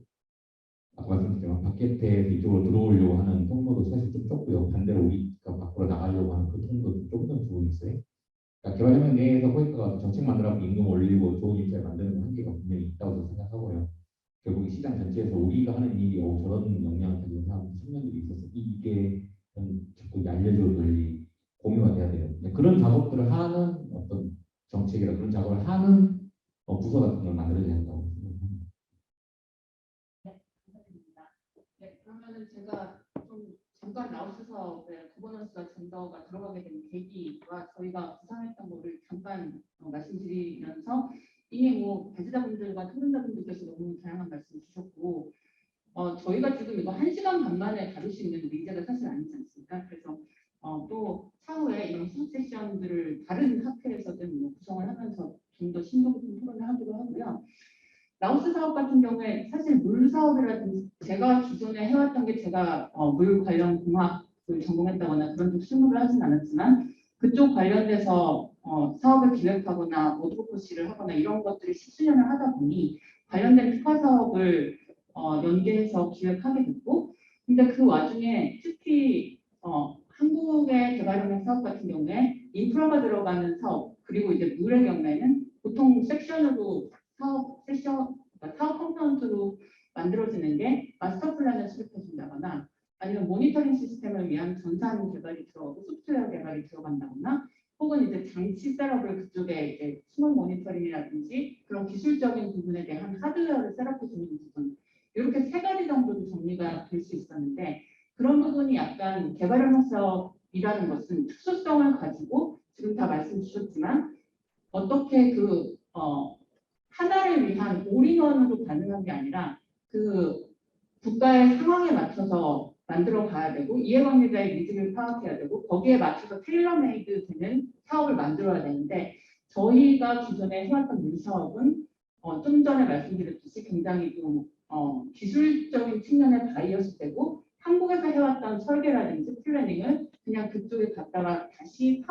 아까 말씀드렸지만 바깥에서 이쪽으로 들어오려고 하는 통로도 사실 좀 좁고요. 반대로 우리가 밖으로 나가려고 하는 그 통로도 좀 좁은 부분이 있어요. 그러니까 개발협력 내에서 포인트가 정책 만들어서 임금 올리고 좋은 일자리 만드는 한계가 분명히 있다고 저는 생각하고요. 결국 시장 전체에서 우리가 하는 일이 저런 역량을 가진 사람 청년들이 있어서 이게 자꾸 알려져 널리 공유가 돼야 돼요. 그런 작업들을 하는 어떤 정책이나 그런 작업을 하는 부서 같은 걸 만들어야 된다고 생각합니다.
감사드립니다. 네, 그러면은 제가 좀 잠깐 라오스 사업에 거버넌스와 젠더가 들어가게 된 계기와 저희가 구상했던 거를 잠깐 말씀드리면서 이미 뭐 발제자분들과 토론자분들께서 너무 다양한 말씀 주셨고 저희가 지금 이거 1시간 반 만에 다룰 수 있는 문제가 사실 아니지 않습니까? 그래서 또 차후에 이런 수업 세션들을 다른 학회에서든 뭐 구성을 하면서 좀 더 심도 깊은 토론을 하기로 하고요. 라오스 사업 같은 경우에 사실 물 사업이라든지 제가 기존에 해왔던 게 제가 물 관련 공학을 전공했다거나 그런 쪽 실무를 하진 않았지만 그쪽 관련돼서 사업을 기획하거나 어드보커시를 하거나 이런 것들을 10수년을 하다 보니 관련된 특화 사업을 연계해서 기획하게 됐고 근데 그 와중에 특히 한국의 개발협력 사업 같은 경우에 인프라가 들어가는 사업 그리고 이제 물의 경우에는 보통 섹션으로 사업 컴포넌트로 만들어지는 게 마스터 플랜을 수립해준다거나 아니면 모니터링 시스템을 위한 전산 개발이 들어가고 소프트웨어 개발이 들어간다거나 혹은 이제 장치 셋업을 그쪽에 이제 스몰 모니터링이라든지 그런 기술적인 부분에 대한 하드웨어를 셋업해주는 부분 이렇게 3가지 정도로 정리가 될 수 있었는데 그런 부분이 약간 개발협력 사업이라는 것은 특수성을 가지고 지금 다 말씀 주셨지만 어떻게 하나를 위한 올인원으로 가능한 게 아니라 그 국가의 상황에 맞춰서 만들어 가야 되고 이해관계자의 니즈를 파악해야 되고 거기에 맞춰서 테일러메이드 되는 사업을 만들어야 되는데 저희가 기존에 해왔던 물 사업은 좀 전에 말씀드렸듯이 굉장히 좀 기술적인 측면의 바이어스되고 한국에서 해왔던 설계라든지 플래닝을 그냥 그쪽에 갖다가 다시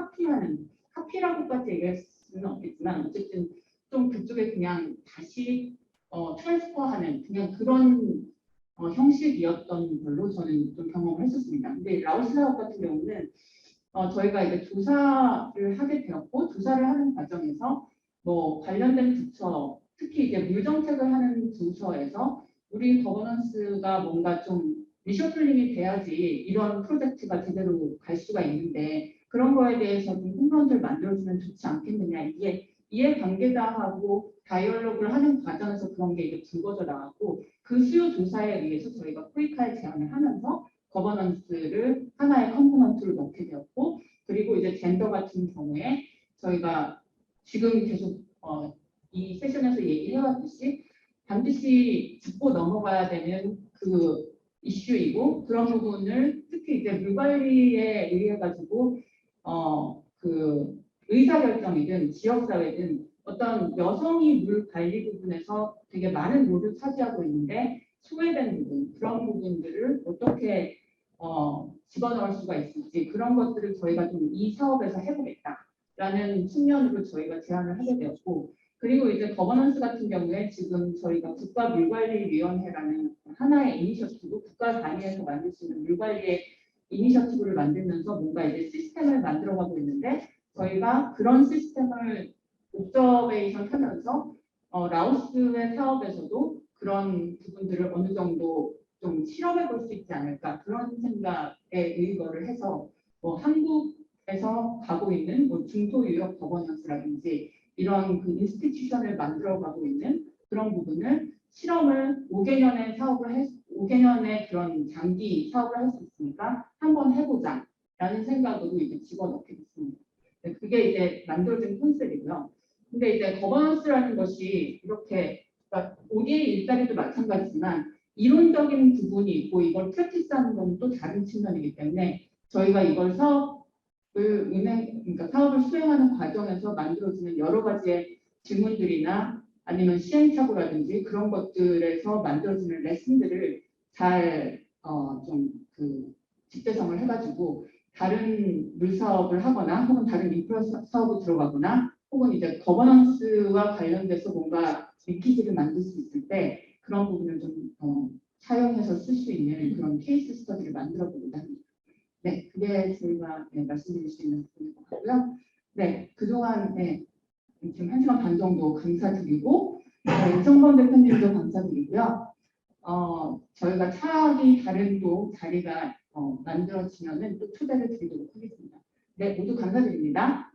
카피라고까지 얘기할 수는 없겠지만 어쨌든 좀 그쪽에 그냥 다시 트랜스퍼하는 그냥 그런 형식이었던 걸로 저는 좀 경험을 했었습니다. 근데 라오스 사업 같은 경우는 저희가 이제 조사를 하게 되었고 조사를 하는 과정에서 뭐 관련된 부처 특히 이제 물 정책을 하는 부서에서 우리 거버넌스가 뭔가 좀 리셔플링이 돼야지 이런 프로젝트가 제대로 갈 수가 있는데 그런 거에 대해서 좀 홈런을 만들어주면 좋지 않겠느냐. 이게 이해관계자 하고 다이얼로그를 하는 과정에서 그런 게 이제 불거져 나왔고 그 수요 조사에 의해서 저희가 코이카에 제안을 하면서 거버넌스를 하나의 컴포넌트로 넣게 되었고 그리고 이제 젠더 같은 경우에 저희가 지금 계속 이 세션에서 얘기해왔듯이 반드시 짚고 넘어가야 되는 그 이슈이고 그런 부분을 특히 이제 물 관리에 의해 가지고 그 의사결정이든 지역사회든 어떤 여성이 물 관리 부분에서 되게 많은 롤을 차지하고 있는데 소외된 부분 그런 부분들을 어떻게 집어넣을 수가 있을지 그런 것들을 저희가 좀 이 사업에서 해보겠다라는 측면으로 저희가 제안을 하게 되었고 그리고 이제 거버넌스 같은 경우에 지금 저희가 국가물관리위원회라는 하나의 이니셔티브 국가 단위에서 만들 수 있는 물관리의 이니셔티브를 만들면서 뭔가 이제 시스템을 만들어가고 있는데 저희가 그런 시스템을 옵저베이션 하면서 라오스의 사업에서도 그런 부분들을 어느 정도 좀 실험해 볼 수 있지 않을까 그런 생각에 의거를 해서 뭐 한국에서 가고 있는 뭐 중소유역 거버넌스라든지 이런 그 인스티튜션을 만들어가고 있는 그런 부분을 실험을 5개년의 사업을 5개년의 그런 장기 사업을 할 수 있으니까 한번 해보자라는 생각으로 이제 집어넣게 됐습니다. 네, 그게 이제 만들어진 컨셉이고요. 근데 이제 거버넌스라는 것이 이렇게 그러니까 ODA 일자리도 마찬가지지만 이론적인 부분이 있고 이걸 프랙티스하는 건 또 다른 측면이기 때문에 저희가 이걸 그러니까 사업을 수행하는 과정에서 만들어지는 여러 가지의 질문들이나 아니면 시행착오라든지 그런 것들에서 만들어지는 레슨들을 잘 좀 그 집대성을 해가지고 다른 물 사업을 하거나 혹은 다른 인프라 사업을 들어가거나 혹은 이제 거버넌스와 관련돼서 뭔가 리키지를 만들 수 있을 때 그런 부분을 좀 사용해서 쓸 수 있는 그런 케이스 스터디를 만들어 보고자 합니다. 네, 그게 저희가 말씀드릴 수 있는 부분인 것 같고요. 네, 그동안 지금 1시간 반 정도 감사드리고 이성범 대표님도 감사드리고요. 저희가 차악이 다른 또 자리가 만들어지면은 또 초대를 드리도록 하겠습니다. 네, 모두 감사드립니다.